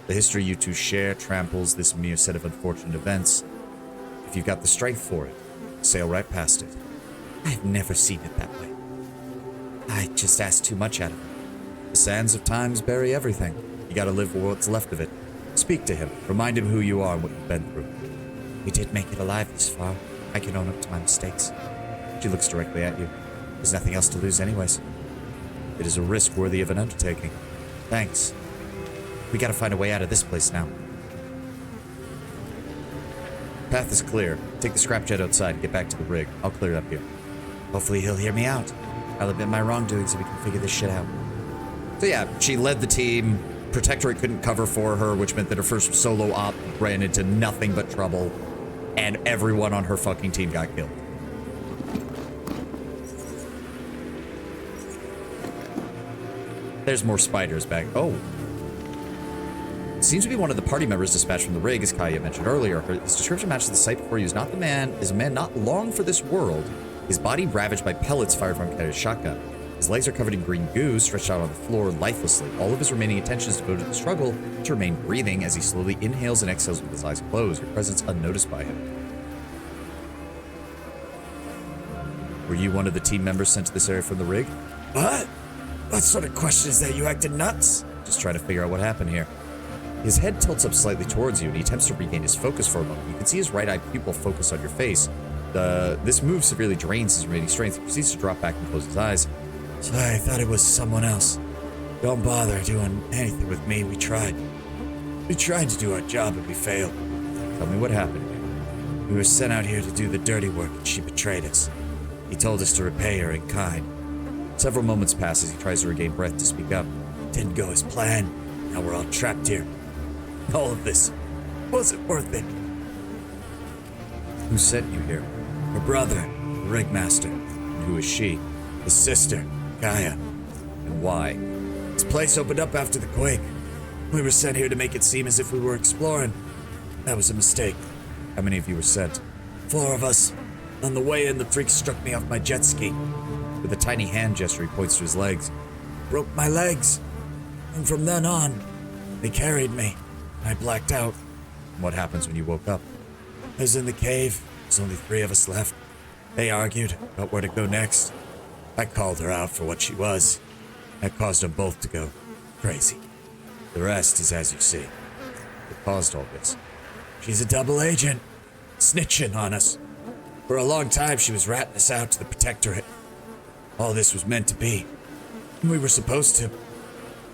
The history you two share tramples this mere set of unfortunate events. If you've got the strength for it, sail right past it. I've never seen it that way. I just asked too much out of it. The sands of times bury everything. You gotta live with what's left of it. Speak to him. Remind him who you are and what you've been through. We did make it alive this far. I can own up to my mistakes. She looks directly at you. There's nothing else to lose anyways. It is a risk worthy of an undertaking. Thanks. We gotta find a way out of this place now. Path is clear. Take the scrapjet outside and get back to the rig. I'll clear it up here. Hopefully he'll hear me out. I'll admit my wrongdoing so we can figure this shit out. So yeah, she led the team. Protectorate couldn't cover for her, which meant that her first solo op ran into nothing but trouble. And everyone on her fucking team got killed. There's more spiders back. Oh. It seems to be one of the party members dispatched from the rig, as Kaya mentioned earlier. His description matches the sight before you. Is a man not long for this world. His body ravaged by pellets fired from Kaya's shotgun. His legs are covered in green goo, stretched out on the floor lifelessly. All of his remaining attention is devoted to the struggle to remain breathing as he slowly inhales and exhales with his eyes closed, your presence unnoticed by him. Were you one of the team members sent to this area from the rig? What? What sort of question is that? You acted nuts? Just trying to figure out what happened here. His head tilts up slightly towards you, and he attempts to regain his focus for a moment. You can see his right eye pupil focus on your face. This move severely drains his remaining strength. He proceeds to drop back and close his eyes. Sorry, I thought it was someone else. Don't bother doing anything with me. We tried. We tried to do our job, and we failed. Tell me what happened here. We were sent out here to do the dirty work, and she betrayed us. He told us to repay her in kind. Several moments pass as he tries to regain breath to speak up. Didn't go as planned. Now we're all trapped here. All of this wasn't worth it. Who sent you here? Her brother, the rigmaster. And who is she? His sister, Kaya. And why? This place opened up after the quake. We were sent here to make it seem as if we were exploring. That was a mistake. How many of you were sent? 4 of us. On the way in, the freak struck me off my jet ski. With a tiny hand gesture, he points to his legs. Broke my legs. And from then on, they carried me. I blacked out. And what happens when you woke up? I was in the cave. There's only 3 of us left. They argued about where to go next. I called her out for what she was. That caused them both to go crazy. The rest is as you see. What caused all this? She's a double agent. Snitching on us. For a long time, she was ratting us out to the Protectorate. All this was meant to be. And we were supposed to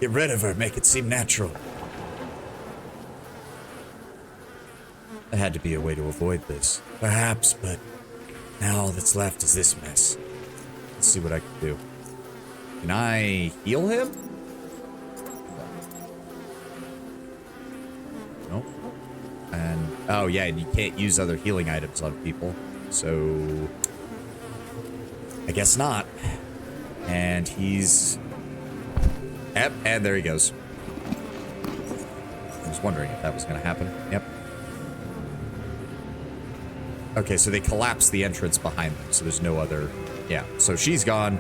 get rid of her, make it seem natural. There had to be a way to avoid this. Perhaps, but now all that's left is this mess. Let's see what I can do. Can I heal him? Nope. And, oh yeah, and you can't use other healing items on people. So, I guess not. And he's... Yep, and there he goes. I was wondering if that was going to happen. Yep. Okay, so they collapsed the entrance behind them, so there's no other... Yeah, so she's gone.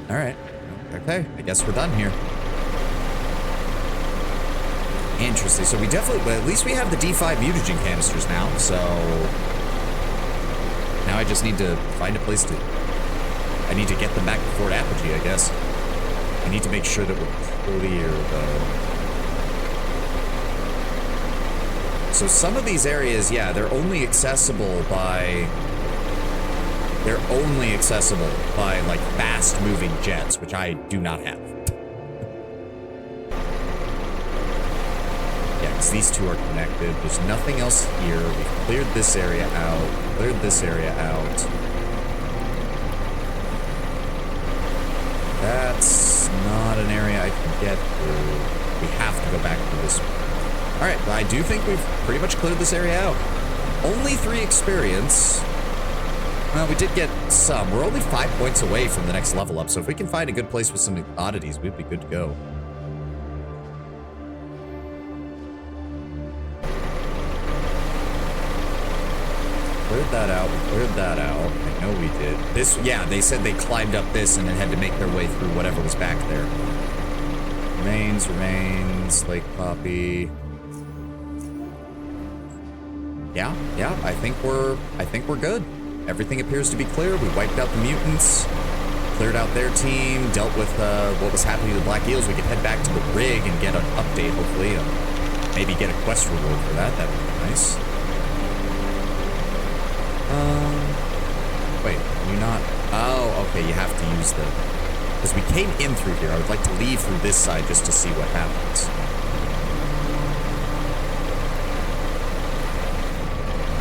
Alright. Okay, I guess we're done here. Interesting. So we definitely... Well, at least we have the D5 mutagen canisters now, so... Now I just need to find a place to... I need to get them back to Fort Apogee, I guess. I need to make sure that we're clear, though. So some of these areas, yeah, they're only accessible by... They're only accessible by, like, fast-moving jets, which I do not have. Yeah, because these two are connected. There's nothing else here. We've cleared this area out. Cleared this area out. That's not an area I can get through. We have to go back to this one. Alright, I do think we've pretty much cleared this area out. Only 3 experience. Well, we did get some. We're only 5 points away from the next level up, so if we can find a good place with some oddities, we'd be good to go. Cleared that out. We cleared that out. I know we did. This, yeah, they said they climbed up this and then had to make their way through whatever was back there. Remains, Lake Poppy. Yeah, I think we're good. Everything appears to be clear. We wiped out the mutants, cleared out their team, dealt with what was happening to the Black Eels. We could head back to the rig and get an update, hopefully. Maybe get a quest reward for that. That'd be nice. Wait, can you not? Oh, okay, you have to use the... Because we came in through here. I would like to leave through this side just to see what happens.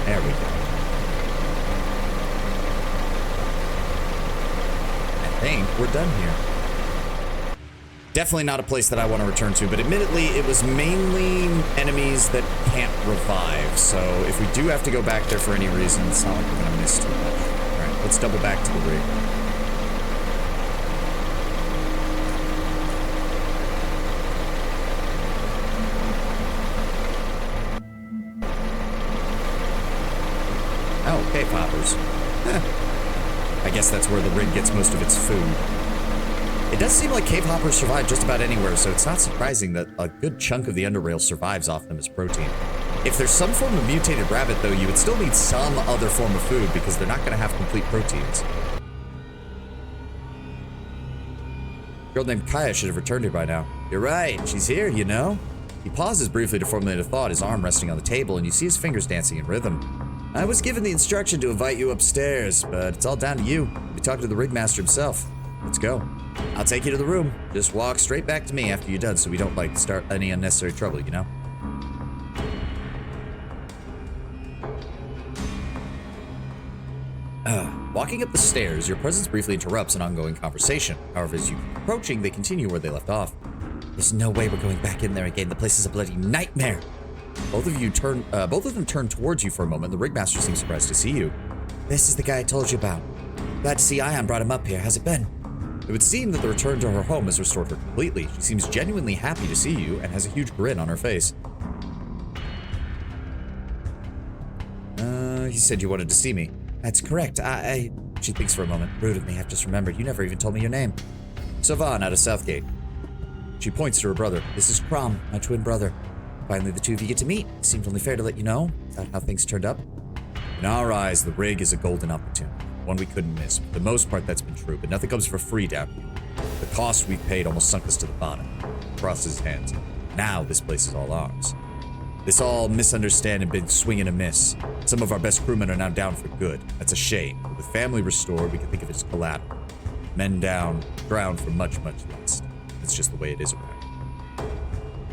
There we go. I think we're done here. Definitely not a place that I want to return to, but admittedly, it was mainly enemies that can't revive, so if we do have to go back there for any reason, it's not like we're going to miss too much. Alright, let's double back to the rig. Oh, cave hoppers. I guess that's where the rig gets most of its food. It does seem like cave hoppers survive just about anywhere, so it's not surprising that a good chunk of the Underrail survives off them as protein. If there's some form of mutated rabbit, though, you would still need some other form of food because they're not going to have complete proteins. A girl named Kaya should have returned here by now. You're right, she's here, you know? He pauses briefly to formulate a thought, his arm resting on the table, and you see his fingers dancing in rhythm. I was given the instruction to invite you upstairs, but it's all down to you. We'll be talking to the rigmaster himself. Let's go. I'll take you to the room. Just walk straight back to me after you're done so we don't, like, start any unnecessary trouble, you know? Walking up the stairs, your presence briefly interrupts an ongoing conversation. However, as you keep approaching, they continue where they left off. There's no way we're going back in there again. The place is a bloody nightmare. Both of them turn towards you for a moment. The rigmaster seems surprised to see you. This is the guy I told you about. Glad to see Ion brought him up here. How's it been? It would seem that the return to her home has restored her completely. She seems genuinely happy to see you and has a huge grin on her face. He said you wanted to see me. That's correct. She thinks for a moment. Rude of me. I've just remembered. You never even told me your name. Savan out of Southgate. She points to her brother. This is Crom, my twin brother. Finally, the two of you get to meet. It seemed only fair to let you know about how things turned up. In our eyes, the rig is a golden opportunity. One we couldn't miss. For the most part, that's been true, but nothing comes for free down here. The cost we've paid almost sunk us to the bottom. Crosses his hands. Now this place is all ours. This all misunderstanding been swing and a miss. Some of our best crewmen are now down for good. That's a shame. But with family restored, we can think of it as collateral. Men down, drowned for much, much less. It's just the way it is around.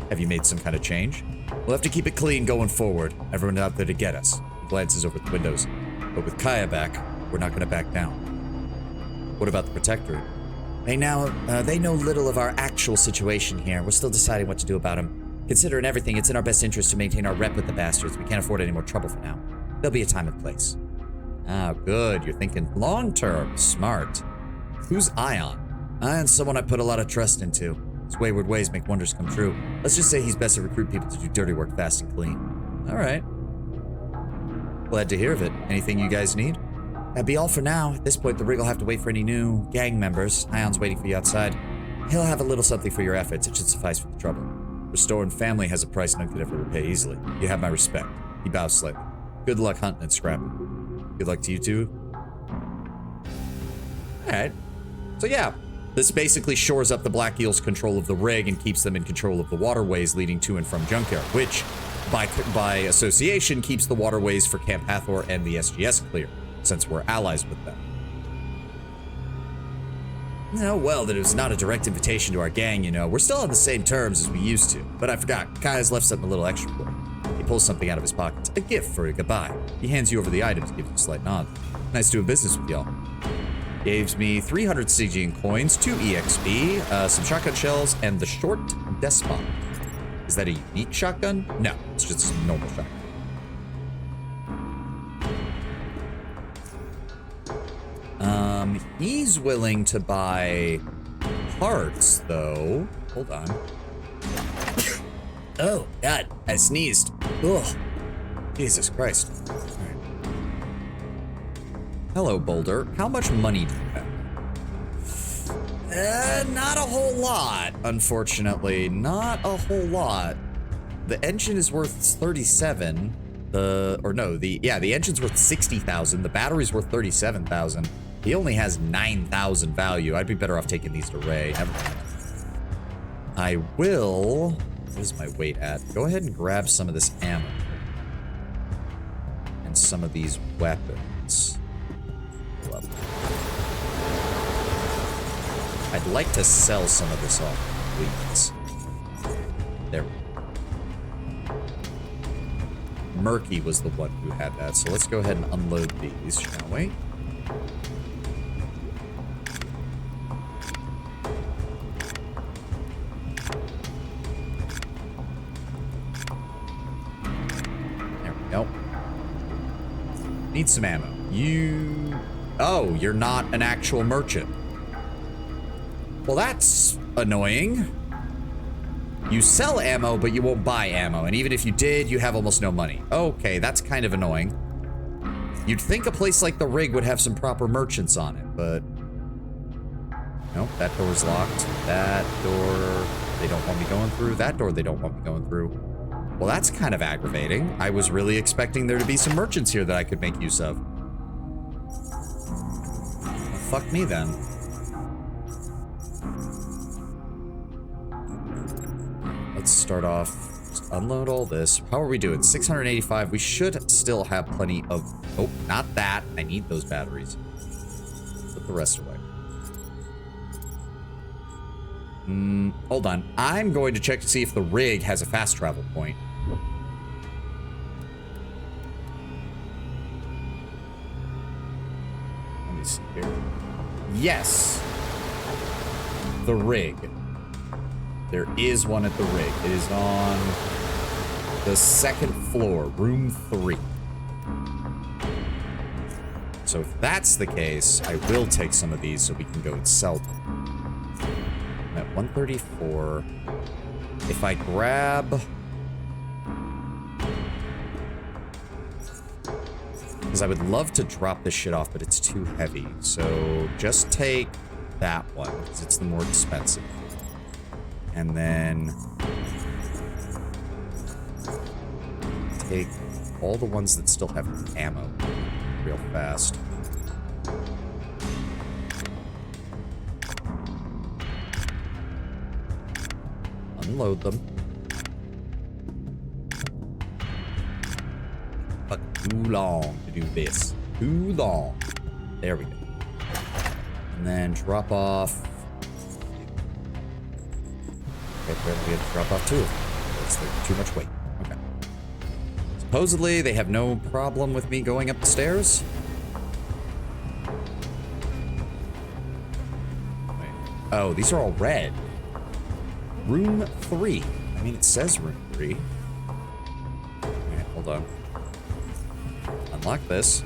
Have you made some kind of change? We'll have to keep it clean going forward. Everyone out there to get us. He glances over the windows. But with Kaya back, we're not going to back down. What about the Protectorate? They know little of our actual situation here. We're still deciding what to do about him. Considering everything, it's in our best interest to maintain our rep with the bastards. We can't afford any more trouble for now. There'll be a time and place. Ah, good. You're thinking long-term. Smart. Who's Ion? Ion's someone I put a lot of trust into. His wayward ways make wonders come true. Let's just say he's best to recruit people to do dirty work fast and clean. All right. Glad to hear of it. Anything you guys need? That'd be all for now. At this point, the rig will have to wait for any new gang members. Ion's waiting for you outside. He'll have a little something for your efforts. It should suffice for the trouble. Restoring family has a price none could ever repay easily. You have my respect. He bows slightly. Good luck hunting and scrapping. Good luck to you too. Alright. So yeah, this basically shores up the Black Eel's control of the rig and keeps them in control of the waterways leading to and from Junkyard, which, by association, keeps the waterways for Camp Hathor and the SGS clear, since we're allies with them. Oh, well, that it was not a direct invitation to our gang, you know. We're still on the same terms as we used to. But I forgot, Kai's left something a little extra for you. He pulls something out of his pocket. A gift for a goodbye. He hands you over the items, gives you a slight nod. Nice doing business with y'all. Gives me 300 Stygian coins, 2 EXP, some shotgun shells, and the short Despot. Is that a unique shotgun? No, it's just a normal shotgun. He's willing to buy parts, though. Hold on. Oh, God, I sneezed. Ugh. Jesus Christ. All right. Hello, Boulder. How much money do you have? Not a whole lot, unfortunately. Not a whole lot. The engine is worth 37. The engine's worth 60,000. The battery's worth 37,000. He only has 9,000 value. I'd be better off taking these to Ray. Never mind. I will... What is my weight at? Go ahead and grab some of this ammo. And some of these weapons. Love them. I'd like to sell some of this off, please. There we go. Murky was the one who had that, so let's go ahead and unload these, shall we? Nope. Need some ammo. Oh, you're not an actual merchant. Well, that's annoying. You sell ammo, but you won't buy ammo. And even if you did, you have almost no money. Okay, that's kind of annoying. You'd think a place like the rig would have some proper merchants on it, but... Nope, that door's locked. That door, they don't want me going through. That door, they don't want me going through. Well, that's kind of aggravating. I was really expecting there to be some merchants here that I could make use of. Well, fuck me then. Let's start off. Just unload all this. How are we doing? 685. We should still have plenty of... Oh, not that. I need those batteries. Put the rest away. Hold on. I'm going to check to see if the rig has a fast travel point. Let me see here. Yes. The rig. There is one at the rig. It is on the second floor, room 3. So if that's the case, I will take some of these so we can go and sell them. I'm at 134. If I grab... Because I would love to drop this shit off, but it's too heavy. So just take that one, because it's the more expensive. And then take all the ones that still have ammo real fast. Unload them. Fuck, too long to do this. Too long. There we go. And then drop off. Okay, we have to drop off 2 of them. That's too much weight. Okay. Supposedly, they have no problem with me going up the stairs. Wait. Oh, these are all red. Room 3. I mean, it says room 3. Alright, hold on. Unlock this.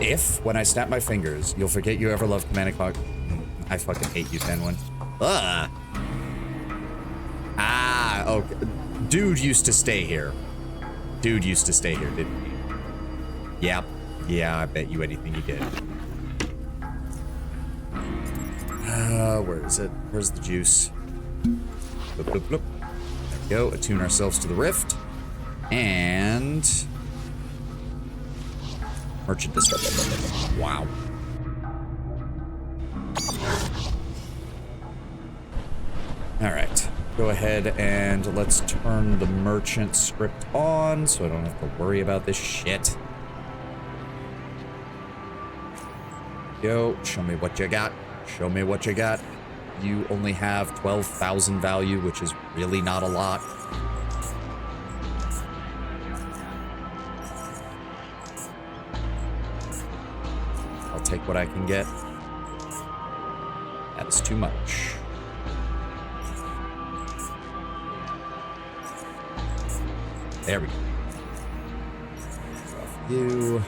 If, when I snap my fingers, you'll forget you ever loved Command & Conquer. I fucking hate you, Tenwin. Ugh. Ah, okay. Dude used to stay here. Dude used to stay here, didn't he? Yep. Yeah, I bet you anything he did. Where is it? Where's the juice? Bloop, bloop, bloop. There we go. Attune ourselves to the rift. And... merchant district. Wow. Alright. Go ahead and let's turn the merchant script on so I don't have to worry about this shit. Yo, show me what you got. Show me what you got. You only have 12,000 value, which is really not a lot. I'll take what I can get. That is too much. There we go. Off you.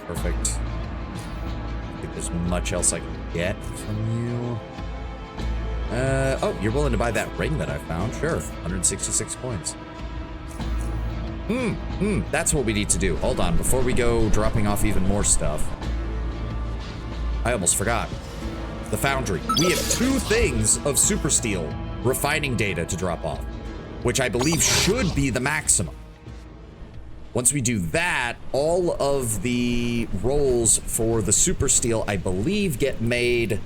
Perfect. I think there's much else I can get from you. Oh, you're willing to buy that ring that I found? Sure. 166 coins. That's what we need to do. Hold on, before we go dropping off even more stuff. I almost forgot. The foundry. We have 2 things of super steel refining data to drop off, which I believe should be the maximum. Once we do that, all of the rolls for the super steel, I believe, get made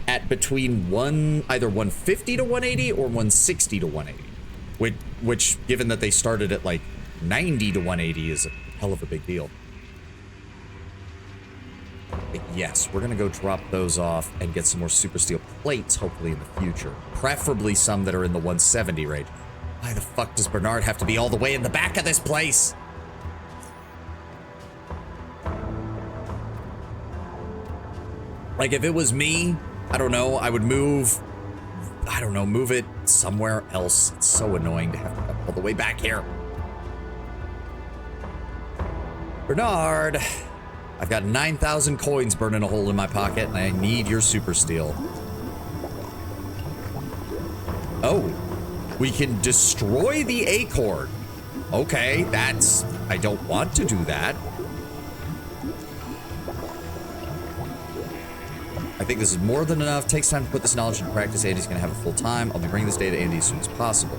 at between either 150 to 180 or 160 to 180, which given that they started at like 90 to 180 is a hell of a big deal. But yes, we're gonna go drop those off and get some more super steel plates, hopefully in the future, preferably some that are in the 170 range. Why the fuck does Bernard have to be all the way in the back of this place? Like, if it was me, I don't know, I would move it somewhere else. It's so annoying to have to come all the way back here. Bernard, I've got 9,000 coins burning a hole in my pocket, and I need your super steel. Oh, we can destroy the acorn. Okay, I don't want to do that. I think this is more than enough. Takes time to put this knowledge into practice. Andy's gonna have it full time. I'll be bringing this data to Andy as soon as possible.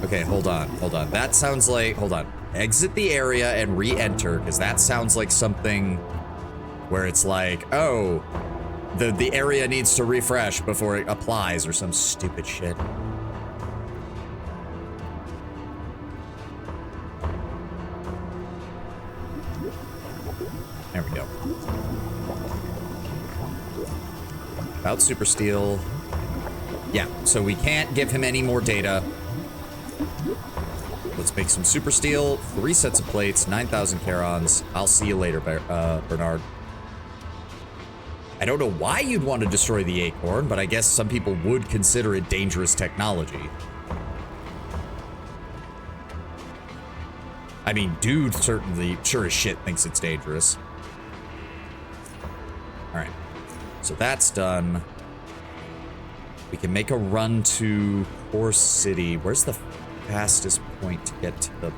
Okay, hold on. That sounds like, hold on. Exit the area and re-enter, because that sounds like something where it's like, oh, the area needs to refresh before it applies or some stupid shit. There we go. About super steel. Yeah, so we can't give him any more data. Let's make some super steel, 3 sets of plates, 9,000 charons. I'll see you later, Bernard. I don't know why you'd want to destroy the acorn, but I guess some people would consider it dangerous technology. I mean, dude certainly, sure as shit, thinks it's dangerous. Alright. So that's done. We can make a run to Core City. Where's the fastest point to get to the...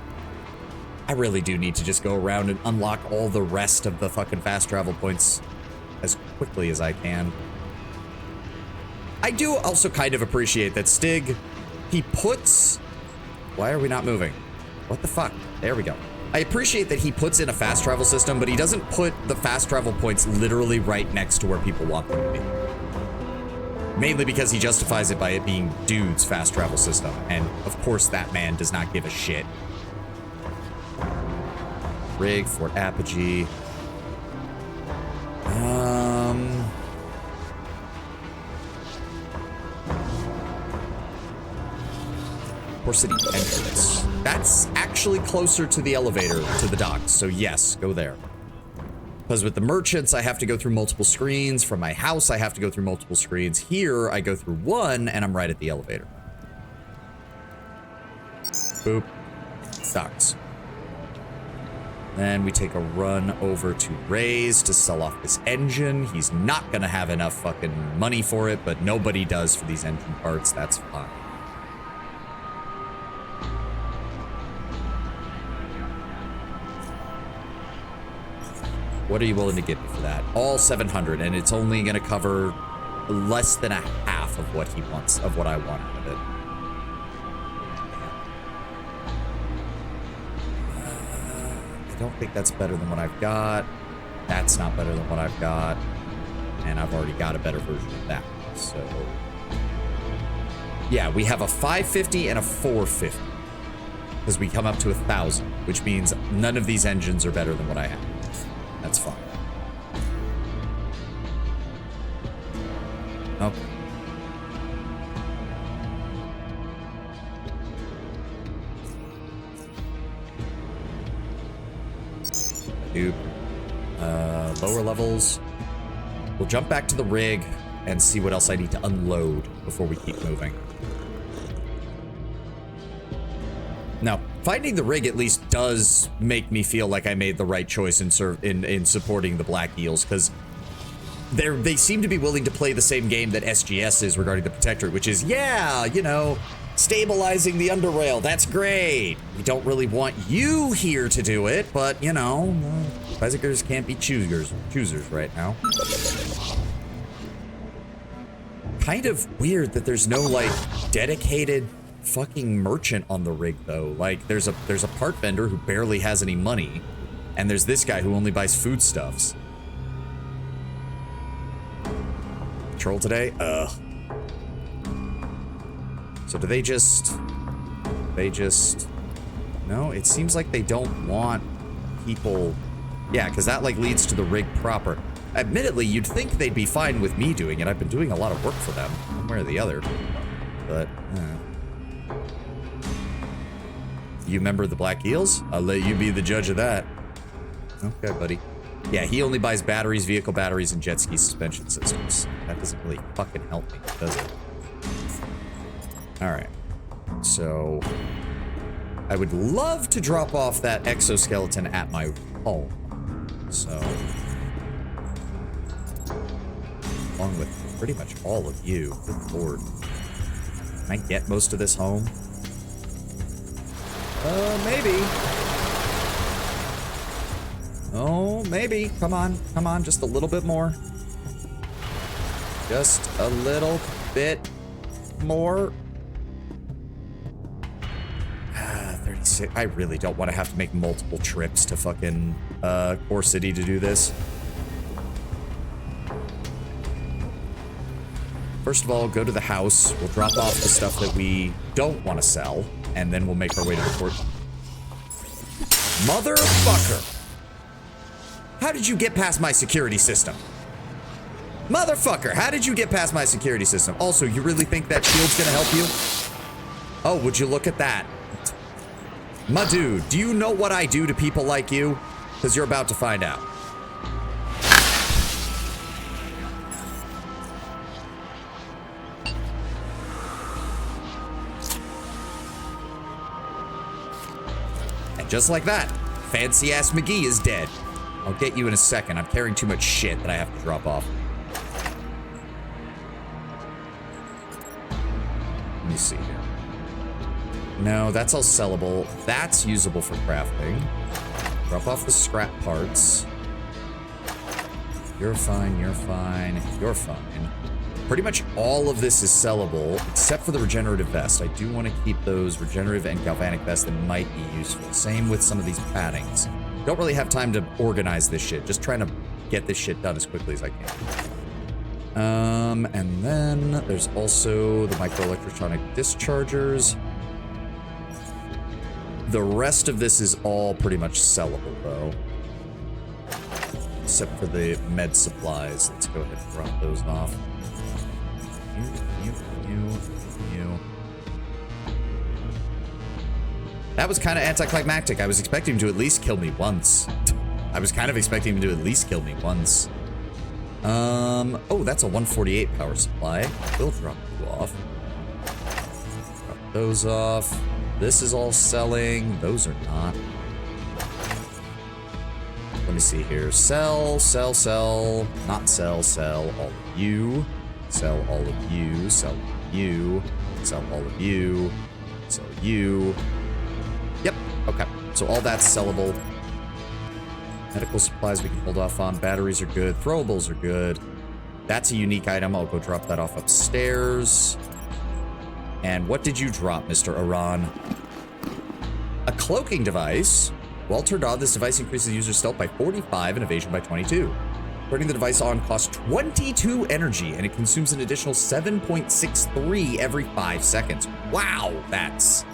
I really do need to just go around and unlock all the rest of the fucking fast travel points as quickly as I can. I do also kind of appreciate that Stig, he puts... Why are we not moving? What the fuck? There we go. I appreciate that he puts in a fast travel system, but he doesn't put the fast travel points literally right next to where people want them to be. Mainly because he justifies it by it being Dude's fast travel system, and of course that man does not give a shit. Rig, Fort Apogee. Core City entrance. That's actually closer to the elevator, to the docks, so yes, go there. Because with the merchants, I have to go through multiple screens. From my house, I have to go through multiple screens. Here, I go through one, and I'm right at the elevator. Boop. Docks. Then we take a run over to Ray's to sell off this engine. He's not gonna have enough fucking money for it, but nobody does for these engine parts. That's fine. What are you willing to give me for that? All 700, and it's only gonna cover less than a half of what he wants, of what I want out of it. I don't think that's better than what I've got. That's not better than what I've got. And I've already got a better version of that. So, yeah, we have a 550 and a 450. Because we come up to 1,000, which means none of these engines are better than what I have. That's fine. Okay. Dude. Lower levels. We'll jump back to the rig and see what else I need to unload before we keep moving. Now, finding the rig at least does make me feel like I made the right choice in supporting the Black Eels, because they seem to be willing to play the same game that SGS is regarding the Protectorate, which is, yeah, you know, stabilizing the Underrail. That's great. We don't really want you here to do it, but, you know, Bicyclers can't be choosers right now. Kind of weird that there's no, like, dedicated fucking merchant on the rig, though. Like, there's a part vendor who barely has any money, and there's this guy who only buys foodstuffs. Troll today? Ugh. So do they just... No, it seems like they don't want people... Yeah, because that, like, leads to the rig proper. Admittedly, you'd think they'd be fine with me doing it. I've been doing a lot of work for them, one way or the other. But, You member of the Black Eels? I'll let you be the judge of that. Okay, buddy. Yeah, he only buys batteries, vehicle batteries, and jet ski suspension systems. That doesn't really fucking help me, does it? Alright. So, I would love to drop off that exoskeleton at my home. So, along with pretty much all of you. Good lord. Can I get most of this home? Maybe. Oh, maybe. Come on, just a little bit more. Just a little bit more. 36. I really don't want to have to make multiple trips to fucking Core City to do this. First of all, go to the house. We'll drop off the stuff that we don't want to sell, and then we'll make our way to the port. Motherfucker! How did you get past my security system? Motherfucker, how did you get past my security system? Also, you really think that shield's gonna help you? Oh, would you look at that? My dude, do you know what I do to people like you? Because you're about to find out. And just like that, fancy-ass McGee is dead. I'll get you in a second. I'm carrying too much shit that I have to drop off. Let me see here. No, that's all sellable. That's usable for crafting. Drop off the scrap parts. You're fine, you're fine, you're fine. Pretty much all of this is sellable, except for the regenerative vest. I do want to keep those regenerative and galvanic vests that might be useful. Same with some of these paddings. Don't really have time to organize this shit. Just trying to get this shit done as quickly as I can. And then there's also the microelectronic dischargers. The rest of this is all pretty much sellable, though. Except for the med supplies. Let's go ahead and drop those off. You. That was kind of anticlimactic. I was expecting him to at least kill me once. I was kind of expecting him to at least kill me once. Oh, that's a 148 power supply. We'll drop you off. Drop those off. This is all selling. Those are not. Let me see here. Sell, sell, sell. Not sell, sell all of you. Sell all of you. Sell you. Sell all of you. Sell you. Yep. Okay. So all that's sellable. Medical supplies we can hold off on. Batteries are good. Throwables are good. That's a unique item. I'll go drop that off upstairs. And what did you drop, Mr. Iran? A cloaking device. Well turned on, this device increases user stealth by 45 and evasion by 22. Turning the device on costs 22 energy, and it consumes an additional 7.63 every 5 seconds. Wow, that's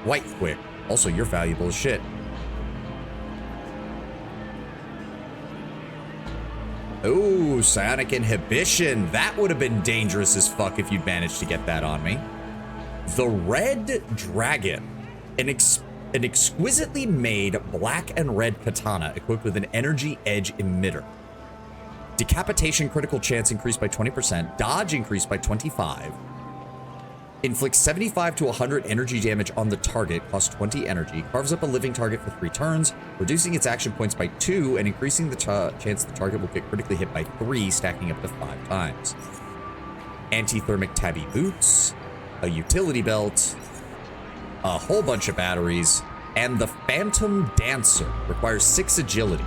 quite quick. Also, you're valuable as shit. Oh, psionic inhibition. That would have been dangerous as fuck if you'd managed to get that on me. The Red Dragon. An exquisitely made black and red katana equipped with an energy edge emitter. Decapitation critical chance increased by 20%. Dodge increased by 25%. Inflicts 75 to 100 energy damage on the target, costs 20 energy. Carves up a living target for 3 turns, reducing its action points by 2 and increasing the chance the target will get critically hit by 3, stacking up to 5 times. Anti-thermic tabby boots, a utility belt, a whole bunch of batteries, and the Phantom Dancer requires 6 agility.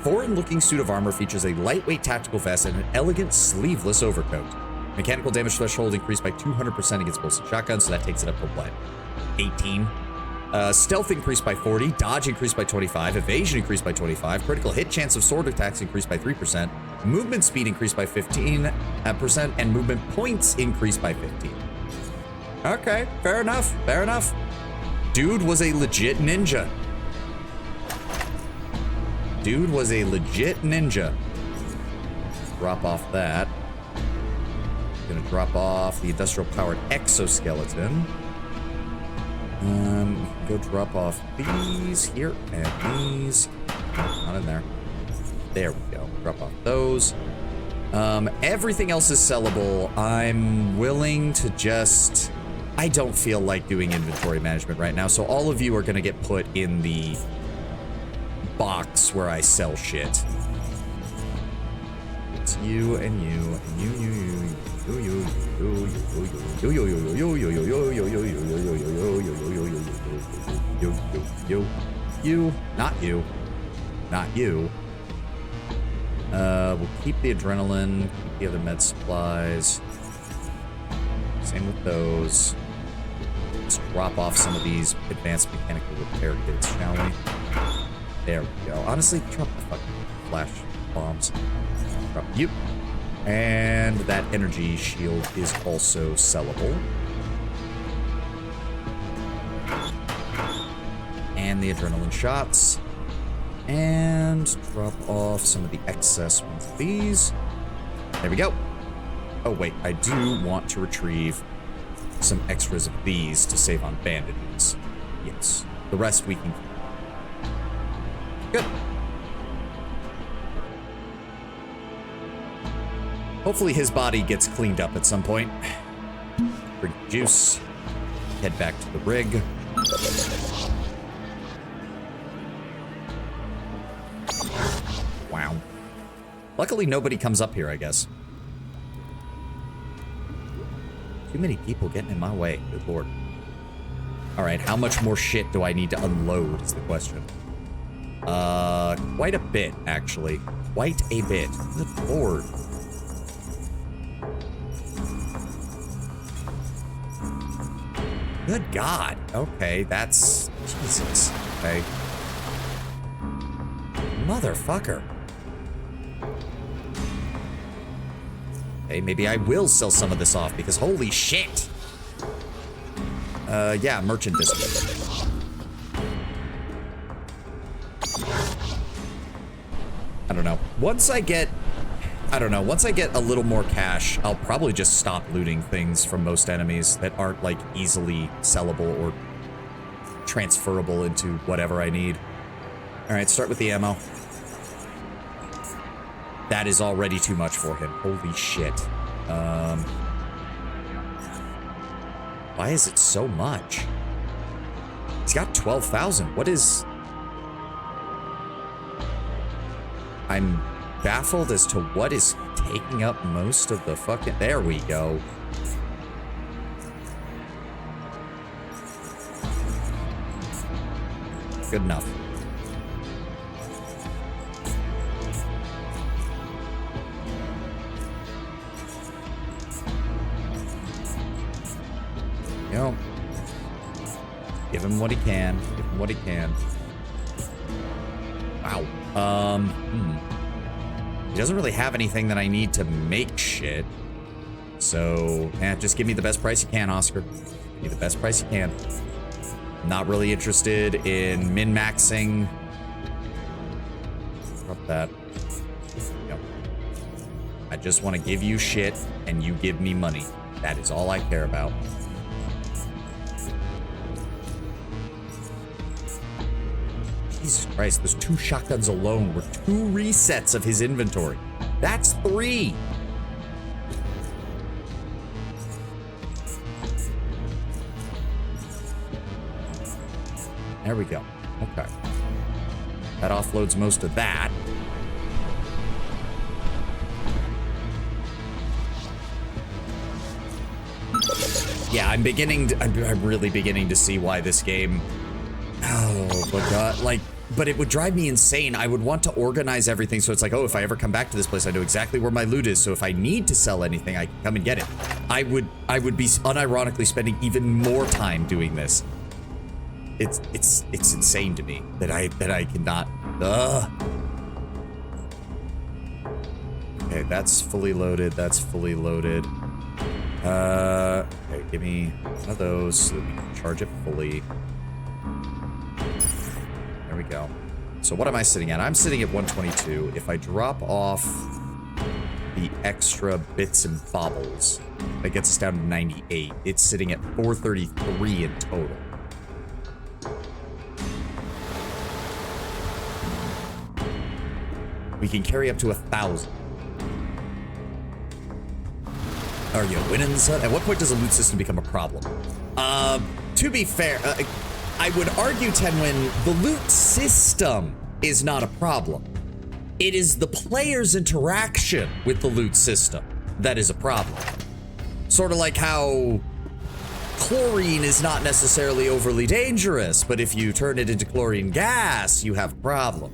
Foreign-looking suit of armor features a lightweight tactical vest and an elegant sleeveless overcoat. Mechanical damage threshold increased by 200% against bolts and shotguns, so that takes it up to what? 18? Stealth increased by 40, dodge increased by 25, evasion increased by 25, critical hit chance of sword attacks increased by 3%, movement speed increased by 15%, and movement points increased by 15. Okay, fair enough, fair enough. Dude was a legit ninja. Dude was a legit ninja. Drop off that. Gonna drop off the industrial powered exoskeleton. Go drop off these here and these. Not in there. There we go. Drop off those. Everything else is sellable. I'm willing to just... I don't feel like doing inventory management right now, so all of you are gonna get put in the box where I sell shit. It's you and you and you. You, not you. Not you. We'll keep the adrenaline, keep the other med supplies. Same with those. Let's drop off some of these advanced mechanical repair kits, shall we? There we go. Honestly, drop the fucking flash bombs. Drop you. And that energy shield is also sellable. And the adrenaline shots. And drop off some of the excess ones of these. There we go. Oh, wait. I do want to retrieve some extras of these to save on bandages. Yes. The rest we can keep. Good. Hopefully his body gets cleaned up at some point. Drink juice. Head back to the rig. Wow. Luckily nobody comes up here, I guess. Too many people getting in my way. Good lord. Alright, how much more shit do I need to unload is the question. Quite a bit, actually. Quite a bit. Good lord. Good God. Okay, that's... Jesus. Okay. Motherfucker. Okay, maybe I will sell some of this off, because holy shit. Yeah, merchant business. I don't know. Once I get a little more cash, I'll probably just stop looting things from most enemies that aren't, like, easily sellable or transferable into whatever I need. Alright, start with the ammo. That is already too much for him. Holy shit. Why is it so much? He's got 12,000. What is... I'm baffled as to what is taking up most of the fucking... There we go. Good enough. You know, give him what he can. Give him what he can. Wow. He doesn't really have anything that I need to make shit. So, just give me the best price you can, Oscar. Give me the best price you can. Not really interested in min-maxing. Drop that. Yep. I just want to give you shit, and you give me money. That is all I care about. Jesus Christ, those 2 shotguns alone were 2 resets of his inventory. That's 3. There we go. Okay. That offloads most of that. Yeah, I'm really beginning to see why this game... Oh, my God. Like, but it would drive me insane. I would want to organize everything so it's like, oh, if I ever come back to this place, I know exactly where my loot is. So if I need to sell anything, I can come and get it. I would be unironically spending even more time doing this. It's insane to me that I cannot. Okay, that's fully loaded. That's fully loaded. Okay, give me one of those so that we can charge it fully. There we go. So what am I sitting at? I'm sitting at 122. If I drop off the extra bits and bobbles, that gets us down to 98. It's sitting at 433 in total. We can carry up to 1,000. Are you winning, son? At what point does a loot system become a problem? To be fair, I would argue, Tenwin, the loot system is not a problem. It is the player's interaction with the loot system that is a problem. Sort of like how chlorine is not necessarily overly dangerous, but if you turn it into chlorine gas, you have a problem.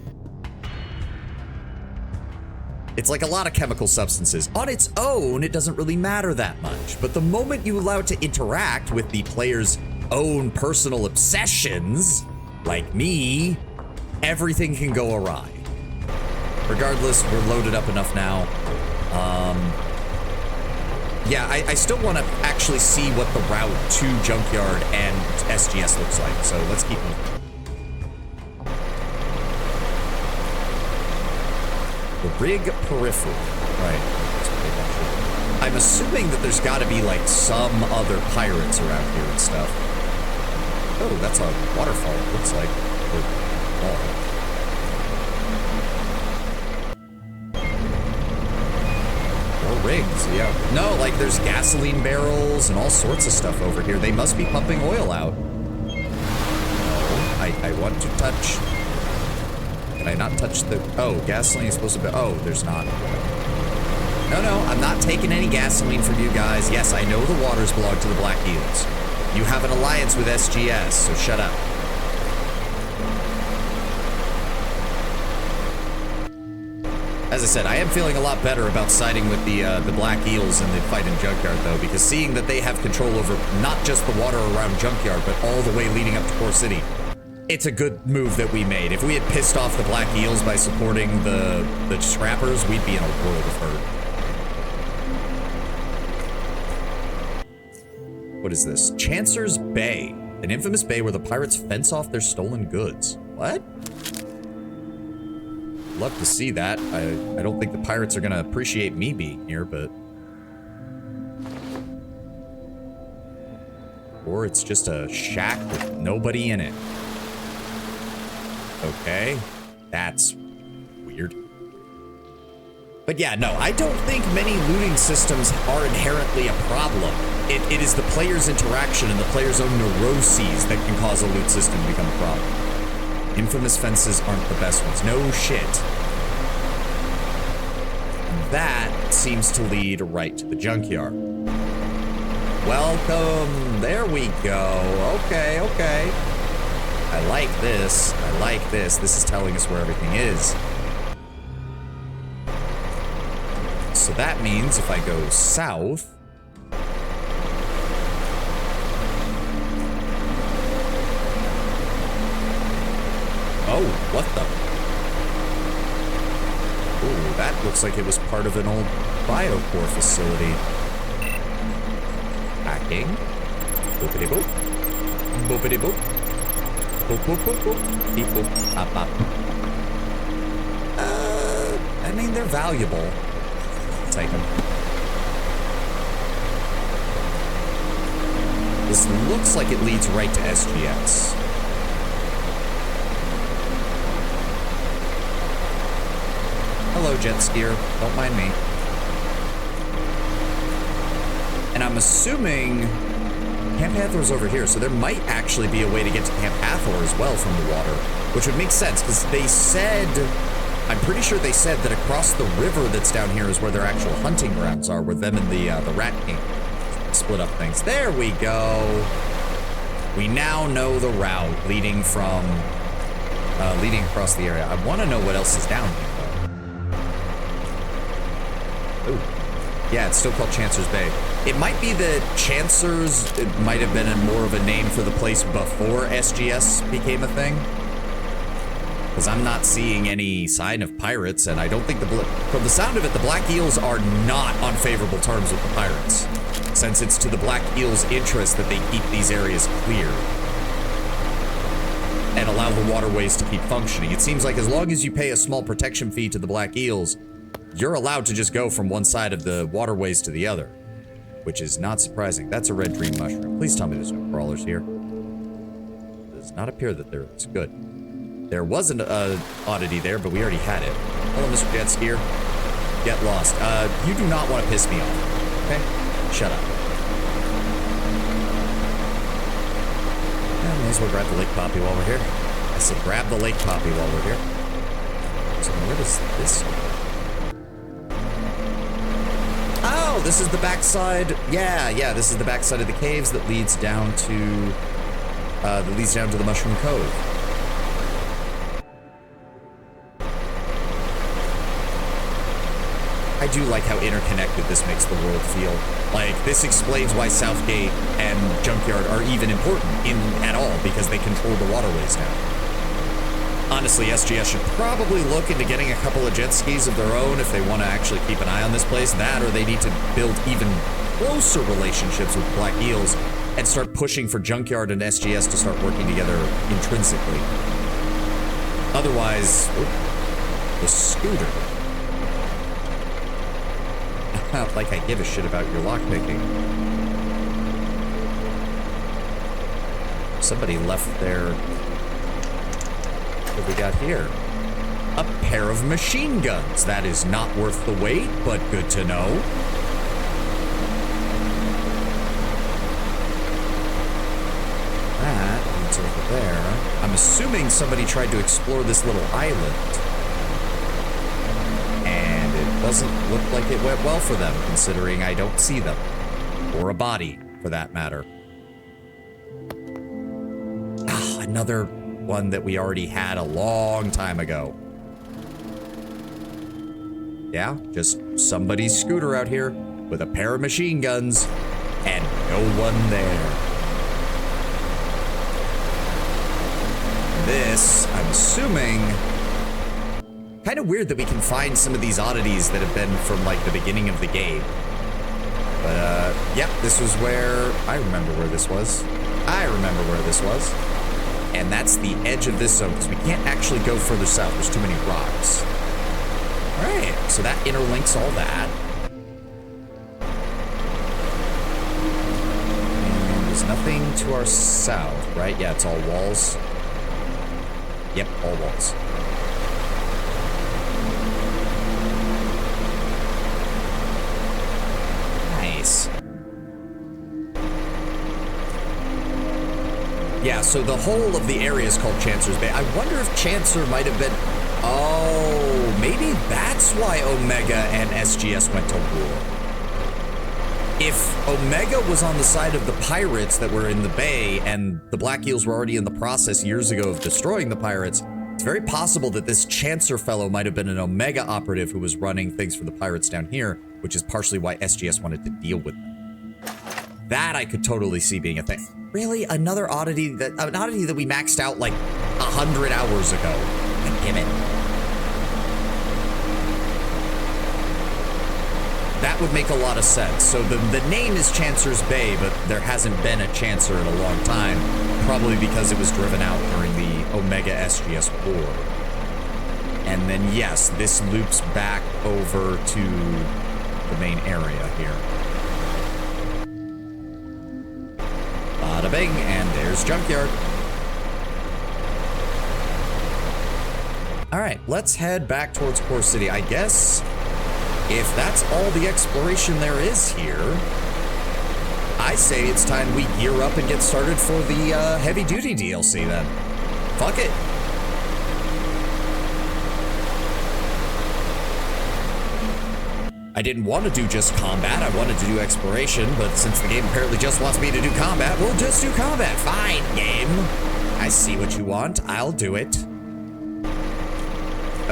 It's like a lot of chemical substances. On its own, it doesn't really matter that much. But the moment you allow it to interact with the player's own personal obsessions, like me, everything can go awry. Regardless, we're loaded up enough now. Yeah, I still want to actually see what the route to Junkyard and SGS looks like. So let's keep moving. The rig peripheral. Right. I'm assuming that there's got to be, like, some other pirates around here and stuff. Oh, that's a waterfall, it looks like. Or rigs, yeah. No, like, there's gasoline barrels and all sorts of stuff over here. They must be pumping oil out. No, I want to touch... Can I not touch the... Oh, gasoline is supposed to be... Oh, there's not. No, I'm not taking any gasoline from you guys. Yes, I know the waters belong to the Black Eels. You have an alliance with SGS, so shut up. As I said, I am feeling a lot better about siding with the Black Eels in the fight in Junkyard, though, because seeing that they have control over not just the water around Junkyard, but all the way leading up to Core City, it's a good move that we made. If we had pissed off the Black Eels by supporting the Scrappers, we'd be in a world of hurt. What is this? Chancer's Bay. An infamous bay where the pirates fence off their stolen goods. What? Love to see that. I don't think the pirates are gonna appreciate me being here, but... Or it's just a shack with nobody in it. Okay, that's weird. But yeah, no, I don't think many looting systems are inherently a problem. It is the player's interaction and the player's own neuroses that can cause a loot system to become a problem. Infamous fences aren't the best ones. No shit. that seems to lead right to the junkyard. Welcome. There we go. Okay, okay. I like this. I like this. This is telling us where everything is. So that means if I go south... Oh, what the? Ooh, that looks like it was part of an old biocore facility. Hacking. Boopity boop. Boopity boop. Boop boop boop boop. Beep boop. Pop pop. I mean, they're valuable. Take them. This looks like it leads right to SGS. Hello, jet skier. Don't mind me. And I'm assuming Camp Hathor's over here, so there might actually be a way to get to Camp Hathor as well from the water, which would make sense, because they said, I'm pretty sure they said that across the river that's down here is where their actual hunting grounds are, where them and the Rat King split up things. There we go. We now know the route leading from, leading across the area. I want to know what else is down here. Ooh. Yeah, it's still called Chancer's Bay. It might be that Chancer's, it might have been more of a name for the place before SGS became a thing. Because I'm not seeing any sign of pirates, and I don't think from the sound of it, the Black Eels are not on favorable terms with the pirates. Since it's to the Black Eels' interest that they keep these areas clear. And allow the waterways to keep functioning. It seems like as long as you pay a small protection fee to the Black Eels, you're allowed to just go from one side of the waterways to the other, which is not surprising. That's a red dream mushroom. Please tell me there's no crawlers here. It does not appear that there is. Good. There was an oddity there, but we already had it. Hello, Mr. Jet Skier. Get lost. You do not want to piss me off. Okay? Shut up. May as well grab the lake poppy while we're here. I said grab the lake poppy while we're here. So where does this go? Oh, this is the backside. Yeah, this is the backside of the caves that leads down to the Mushroom Cove. I do like how interconnected this makes the world feel. Like, this explains why Southgate and Junkyard are even important at all, because they control the waterways now. Honestly, SGS should probably look into getting a couple of jet skis of their own if they want to actually keep an eye on this place. That, or they need to build even closer relationships with Black Eels and start pushing for Junkyard and SGS to start working together intrinsically. Otherwise, the scooter. Not like I give a shit about your lockpicking. Somebody left their... What we got here? A pair of machine guns. That is not worth the wait, but good to know. That leads over there. I'm assuming somebody tried to explore this little island. And it doesn't look like it went well for them, considering I don't see them. Or a body, for that matter. Ah, another... one that we already had a long time ago. Yeah, just somebody's scooter out here with a pair of machine guns and no one there. This, I'm assuming, kind of weird that we can find some of these oddities that have been from like the beginning of the game. But yep, this was where, I remember where this was. And that's the edge of this zone, because we can't actually go further south. There's too many rocks. All right, so that interlinks all that. And there's nothing to our south, right? Yeah, it's all walls. Yep, all walls. Nice. Yeah, so the whole of the area is called Chancer's Bay. I wonder if Chancer might have been... Oh, maybe that's why Omega and SGS went to war. If Omega was on the side of the pirates that were in the bay and the Black Eels were already in the process years ago of destroying the pirates, it's very possible that this Chancer fellow might have been an Omega operative who was running things for the pirates down here, which is partially why SGS wanted to deal with them. That I could totally see being a thing. Really? Another oddity that we maxed out like 100 hours ago. God damn it. That would make a lot of sense. So the name is Chancer's Bay, but there hasn't been a Chancer in a long time, probably because it was driven out during the Omega SGS war. And then yes, this loops back over to the main area here. Bada bing, and there's Junkyard. All right, let's head back towards Core City. I guess if that's all the exploration there is here, I say it's time we gear up and get started for the heavy-duty DLC then. Fuck it. I didn't want to do just combat, I wanted to do exploration, but since the game apparently just wants me to do combat, we'll just do combat. Fine, game. I see what you want, I'll do it.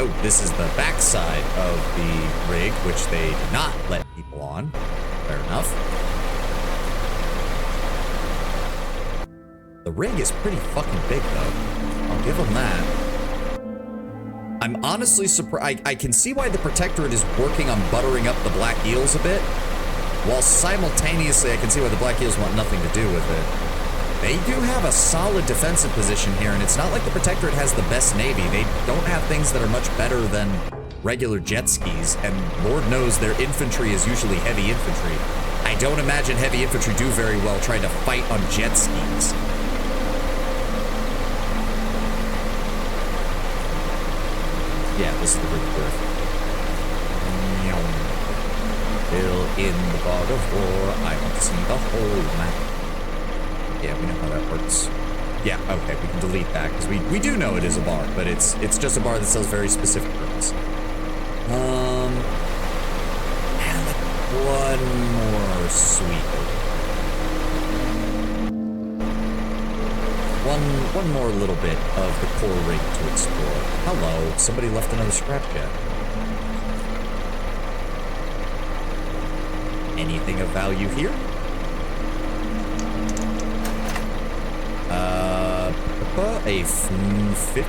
Oh, this is the backside of the rig, which they do not let people on. Fair enough. The rig is pretty fucking big, though. I'll give them that. I'm honestly surprised. I can see why the Protectorate is working on buttering up the Black Eels a bit, while simultaneously I can see why the Black Eels want nothing to do with it. They do have a solid defensive position here, and it's not like the Protectorate has the best navy. They don't have things that are much better than regular jet skis, and Lord knows their infantry is usually heavy infantry. I don't imagine heavy infantry do very well trying to fight on jet skis. Yeah, this is the rig birth. Fill in the fog of war. I want to see the whole map. Yeah, we know how that works. Yeah, okay, we can delete that, because we do know it is a bar, but it's just a bar that sells very specific purpose. And like one more sweep. One more little bit of the core rig to explore. Hello, somebody left another scrapjet. Anything of value here?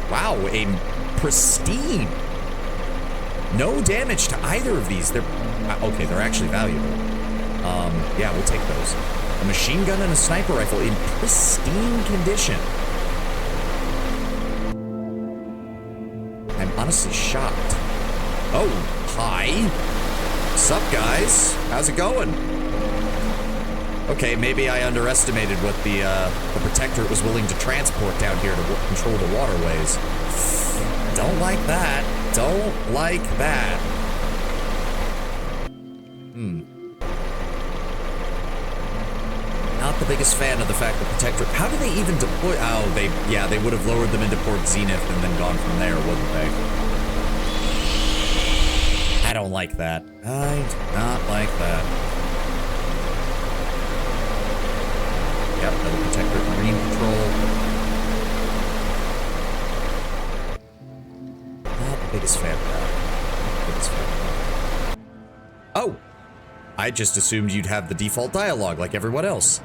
Wow, a pristine. No damage to either of these. They're okay, they're actually valuable. Yeah, we'll take those. A machine gun and a sniper rifle in pristine condition. I'm honestly shocked. Oh, hi. What's up, guys? How's it going? Okay, maybe I underestimated what the Protectorate was willing to transport down here to control the waterways. Don't like that. Don't like that. Not the biggest fan of the fact that Protectorate... How do they even deploy... Oh, they would have lowered them into Port Zenith and then gone from there, wouldn't they? I don't like that. I do not like that. Yep, another Protectorate Marine Patrol. Not the biggest fan of that. Biggest fan of that. Oh! I just assumed you'd have the default dialogue like everyone else.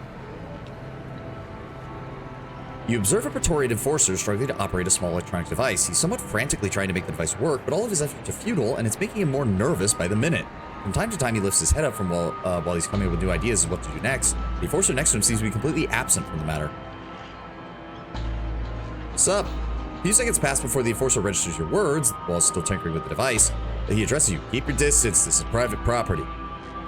You observe a Praetorian enforcer struggling to operate a small electronic device. He's somewhat frantically trying to make the device work, but all of his efforts are futile, and it's making him more nervous by the minute. From time to time, he lifts his head up from while he's coming up with new ideas of what to do next. The enforcer next to him seems to be completely absent from the matter. What's up? A few seconds pass before the enforcer registers your words, while still tinkering with the device. He addresses you. Keep your distance. This is private property.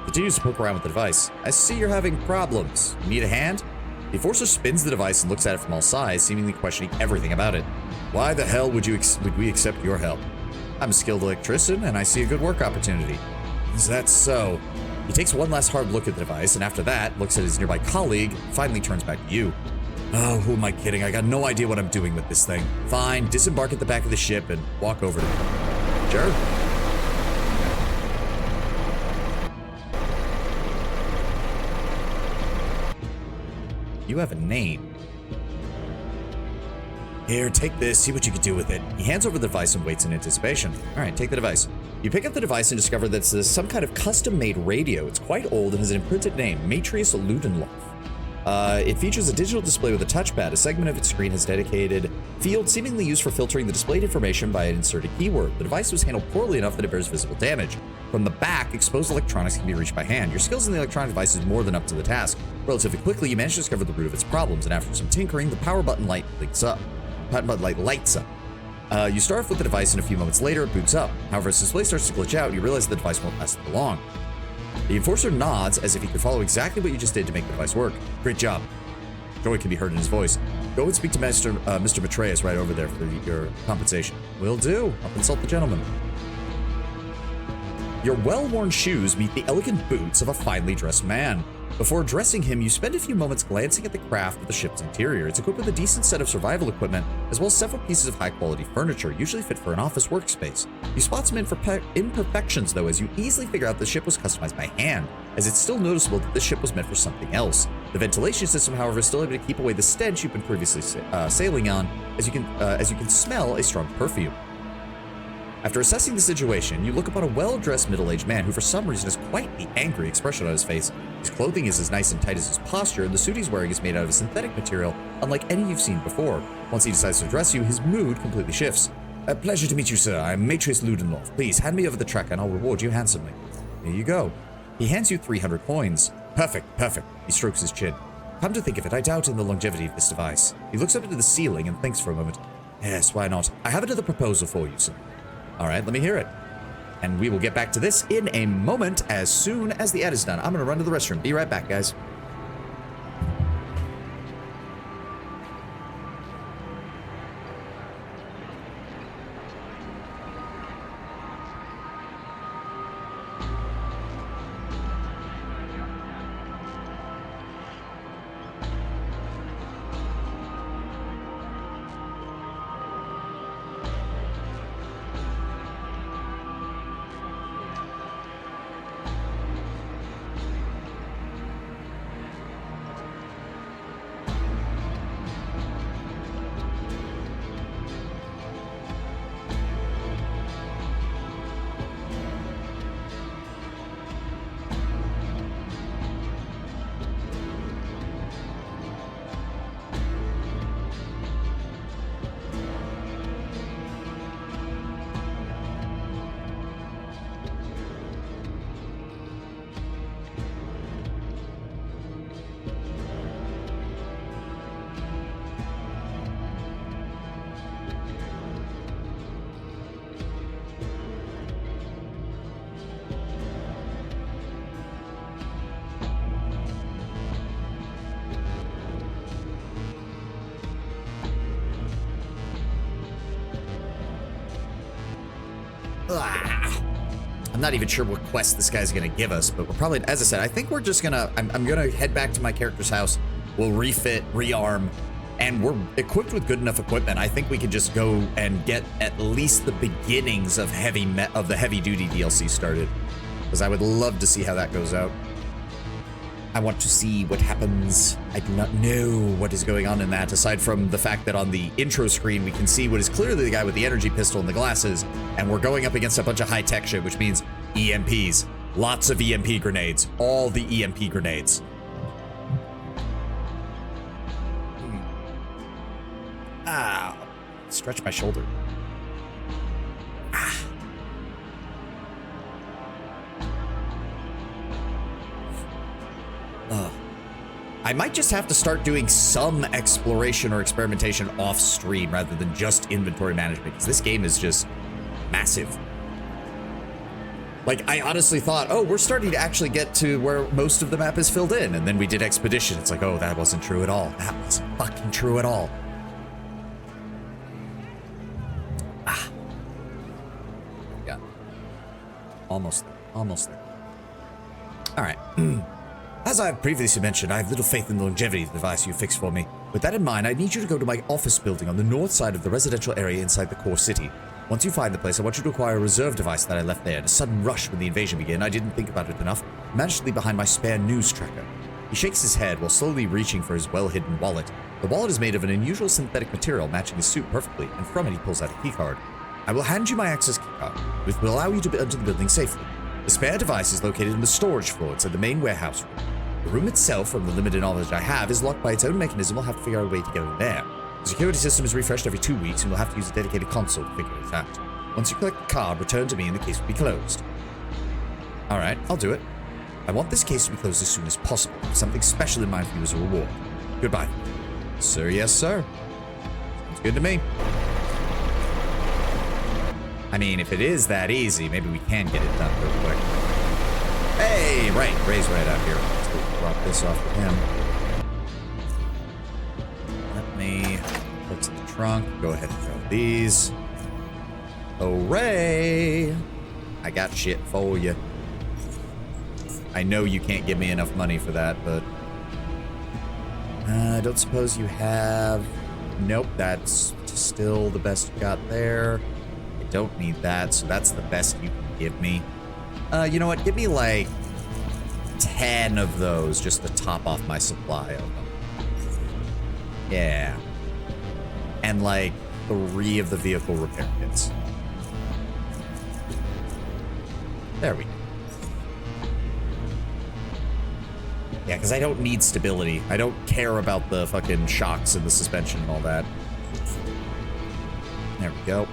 Continues to poke around with the device. I see you're having problems. You need a hand? The enforcer spins the device and looks at it from all sides, seemingly questioning everything about it. Why the hell would we accept your help? I'm a skilled electrician, and I see a good work opportunity. Is that so? He takes one last hard look at the device, and after that, looks at his nearby colleague, finally turns back to you. Oh, who am I kidding? I got no idea what I'm doing with this thing. Fine, disembark at the back of the ship and walk over to me. Sure. You have a name. Here, take this, see what you can do with it. He hands over the device and waits in anticipation. All right, take the device. You pick up the device and discover that it's some kind of custom-made radio. It's quite old and has an imprinted name, Matrius Ludenloff. It features a digital display with a touchpad. A segment of its screen has dedicated field seemingly used for filtering the displayed information by an inserted keyword. The device was handled poorly enough that it bears visible damage. From the back, exposed electronics can be reached by hand. Your skills in the electronic device is more than up to the task. Relatively quickly, you manage to discover the root of its problems, and after some tinkering, the power button light lights up. You start off with the device, and a few moments later, it boots up. However, as the display starts to glitch out, you realize the device won't last for long. The enforcer nods as if he could follow exactly what you just did to make the device work. Great job. Joy can be heard in his voice. Go and speak to Mr. Matreus right over there for your compensation. Will do. I'll consult the gentleman. Your well-worn shoes meet the elegant boots of a finely dressed man. Before addressing him, you spend a few moments glancing at the craft of the ship's interior. It's equipped with a decent set of survival equipment, as well as several pieces of high-quality furniture, usually fit for an office workspace. You spot some imperfections, though, as you easily figure out the ship was customized by hand, as it's still noticeable that this ship was meant for something else. The ventilation system, however, is still able to keep away the stench you've been previously sailing on, as you can smell a strong perfume. After assessing the situation, you look upon a well-dressed middle-aged man who for some reason has quite the angry expression on his face. His clothing is as nice and tight as his posture, and the suit he's wearing is made out of a synthetic material unlike any you've seen before. Once he decides to address you, his mood completely shifts. A pleasure to meet you, sir. I'm Matrius Ludenloff. Please, hand me over the tracker and I'll reward you handsomely. Here you go. He hands you 300 coins. Perfect. He strokes his chin. Come to think of it, I doubt in the longevity of this device. He looks up into the ceiling and thinks for a moment. Yes, why not? I have another proposal for you, sir. All right, let me hear it. And we will get back to this in a moment as soon as the ad is done. I'm going to run to the restroom. Be right back, guys. I'm not even sure what quest this guy's gonna give us, but we're probably, as I said, I think we're just gonna, I'm gonna head back to my character's house. We'll refit, rearm, and we're equipped with good enough equipment. I think we can just go and get at least the beginnings of the heavy duty DLC started, because I would love to see how that goes out. I want to see what happens. I do not know what is going on in that, aside from the fact that on the intro screen, we can see what is clearly the guy with the energy pistol and the glasses, and we're going up against a bunch of high-tech shit, which means EMPs. Lots of EMP grenades. All the EMP grenades. Ah, stretch my shoulder. Ah. I might just have to start doing some exploration or experimentation off stream rather than just inventory management, because this game is just massive. Like, I honestly thought, oh, we're starting to actually get to where most of the map is filled in, and then we did expedition. It's like, oh, that wasn't true at all. That wasn't fucking true at all. Ah. Yeah. Almost there. Almost there. All right. As I've previously mentioned, I have little faith in the longevity of the device you fixed for me. With that in mind, I need you to go to my office building on the north side of the residential area inside the core city. Once you find the place, I want you to acquire a reserve device that I left there. In a sudden rush when the invasion began, I didn't think about it enough. I managed to leave behind my spare news tracker. He shakes his head while slowly reaching for his well-hidden wallet. The wallet is made of an unusual synthetic material matching his suit perfectly, and from it he pulls out a keycard. I will hand you my access keycard, which will allow you to enter the building safely. The spare device is located in the storage floor inside the main warehouse room. The room itself, from the limited knowledge I have, is locked by its own mechanism. We'll have to figure out a way to get in there. The security system is refreshed every 2 weeks, and we'll have to use a dedicated console to figure it out. Once you collect the card, return to me and the case will be closed. Alright, I'll do it. I want this case to be closed as soon as possible. Something special in mind for you as a reward. Goodbye. Sir, yes, sir. Sounds good to me. I mean, if it is that easy, maybe we can get it done real quick. Hey, right, Ray's right out here. Let's go drop this off with him. Let me put to the trunk. Go ahead and throw these. Oh, Ray, I got shit for you. I know you can't give me enough money for that, but I don't suppose you have. Nope, that's still the best you got there. I don't need that, so that's the best you can give me. You know what? Give me like 10 of those just to top off my supply of them. Yeah. And like 3 of the vehicle repair kits. There we go. Yeah, because I don't need stability. I don't care about the fucking shocks and the suspension and all that. There we go.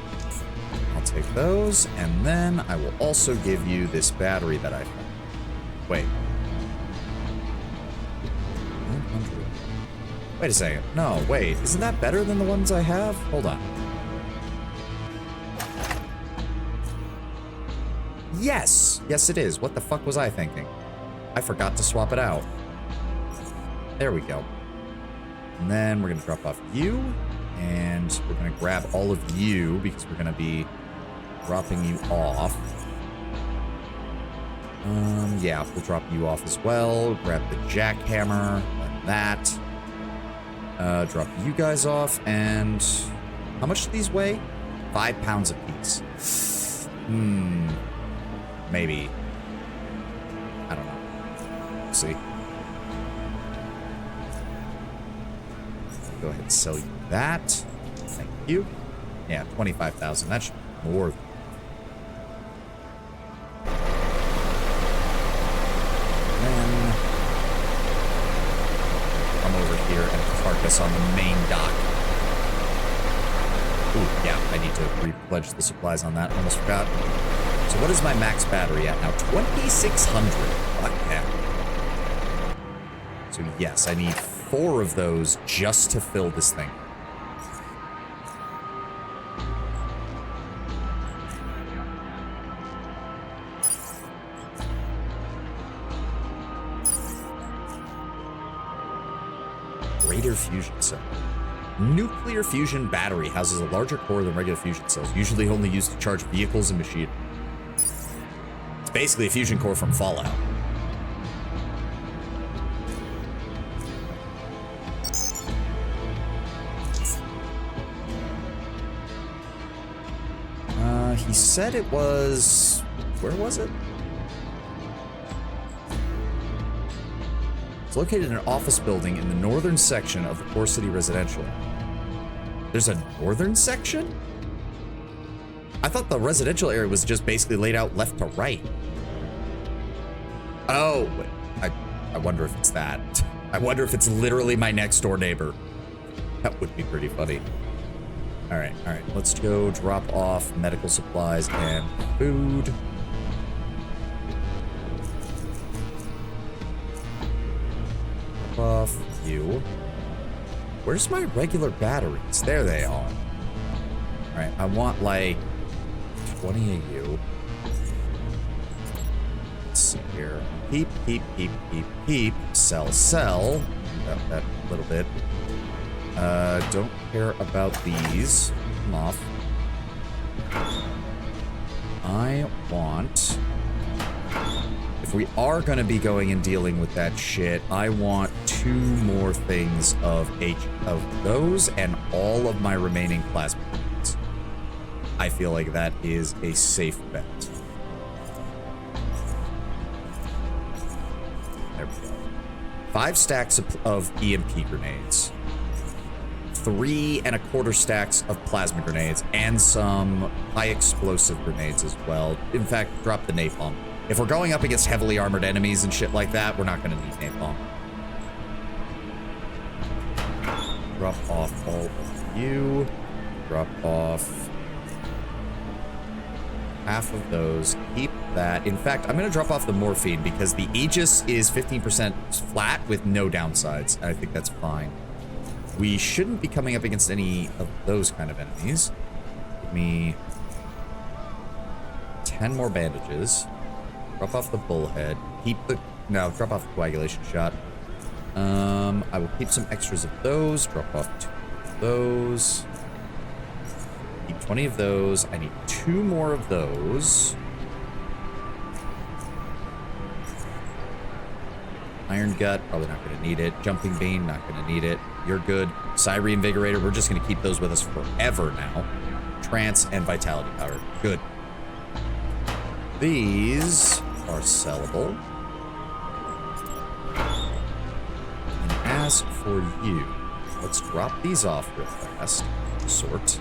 I'll take those, and then I will also give you this battery that I found. Wait. 100. Wait a second. No, wait. Isn't that better than the ones I have? Hold on. Yes! Yes, it is. What the fuck was I thinking? I forgot to swap it out. There we go. And then we're going to drop off you. And we're going to grab all of you because we're going to be dropping you off. Yeah, we'll drop you off as well. Grab the jackhammer, like that. Drop you guys off. And how much do these weigh? 5 pounds apiece. Maybe. I don't know. We'll see. Go ahead and sell you that. Thank you. Yeah, 25,000. That should be more. Then come over here and park us on the main dock. Ooh, yeah, I need to replenish the supplies on that. Almost forgot. So what is my max battery at now? 2,600. Fuck yeah. So yes, I need 4 of those just to fill this thing. Greater fusion cell. Nuclear fusion battery houses a larger core than regular fusion cells, usually only used to charge vehicles and machinery. It's basically a fusion core from Fallout. He said it was... Where was it? It's located in an office building in the northern section of the Core City Residential. There's a northern section? I thought the residential area was just basically laid out left to right. Oh, I wonder if it's that. I wonder if it's literally my next door neighbor. That would be pretty funny. All right. Let's go drop off medical supplies and food. Drop off you. Where's my regular batteries? There they are. All right, I want like 20 of you. Let's see here. Peep. Sell. Got that little bit. Don't care about these. Come off. I want... If we are going to be going and dealing with that shit, I want 2 more things of those and all of my remaining plasma points. I feel like that is a safe bet. There we go. 5 stacks of EMP grenades. 3 1/4 stacks of plasma grenades and some high explosive grenades as well. In fact, drop the napalm. If we're going up against heavily armored enemies and shit like that, we're not going to need napalm. Drop off all of you. Drop off half of those. Keep that. In fact, I'm going to drop off the morphine because the Aegis is 15% flat with no downsides. I think that's fine. We shouldn't be coming up against any of those kind of enemies. Give me 10 more bandages. Drop off the bullhead. Keep the... No, drop off the coagulation shot. I will keep some extras of those. Drop off 2 of those. Keep 20 of those. I need 2 more of those. Iron Gut, probably not going to need it. Jumping Bean, not going to need it. You're good. Psi Reinvigorator, we're just going to keep those with us forever now. Trance and Vitality Powder. Good. These are sellable. And as for you, let's drop these off real fast. Sort.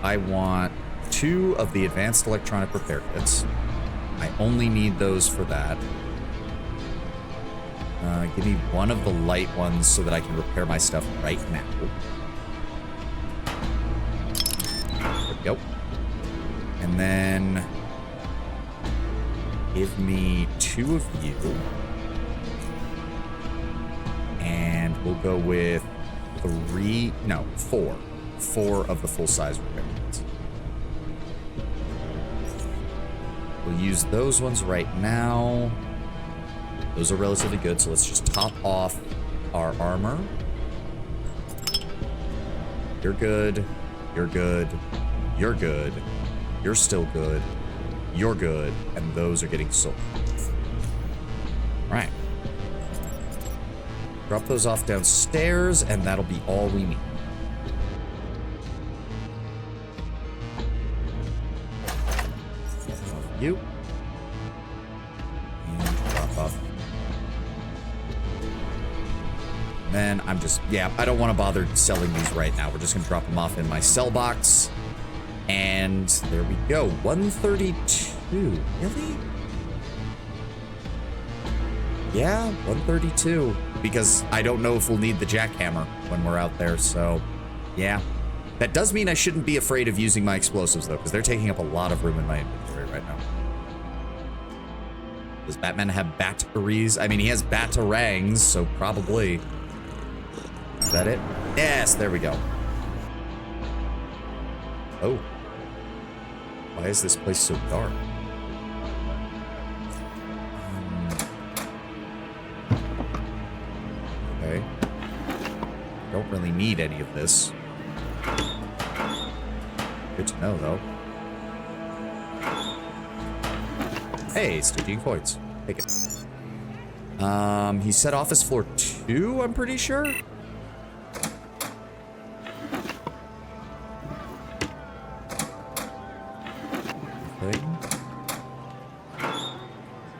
I want 2 of the Advanced Electronic Repair Kits. I only need those for that. Give me 1 of the light ones so that I can repair my stuff right now. There we go. And then give me 2 of you. And we'll go with 4. 4 of the full-size repair kits. We'll use those ones right now. Those are relatively good, so let's just top off our armor. You're good. You're good. You're good. You're still good. You're good. And those are getting sold. All right. Drop those off downstairs, and that'll be all we need. You. And drop off. Then I'm just, I don't want to bother selling these right now. We're just going to drop them off in my sell box. And there we go. 132. Really? Yeah, 132. Because I don't know if we'll need the jackhammer when we're out there. So, yeah. That does mean I shouldn't be afraid of using my explosives, though, because they're taking up a lot of room in my inventory right now. Does Batman have batteries? I mean, he has batarangs, so probably. Is that it? Yes, there we go. Oh. Why is this place so dark? Okay. Don't really need any of this. Good to know, though. Hey, Stygian coins. Take it. He said office floor 2, I'm pretty sure. Okay.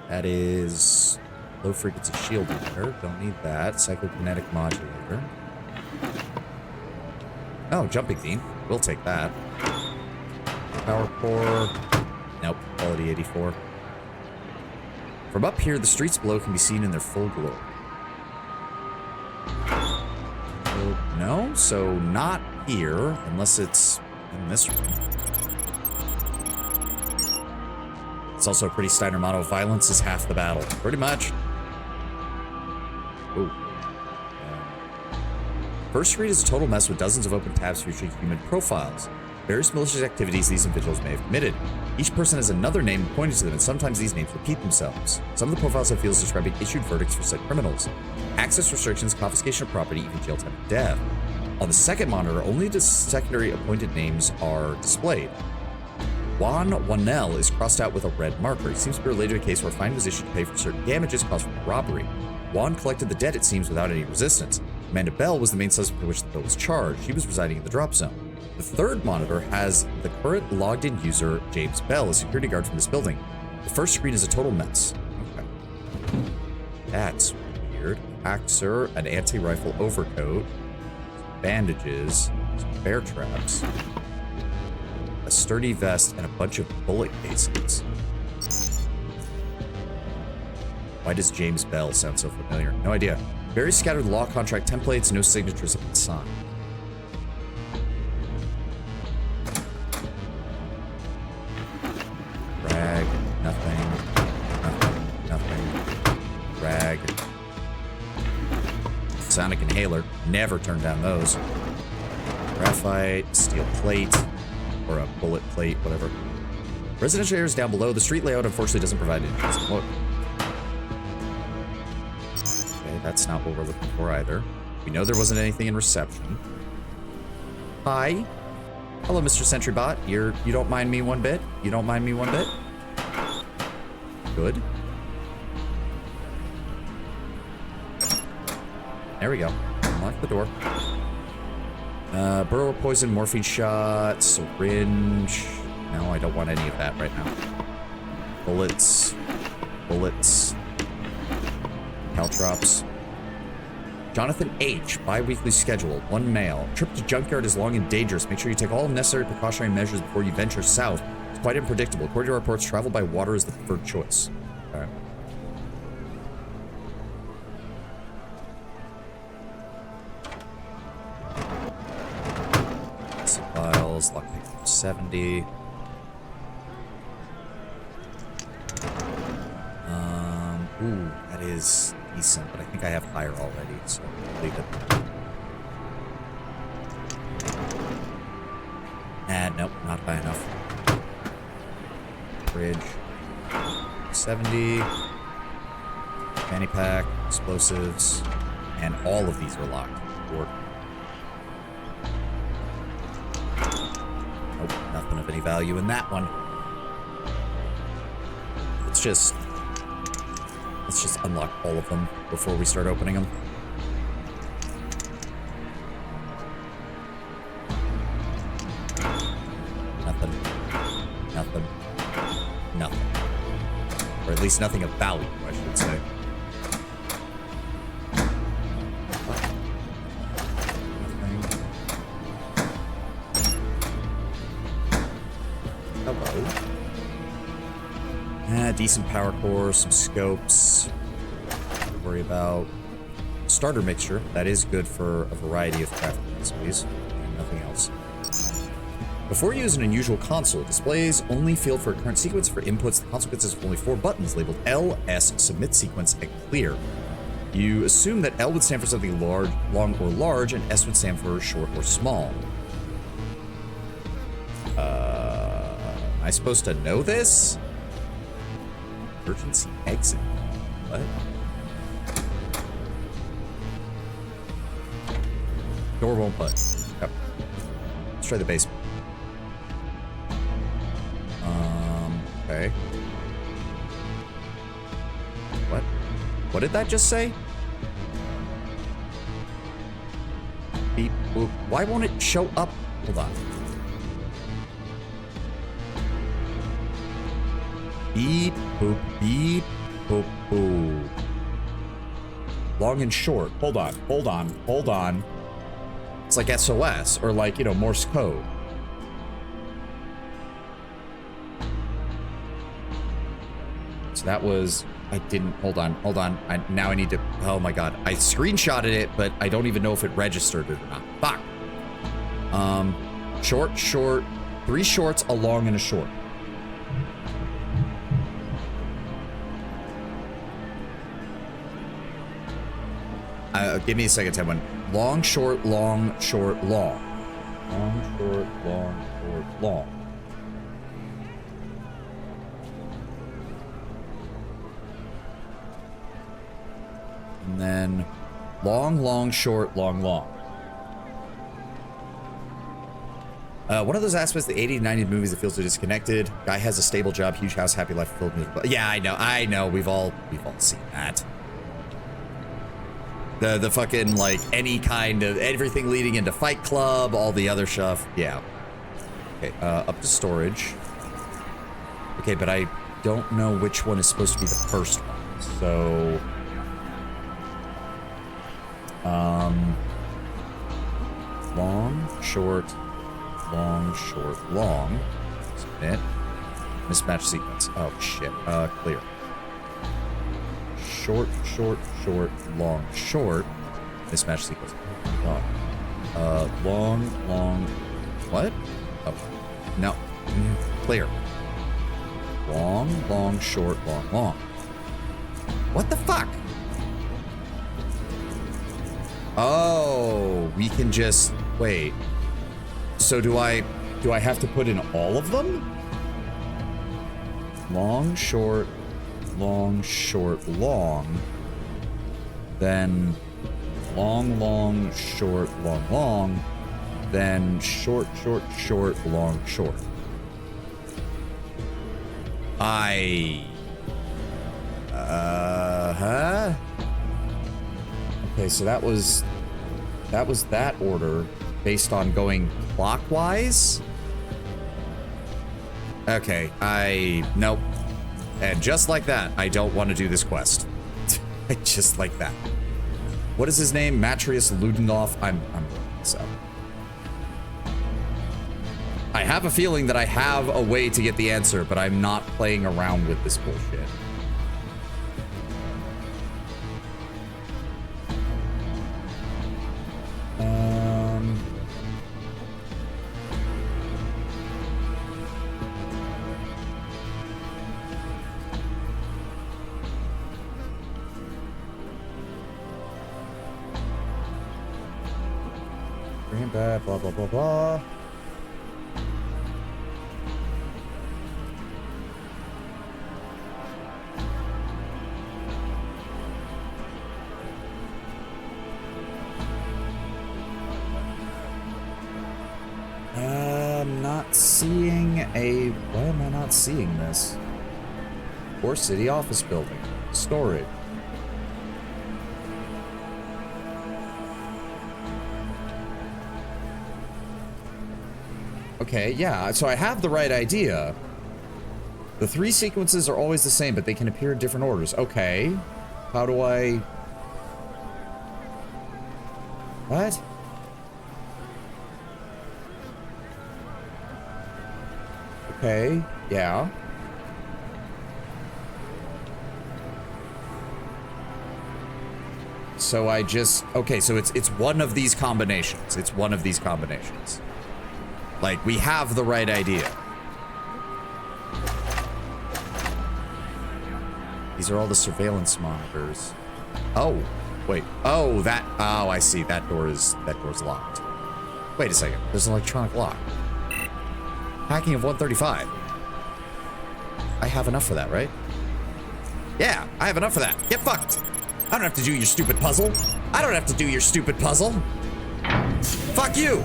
That is low frequency shield meter. Don't need that. Psychokinetic modulator. Oh, jumping beam. We'll take that. Power core. Nope. Quality 84. From up here, the streets below can be seen in their full glory. No, so not here, unless it's in this room. It's also a pretty Steiner motto. Violence is half the battle. Pretty much. Ooh. First Street is a total mess with dozens of open tabs featuring human profiles. Various malicious activities these individuals may have committed. Each person has another name pointed to them, and sometimes these names repeat themselves. Some of the profiles have fields describing issued verdicts for said criminals. Access restrictions, confiscation of property, even jail time and death. On the second monitor, only the secondary appointed names are displayed. Juan Wanell is crossed out with a red marker. He seems to be related to a case where a fine was issued to pay for certain damages caused from a robbery. Juan collected the debt, it seems, without any resistance. Amanda Bell was the main suspect for which the bill was charged. She was residing in the drop zone. The third monitor has the current logged-in user, James Bell, a security guard from this building. The first screen is a total mess. Okay. That's weird. Axer, an anti-rifle overcoat, bandages, some bear traps, a sturdy vest, and a bunch of bullet casings. Why does James Bell sound so familiar? No idea. Very scattered law contract templates, no signatures have been signed. Rag, nothing, nothing, nothing. Rag. Sonic inhaler, never turn down those. Graphite, steel plate, or a bullet plate, whatever. Residential areas down below. The street layout unfortunately doesn't provide any decent look. That's not what we're looking for either. We know there wasn't anything in reception. Hi. Hello, Mr. Sentrybot. You don't mind me one bit? You don't mind me one bit? Good. There we go. Unlock the door. Burrow poison, morphine shot, syringe. No, I don't want any of that right now. Bullets. Bullets. Caltrops. Jonathan H. Bi-weekly schedule. 1 mail. Trip to junkyard is long and dangerous. Make sure you take all necessary precautionary measures before you venture south. It's quite unpredictable. According to reports, travel by water is the preferred choice. Okay. Files. Lockpick 70. Ooh, that is decent, but I think I have higher already, so I'll leave it. Nope, not high enough. Bridge. 70. Fanny pack, explosives, and all of these are locked. Or nope, nothing of any value in that one. Let's just unlock all of them before we start opening them. Nothing. Nothing. Nothing. Or at least nothing of value, I should say. Hello. Decent power core, some scopes. Don't worry about starter mixture. That is good for a variety of crafting recipes. And nothing else. Before you use an unusual console, displays only field for a current sequence. For inputs, the console consists of only 4 buttons labeled L, S, submit sequence, and clear. You assume that L would stand for something large, long or large, and S would stand for short or small. Am I supposed to know this? Emergency exit. What? Door won't budge. Yep. Let's try the basement. Okay. What? What did that just say? Beep, boop. Why won't it show up? Hold on. Beep, boop, beep, boop, boop. Long and short. Hold on, hold on, hold on. It's like SOS, or like, you know, Morse code. So that was, I didn't, hold on. Now I need to, oh my God. I screenshotted it, but I don't even know if it registered it or not. Fuck. Short, 3 shorts, a long, and a short. Give me a second, Tim. Long, short, long, short, long. Long, short, long, short, long. And then long, long, short, long, long. One of those aspects of the 80 and 90 movies that feels so disconnected. Guy has a stable job, huge house, happy life, filled with. Yeah, I know. We've all seen that. The fucking, like, any kind of, everything leading into Fight Club, all the other stuff. Yeah. Okay, up to storage. Okay, but I don't know which one is supposed to be the first one. So... long, short, long. Submit. Mismatch sequence. Oh, shit. Clear. Short, long, short. Mismatch sequence. Long. What? Oh, no. Clear. Long, short, long. What the fuck? Oh, we can just wait. So do I have to put in all of them? Long, short, long. Then long, short, long. Then short, long, short. Okay, so that was that order based on going clockwise. Okay, nope. And just like that, I don't want to do this quest. Just like that. What is his name? Matrius Ludendorff. I'm so. I have a feeling that I have a way to get the answer, but I'm not playing around with this bullshit. Blah, blah, blah, blah. I'm not seeing why am I not seeing this? Core City office building. Storage. Okay, yeah, so I have the right idea. The 3 sequences are always the same, but they can appear in different orders. Okay. How do I... What? Okay, yeah. So I just... Okay, so it's one of these combinations. It's one of these combinations. Like, we have the right idea. These are all the surveillance monitors. Oh, wait. Oh, that... Oh, I see. That door's locked. Wait a second. There's an electronic lock. Hacking of 135. I have enough for that, right? Yeah, I have enough for that. Get fucked. I don't have to do your stupid puzzle. I don't have to do your stupid puzzle. Fuck you.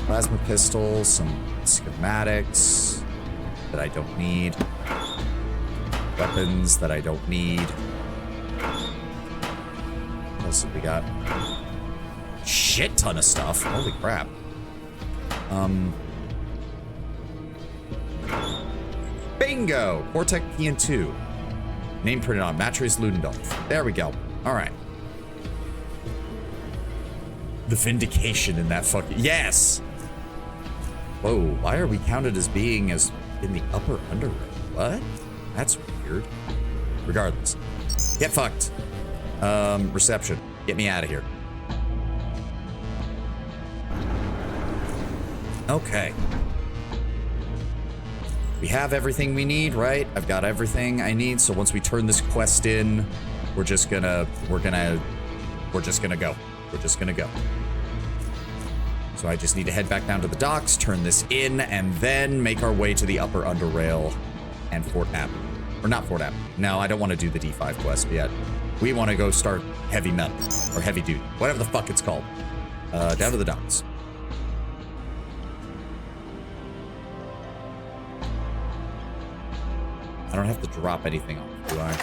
Plasma pistol, some schematics that I don't need. Weapons that I don't need. What else have we got? Shit ton of stuff. Holy crap. Bingo! Vortec PN2. Name printed on Matrius Ludendorff. There we go. Alright. The vindication in that fucking... Yes! Whoa, why are we counted as being as in the upper Underrail? What? That's weird. Regardless. Get fucked. Reception. Get me out of here. Okay. We have everything we need, right? I've got everything I need, so once we turn this quest in, we're just gonna go. We're just gonna go. So I just need to head back down to the docks, turn this in, and then make our way to the upper Underrail and Fort App. Or not Fort App. No, I don't want to do the D5 quest yet. We want to go start heavy metal, or heavy duty, whatever the fuck it's called. Down to the docks. I don't have to drop anything off, do I?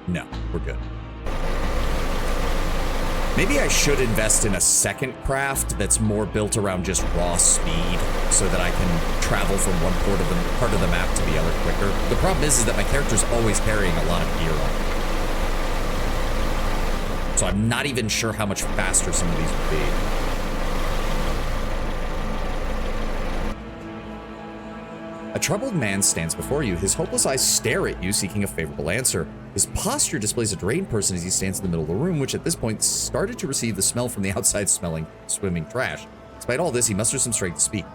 No, we're good. Maybe I should invest in a second craft that's more built around just raw speed so that I can travel from one part of the map to the other quicker. The problem is that my character's always carrying a lot of gear on. So I'm not even sure how much faster some of these would be. A troubled man stands before you. His hopeless eyes stare at you, seeking a favorable answer. His posture displays a drained person as he stands in the middle of the room, which at this point started to receive the smell from the outside swimming trash. Despite all this, he musters some strength to speak.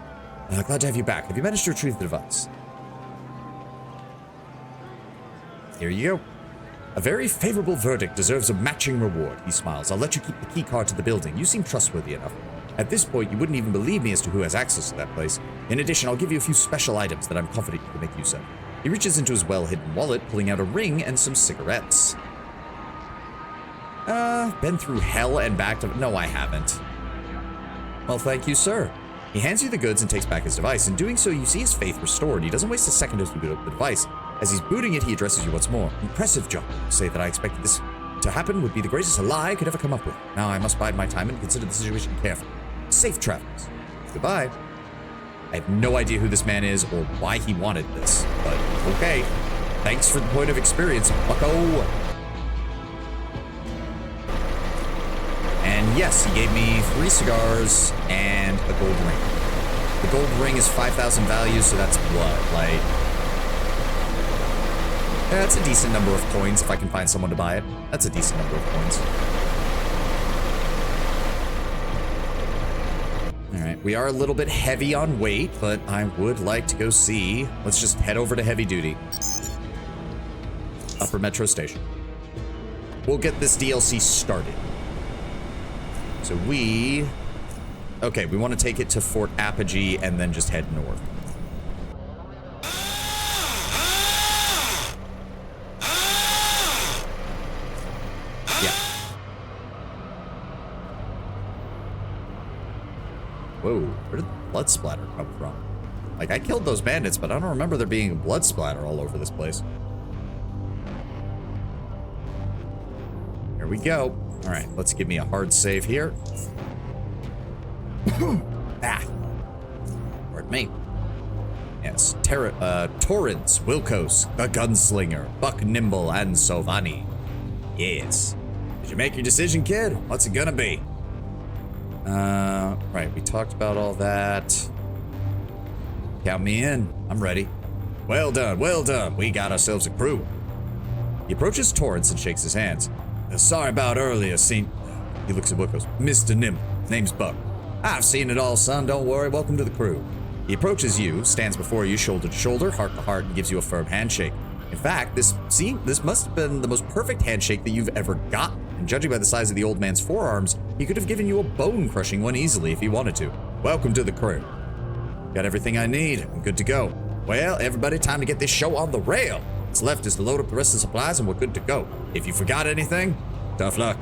Glad to have you back. Have you managed to retrieve the device? Here you go. A very favorable verdict deserves a matching reward, he smiles. I'll let you keep the key card to the building. You seem trustworthy enough. At this point, you wouldn't even believe me as to who has access to that place. In addition, I'll give you a few special items that I'm confident you can make use of. He reaches into his well-hidden wallet, pulling out a ring and some cigarettes. Been through hell and back to... No, I haven't. Well, thank you, sir. He hands you the goods and takes back his device. In doing so, you see his faith restored. He doesn't waste a second as you boot up the device. As he's booting it, he addresses you once more. Impressive job. You say that I expected this to happen would be the greatest lie I could ever come up with. Now I must bide my time and consider the situation carefully. Safe travels. Goodbye. I have no idea who this man is or why he wanted this, but okay. Thanks for the point of experience, bucko. And yes, he gave me 3 cigars and a gold ring. The gold ring is 5,000 value, so that's what, like... Yeah, that's a decent number of coins if I can find someone to buy it. That's a decent number of coins. Alright, we are a little bit heavy on weight, but I would like to go see. Let's just head over to heavy duty. Upper Metro Station. We'll get this DLC started. So we... Okay, we want to take it to Fort Apogee and then just head north. Whoa, where did the blood splatter come from? Like, I killed those bandits, but I don't remember there being blood splatter all over this place. Here we go. All right, let's give me a hard save here. Ah. Pardon me. Yes, Torrance, Wilkos, the Gunslinger, Buck Nimble, and Sovani. Yes. Did you make your decision, kid? What's it gonna be? Right, we talked about all that. Count me in. I'm ready. Well done, well done. We got ourselves a crew. He approaches Torrance and shakes his hands. Sorry about earlier, He looks at Wilkos. Mr. Nimble. Name's Buck. I've seen it all, son. Don't worry. Welcome to the crew. He approaches you, stands before you, shoulder to shoulder, heart to heart, and gives you a firm handshake. In fact, this must have been the most perfect handshake that you've ever gotten. And judging by the size of the old man's forearms, he could have given you a bone-crushing one easily if he wanted to. Welcome to the crew. Got everything I need. I'm good to go. Well, everybody, time to get this show on the rail. What's left is to load up the rest of the supplies and we're good to go. If you forgot anything, tough luck.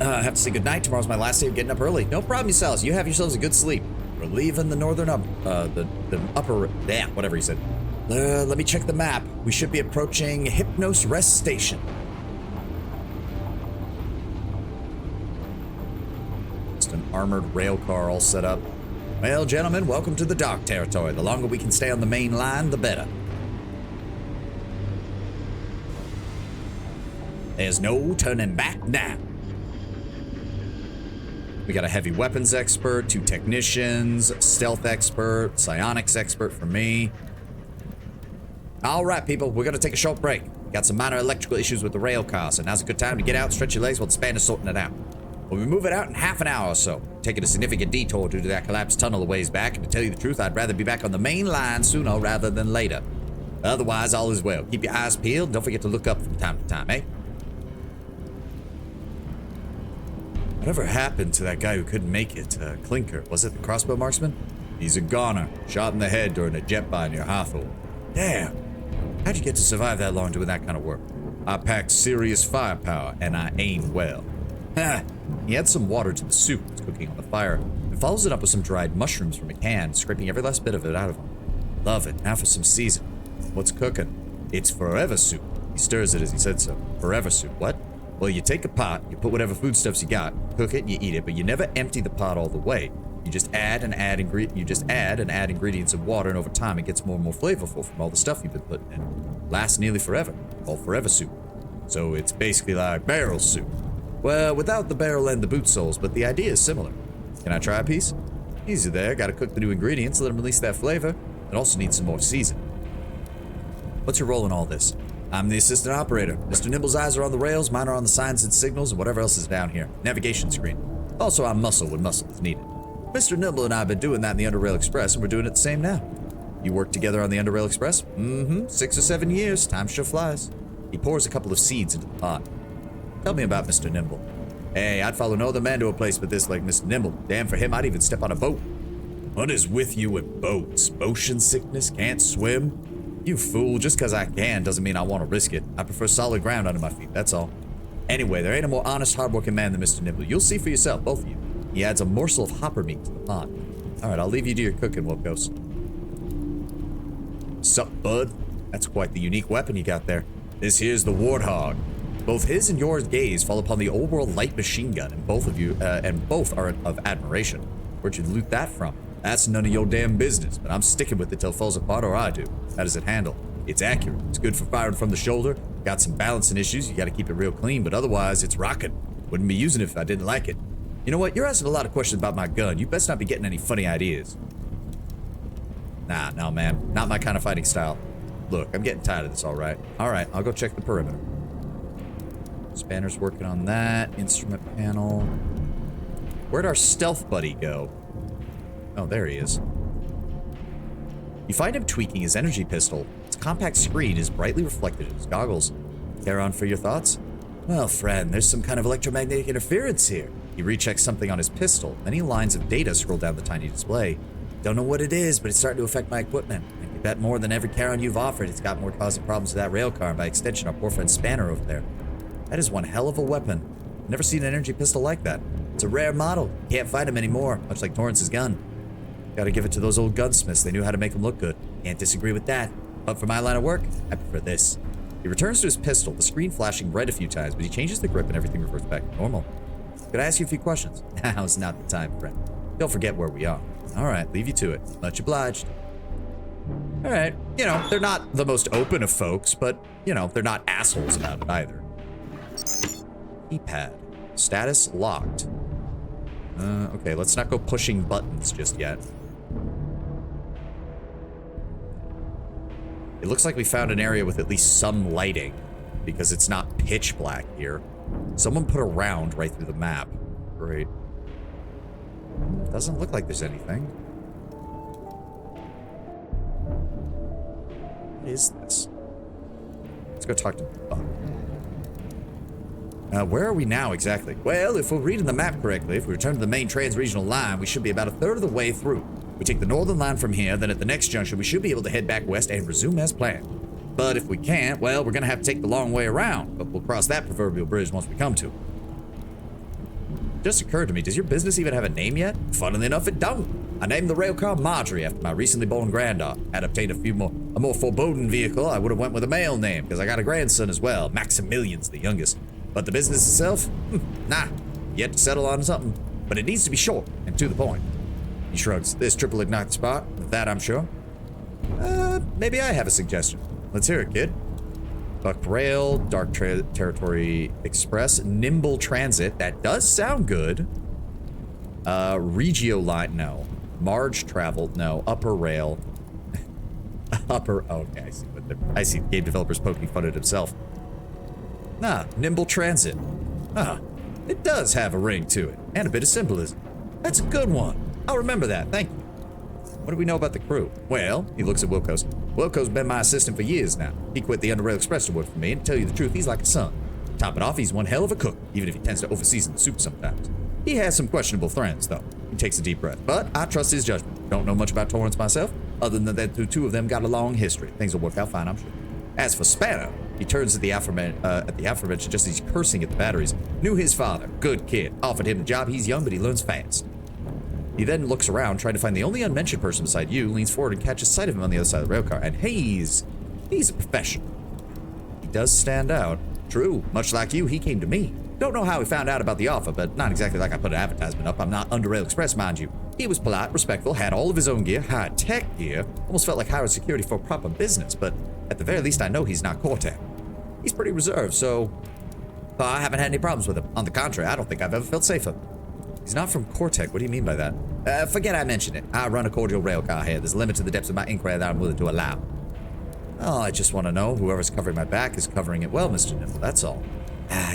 I have to say goodnight. Tomorrow's my last day of getting up early. No problem, yourselves. You have yourselves a good sleep. We're leaving the northern whatever he said. Let me check the map. We should be approaching Hypnos Rest Station. Just an armored rail car all set up. Well, gentlemen, welcome to the dark territory. The longer we can stay on the main line, the better. There's no turning back now. We got a heavy weapons expert, 2 technicians, stealth expert, psionics expert for me. All right, people, we're gonna take a short break. Got some minor electrical issues with the rail car, so now's a good time to get out, stretch your legs while the span is sorting it out. We'll be moving out in half an hour or so, taking a significant detour due to that collapsed tunnel a ways back, and to tell you the truth, I'd rather be back on the main line sooner rather than later. Otherwise, all is well. Keep your eyes peeled, don't forget to look up from time to time, eh? Whatever happened to that guy who couldn't make it? Clinker, was it the crossbow marksman? He's a goner, shot in the head during a jet buy near Hawthorne. Damn, how'd you get to survive that long doing that kind of work? I pack serious firepower, and I aim well. He adds some water to the soup that's cooking on the fire, and follows it up with some dried mushrooms from a can, scraping every last bit of it out of them. Love it. Now for some seasoning. What's cooking? It's forever soup. He stirs it as he said so. Forever soup. What? Well, you take a pot, you put whatever foodstuffs you got, cook it, and you eat it, but you never empty the pot all the way. You just add and add ingredients and water, and over time it gets more and more flavorful from all the stuff you've been putting in. Lasts nearly forever. Called forever soup. So it's basically like barrel soup. Well, without the barrel and the boot soles, but the idea is similar. Can I try a piece? Easy there. Gotta cook the new ingredients, let them release that flavor. It also needs some more seasoning. What's your role in all this? I'm the assistant operator. Mr. Nimble's eyes are on the rails, mine are on the signs and signals, and whatever else is down here. Navigation screen. Also, I'm muscle when muscle is needed. Mr. Nimble and I have been doing that in the Underrail Express, and we're doing it the same now. You work together on the Underrail Express? Mm-hmm. 6 or 7 years. Time sure flies. He pours a couple of seeds into the pot. Tell me about Mr. Nimble. Hey, I'd follow no other man to a place but this like Mr. Nimble. Damn, for him, I'd even step on a boat. What is with you with boats? Motion sickness? Can't swim? You fool, just because I can doesn't mean I want to risk it. I prefer solid ground under my feet, that's all. Anyway, there ain't a more honest, hardworking man than Mr. Nimble. You'll see for yourself, both of you. He adds a morsel of hopper meat to the pot. All right, I'll leave you to your cooking, Wilkos. Sup, bud? That's quite the unique weapon you got there. This here's the Warthog. Both his and your gaze fall upon the old world light machine gun, and both are of admiration. Where'd you loot that from? That's none of your damn business, but I'm sticking with it till it falls apart, or I do. How does it handle? It's accurate. It's good for firing from the shoulder. Got some balancing issues. You got to keep it real clean, but otherwise, it's rocking. Wouldn't be using it if I didn't like it. You know what? You're asking a lot of questions about my gun. You best not be getting any funny ideas. Nah, no, man. Not my kind of fighting style. Look, I'm getting tired of this, all right? All right, I'll go check the perimeter. Spanner's working on that. Instrument panel. Where'd our stealth buddy go? Oh, there he is. You find him tweaking his energy pistol. Its compact screen is brightly reflected in his goggles. Care on for your thoughts? Well, friend, there's some kind of electromagnetic interference here. He rechecks something on his pistol. Many lines of data scroll down the tiny display. Don't know what it is, but it's starting to affect my equipment. I bet more than every Charon you've offered, it's got more causing problems with that rail car, and by extension, our poor friend Spanner over there. That is one hell of a weapon. Never seen an energy pistol like that. It's a rare model. Can't find them anymore, much like Torrance's gun. Gotta give it to those old gunsmiths. They knew how to make them look good. Can't disagree with that. But for my line of work, I prefer this. He returns to his pistol, the screen flashing red a few times, but he changes the grip and everything reverts back to normal. Could I ask you a few questions? Now's not the time, friend. Don't forget where we are. All right, leave you to it. Much obliged. All right, you know, they're not the most open of folks, but, you know, they're not assholes about it either. Keypad. Status locked. Okay, let's not go pushing buttons just yet. It looks like we found an area with at least some lighting, because it's not pitch black here. Someone put a round right through the map. Great. Doesn't look like there's anything. What is this? Let's go talk to Buck. Where are we now exactly? Well, if we're reading the map correctly, if we return to the main trans-regional line, we should be about a third of the way through. We take the northern line from here, then at the next junction, we should be able to head back west and resume as planned. But if we can't, well, we're gonna have to take the long way around, but we'll cross that proverbial bridge once we come to it. Just occurred to me, does your business even have a name yet? Funnily enough, it don't. I named the railcar Marjorie after my recently born granddaughter. Had obtained a more foreboding vehicle, I would have went with a male name, because I got a grandson as well. Maximilian's the youngest. But the business itself? Nah, yet to settle on something. But it needs to be short and to the point. He shrugs. This triple ignite spot, with that I'm sure. Maybe I have a suggestion. Let's hear it, kid. Buck Rail, Dark Territory Express, Nimble Transit. That does sound good. Regio Line, no. Marge Travel, no. Upper Rail. Okay, I see I see game developers poking fun at himself. Nah, Nimble Transit. It does have a ring to it, and a bit of symbolism. That's a good one. I'll remember that, thank you. What do we know about the crew? Well, he looks at Wilco's. Wilco's been my assistant for years now. He quit the Underrail Express to work for me, and to tell you the truth, he's like a son. Top it off, he's one hell of a cook, even if he tends to overseason the soup sometimes. He has some questionable friends, though. He takes a deep breath, but I trust his judgment. Don't know much about Torrance myself, other than that the two of them got a long history. Things will work out fine, I'm sure. As for Spanner, He turns at the aforementioned just as he's cursing at the batteries. Knew his father. Good kid. Offered him the job. He's young, but he learns fast. He then looks around, trying to find the only unmentioned person beside you, leans forward and catches sight of him on the other side of the rail car. And he's a professional. He does stand out. True. Much like you, he came to me. Don't know how he found out about the offer, but not exactly like I put an advertisement up. I'm not Underrail Express, mind you. He was polite, respectful, had all of his own gear, high-tech gear. Almost felt like hired security for proper business, but at the very least, I know he's not Cortec. He's pretty reserved, so I haven't had any problems with him. On the contrary, I don't think I've ever felt safer. He's not from Cortec. What do you mean by that? Forget I mentioned it. I run a cordial rail car here. There's a limit to the depths of my inquiry that I'm willing to allow. Oh, I just want to know whoever's covering my back is covering it well, Mr. Nimble. That's all.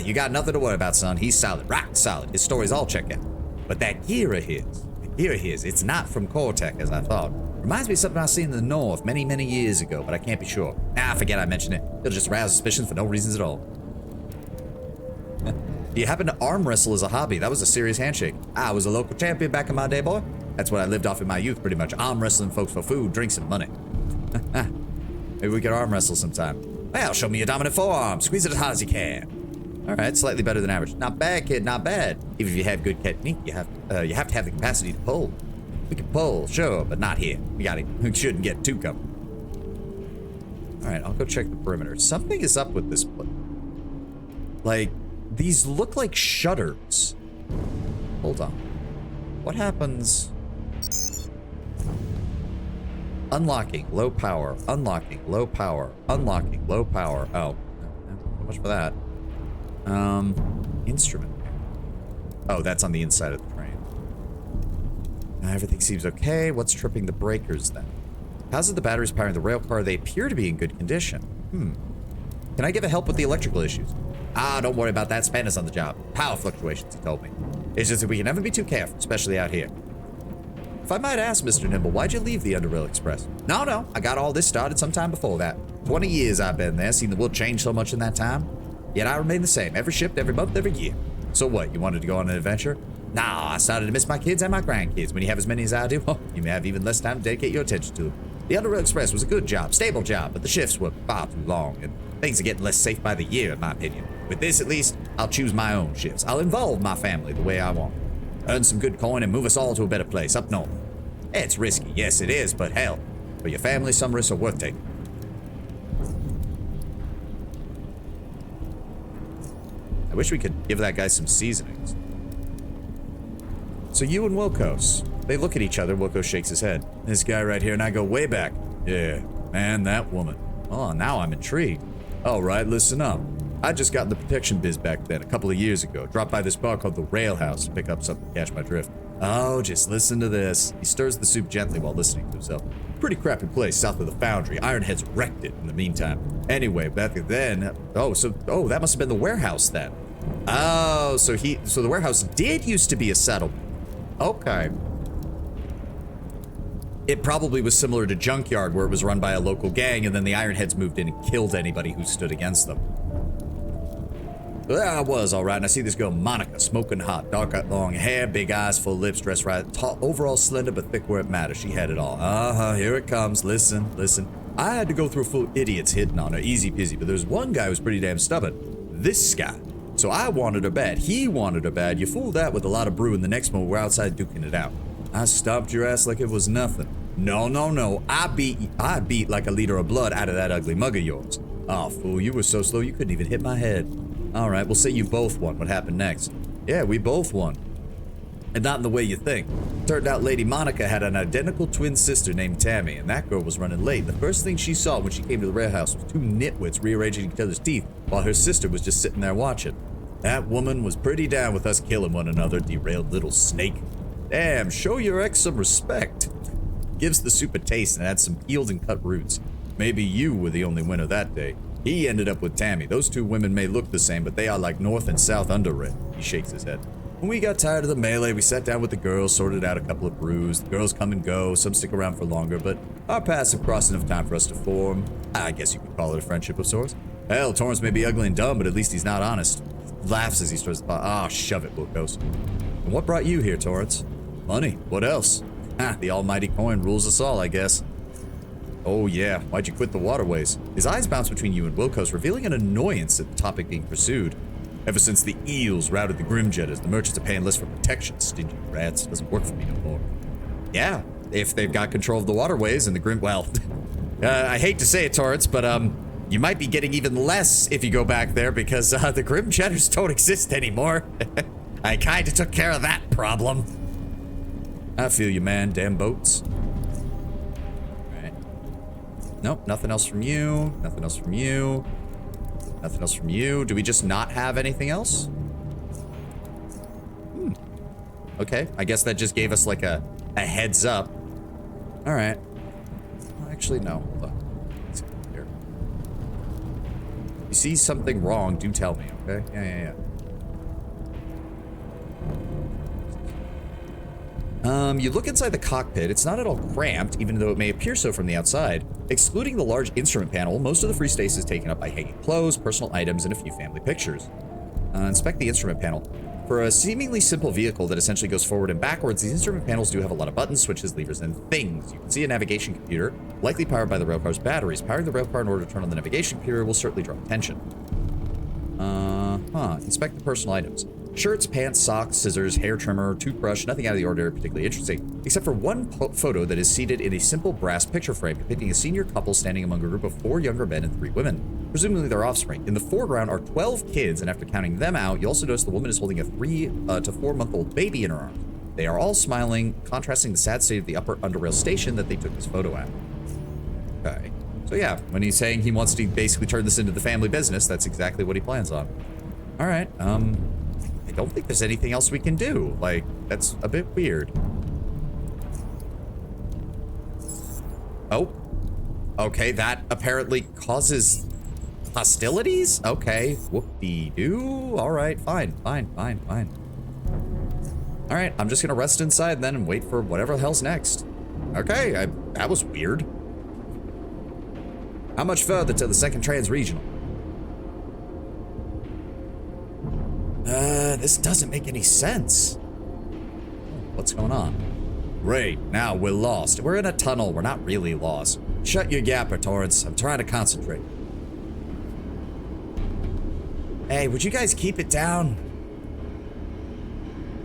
You got nothing to worry about, son. He's solid, rock solid. His stories all check out. But that gear of his, it's not from Cortec, as I thought. Reminds me of something I seen in the north many, many years ago, but I can't be sure. Forget I mentioned it. It'll just arouse suspicions for no reasons at all. Do you happen to arm wrestle as a hobby? That was a serious handshake. I was a local champion back in my day, boy. That's what I lived off in my youth, pretty much. Arm wrestling folks for food, drinks, and money. Maybe we could arm wrestle sometime. Well, show me your dominant forearm. Squeeze it as hard as you can. All right, slightly better than average. Not bad, kid, not bad. Even if you have good technique, you have to have the capacity to pull. We can pull, sure, but not here. We shouldn't get too comfortable. All right, I'll go check the perimeter. Something is up with this place. Like, these look like shutters. Hold on. What happens? Unlocking, low power, unlocking, low power, unlocking, low power. Oh, so much for that. Instrument. Oh, that's on the inside of the train. Everything seems okay. What's tripping the breakers then? How's it the batteries powering the rail car? They appear to be in good condition. Can I give a help with the electrical issues? Don't worry about that. Spanner's on the job. Power fluctuations, he told me. It's just that we can never be too careful, especially out here. If I might ask, Mr. Nimble, why'd you leave the Underrail Express? No. I got all this started sometime before that. 20 years I've been there, seen the world change so much in that time. Yet I remain the same, every shift, every month, every year. So what, you wanted to go on an adventure? Nah, I started to miss my kids and my grandkids. When you have as many as I do, you may have even less time to dedicate your attention to them. The Underrail Express was a good job, stable job, but the shifts were far too long, and things are getting less safe by the year, in my opinion. With this, at least, I'll choose my own shifts. I'll involve my family the way I want. Earn some good coin and move us all to a better place, up north. It's risky, yes it is, but hell, for your family, some risks are worth taking. I wish we could give that guy some seasonings. So you and Wilkos, they look at each other. Wilkos shakes his head. This guy right here and I go way back. Yeah, man, that woman. Oh, now I'm intrigued. All right, listen up. I just got in the protection biz back then, a couple of years ago. Dropped by this bar called the Rail House to pick up something to catch my drift. Oh, just listen to this. He stirs the soup gently while listening to himself. Pretty crappy place south of the foundry. Ironheads wrecked it in the meantime. Anyway, back then, that must have been the warehouse then. Oh, so the warehouse did used to be a settlement. Okay. It probably was similar to Junkyard, where it was run by a local gang, and then the Ironheads moved in and killed anybody who stood against them. There I was, all right, and I see this girl, Monica, smoking hot, dark long hair, big eyes, full lips, dressed right, tall, overall slender, but thick where it matters. She had it all. Here it comes. Listen. I had to go through a full idiots hitting on her, easy peasy, but there's one guy who was pretty damn stubborn. This guy. So I wanted her bad. He wanted her bad. You fooled that with a lot of brew, and the next moment we're outside duking it out. I stomped your ass like it was nothing. No. I beat like a liter of blood out of that ugly mug of yours. Oh, fool, you were so slow you couldn't even hit my head. All right, we'll say you both won. What happened next? Yeah, we both won. And not in the way you think. Turned out Lady Monica had an identical twin sister named Tammy, and that girl was running late. The first thing she saw when she came to the rail house was two nitwits rearranging each other's teeth, while her sister was just sitting there watching. That woman was pretty down with us killing one another, derailed little snake. Damn, show your ex some respect. Gives the soup a taste and adds some peeled and cut roots. Maybe you were the only winner that day. He ended up with Tammy. Those two women may look the same, but they are like North and South Underrail. He shakes his head. When we got tired of the melee, we sat down with the girls, sorted out a couple of brews. The girls come and go, some stick around for longer, but our paths have crossed enough time for us to form, I guess you could call it a friendship of sorts. Hell, Torrance may be ugly and dumb, but at least he's not honest. Laughs as he stirs the pot. Ah, shove it, Wilkos. And what brought you here, Torrance? Money. What else? The almighty coin rules us all, I guess. Oh yeah, why'd you quit the waterways? His eyes bounce between you and Wilco's, revealing an annoyance at the topic being pursued. Ever since the eels routed the Grimjetters, the merchants are paying less for protection. Stingy rats. Doesn't work for me no more. Yeah, if they've got control of the waterways and the well, I hate to say it, Torrance, but you might be getting even less if you go back there because the Grimjetters don't exist anymore. I kinda took care of that problem. I feel you, man. Damn boats. Alright. Nope, nothing else from you. Nothing else from you. Nothing else from you. Do we just not have anything else? Okay, I guess that just gave us like a heads up. Alright. Well, actually, no. Hold on. Let's go here. If you see something wrong, do tell me, okay? Yeah. You look inside the cockpit. It's not at all cramped, even though it may appear so from the outside. Excluding the large instrument panel, most of the free space is taken up by hanging clothes, personal items, and a few family pictures. Inspect the instrument panel. For a seemingly simple vehicle that essentially goes forward and backwards, these instrument panels do have a lot of buttons, switches, levers, and things. You can see a navigation computer, likely powered by the railcar's batteries. Powering the railcar in order to turn on the navigation computer will certainly draw attention. Inspect the personal items. Shirts, pants, socks, scissors, hair trimmer, toothbrush, nothing out of the ordinary particularly interesting, except for one photo that is seated in a simple brass picture frame depicting a senior couple standing among a group of 4 younger men and 3 women, presumably their offspring. In the foreground are 12 kids, and after counting them out, you also notice the woman is holding a 3 to 4 month old baby in her arms. They are all smiling, contrasting the sad state of the upper Underrail station that they took this photo at. Okay. So yeah, when he's saying he wants to basically turn this into the family business, that's exactly what he plans on. All right, I don't think there's anything else we can do. Like, that's a bit weird. Oh. Okay, that apparently causes hostilities? Okay, whoop-de-doo. All right, fine. All right, I'm just gonna rest inside then and wait for whatever the hell's next. Okay, that was weird. How much further to the second trans-regional? This doesn't make any sense. What's going on? Right, now we're lost. We're in a tunnel. We're not really lost. Shut your yapper, Torrance. I'm trying to concentrate. Hey, would you guys keep it down?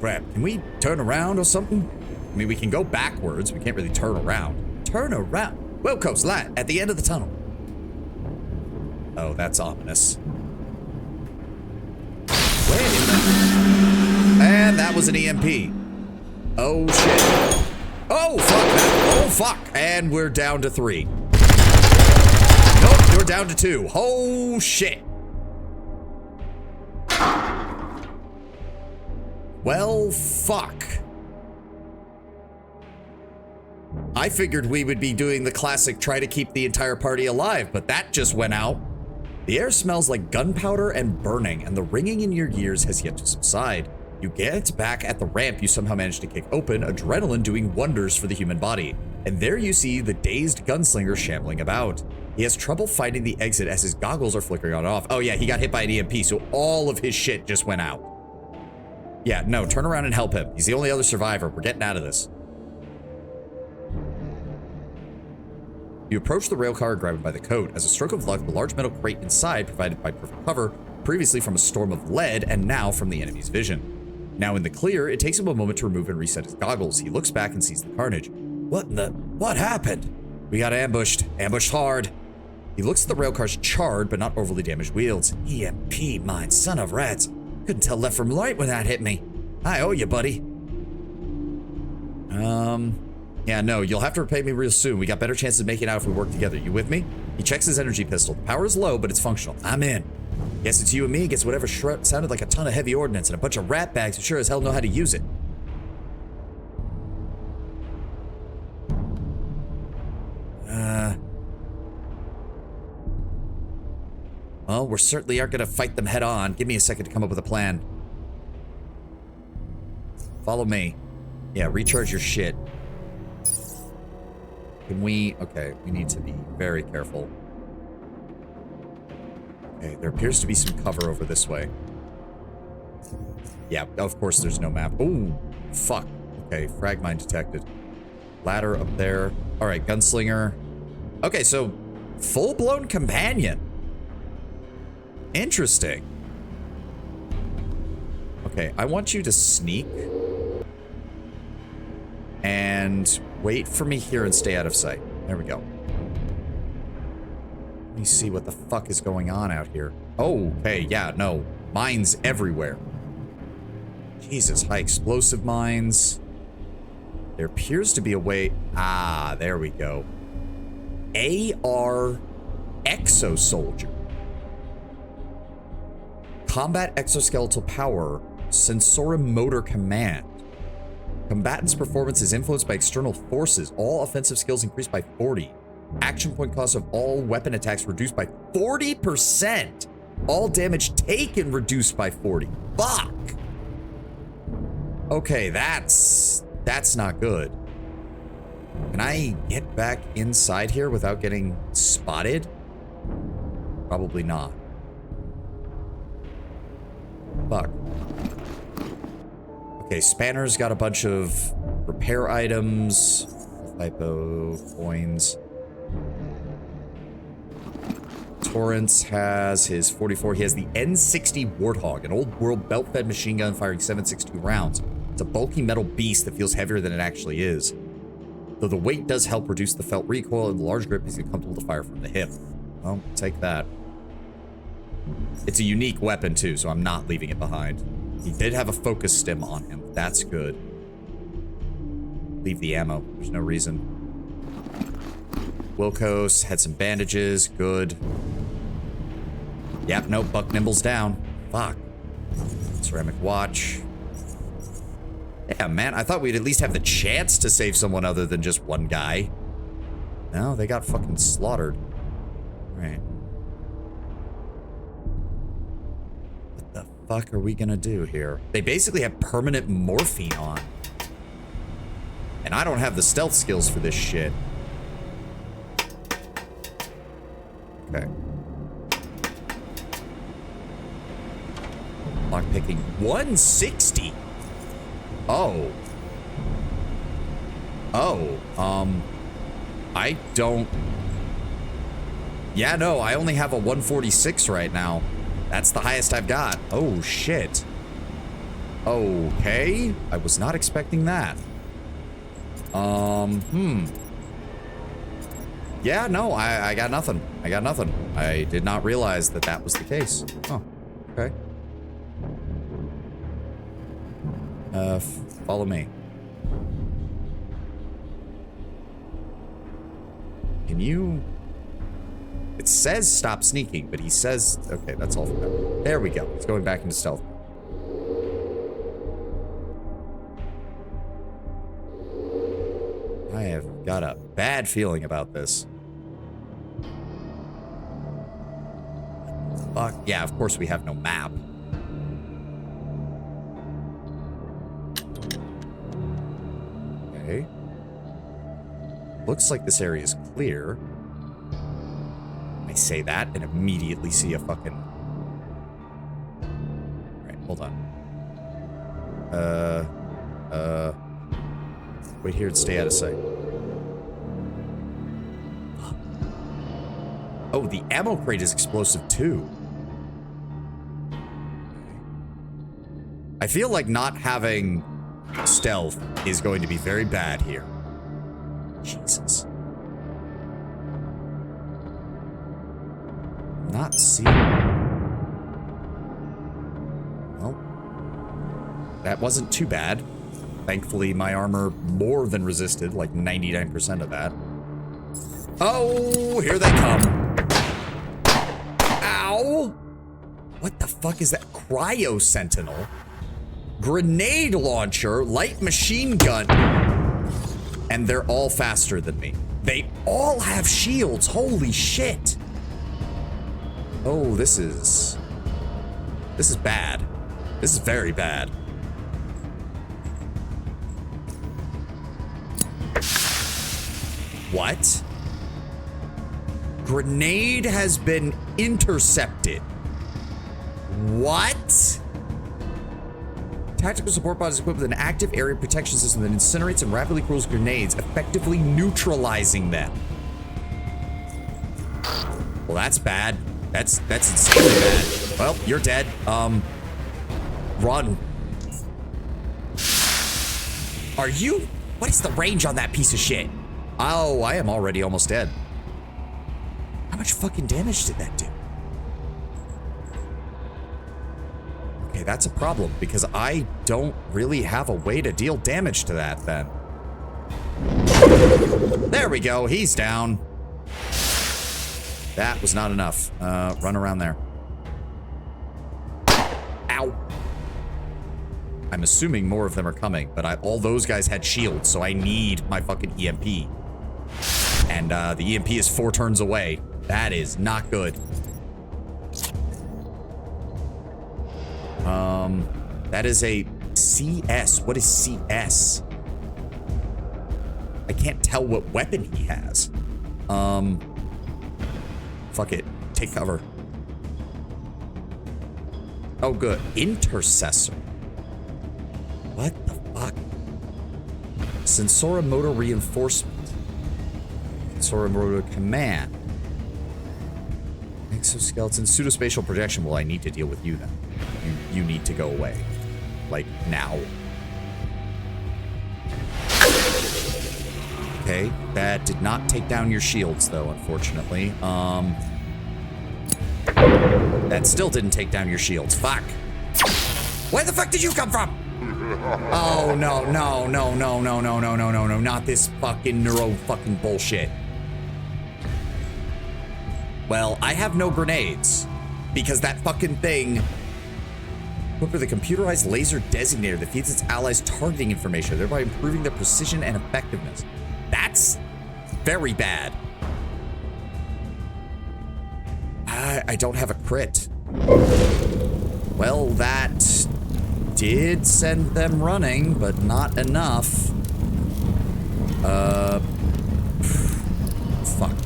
Crap, can we turn around or something? I mean, we can go backwards. We can't really turn around. Turn around? Wilco's light at the end of the tunnel. Oh, that's ominous. Wait a minute. And that was an EMP. Oh, shit. Oh, fuck. Oh, fuck. And we're down to 3. Nope, we're down to 2. Oh, shit. Well, fuck. I figured we would be doing the classic try to keep the entire party alive, but that just went out. The air smells like gunpowder and burning, and the ringing in your ears has yet to subside. You get back at the ramp you somehow managed to kick open, adrenaline doing wonders for the human body. And there you see the dazed gunslinger shambling about. He has trouble finding the exit as his goggles are flickering on and off. Oh yeah, he got hit by an EMP, so all of his shit just went out. Yeah, no, turn around and help him. He's the only other survivor. We're getting out of this. You approach the rail car and grab him by the coat. As a stroke of luck, the large metal crate inside provided by perfect cover, previously from a storm of lead and now from the enemy's vision. Now in the clear, it takes him a moment to remove and reset his goggles. He looks back and sees the carnage. What happened? We got ambushed. Ambushed hard. He looks at the rail car's charred but not overly damaged wheels. EMP mine, son of rats. Couldn't tell left from right when that hit me. I owe you, buddy. Yeah, no, you'll have to repay me real soon. We got better chances of making it out if we work together. You with me? He checks his energy pistol. The power is low, but it's functional. I'm in. Guess it's you and me against whatever sounded like a ton of heavy ordnance and a bunch of rat bags who sure as hell know how to use it. Well, we certainly aren't gonna fight them head on. Give me a second to come up with a plan. Follow me. Yeah, recharge your shit. Can we... Okay, we need to be very careful. Okay, there appears to be some cover over this way. Yeah, of course there's no map. Ooh, fuck. Okay, frag mine detected. Ladder up there. All right, gunslinger. Okay, so full-blown companion. Interesting. Okay, I want you to sneak and wait for me here and stay out of sight. There we go. Let me see what the fuck is going on out here. Oh, hey, yeah, no. Mines everywhere. Jesus, high explosive mines. There appears to be a way. Ah, there we go. AR Exosoldier. Combat exoskeletal power. Sensorum motor command. Combatant's performance is influenced by external forces. All offensive skills increased by 40. Action point cost of all weapon attacks reduced by 40%. All damage taken reduced by 40. Fuck. Okay, that's not good. Can I get back inside here without getting spotted? Probably not. Fuck. Okay, Spanner's got a bunch of repair items. Hypo coins. Torrance has his 44. He has the N60 Warthog, an old world belt-fed machine gun firing 7.62 rounds. It's a bulky metal beast that feels heavier than it actually is. Though the weight does help reduce the felt recoil, and the large grip makes it comfortable to fire from the hip. Well, take that. It's a unique weapon too, so I'm not leaving it behind. He did have a focus stim on him. That's good. Leave the ammo. There's no reason. Wilkos had some bandages. Good. Yep, nope. Buck Nimble's down. Fuck. Ceramic watch. Yeah, man. I thought we'd at least have the chance to save someone other than just one guy. No, they got fucking slaughtered. All right. What the fuck are we gonna do here? They basically have permanent morphine on. And I don't have the stealth skills for this shit. Okay. Lockpicking 160. Oh. I don't. Yeah, no, I only have a 146 right now. That's the highest I've got. Oh, shit. Okay. I was not expecting that. Yeah, no, I got nothing. I got nothing. I did not realize that that was the case. Oh, okay. Follow me. Can you... It says stop sneaking, but he says... Okay, that's all for now. There we go. It's going back into stealth. I have got a bad feeling about this. Fuck. Yeah, of course we have no map. Okay. Looks like this area is clear. I say that and immediately see a fucking... Alright, hold on. Wait here and stay out of sight. Oh, the ammo crate is explosive too. I feel like not having stealth is going to be very bad here. Jesus. Not seeing. Well, that wasn't too bad. Thankfully, my armor more than resisted, like 99% of that. Oh, here they come. Ow! What the fuck is that? Cryo Sentinel? Grenade launcher, light machine gun. And they're all faster than me. They all have shields. Holy shit. Oh, this is bad. This is very bad. What? Grenade has been intercepted. What? Tactical support bot is equipped with an active area protection system that incinerates and rapidly cools grenades, effectively neutralizing them. Well, that's bad. That's insanely bad. Well, you're dead. Run. Are you? What is the range on that piece of shit? Oh, I am already almost dead. How much fucking damage did that do? Okay, that's a problem because I don't really have a way to deal damage to that then. There we go, he's down. That was not enough. Run around there. Ow. I'm assuming more of them are coming, but all those guys had shields, so I need my fucking EMP. And the EMP is 4 turns away. That is not good. That is a CS. What is CS? I can't tell what weapon he has. Fuck it. Take cover. Oh, good. Intercessor. What the fuck? Sensoromotor reinforcement. Sensoromotor command. Exoskeleton. Pseudospatial projection. Well, I need to deal with you then. You need to go away. Like, now. Okay, that did not take down your shields, though, unfortunately. That still didn't take down your shields. Fuck. Where the fuck did you come from? Oh, no, no, no, no, no, no, no, no, no, no, not this fucking neuro fucking bullshit. Well, I have no grenades because that fucking thing. Equip with a computerized laser designator that feeds its allies targeting information, thereby improving their precision and effectiveness. That's very bad. I don't have a crit. Well, that did send them running, but not enough. Fuck.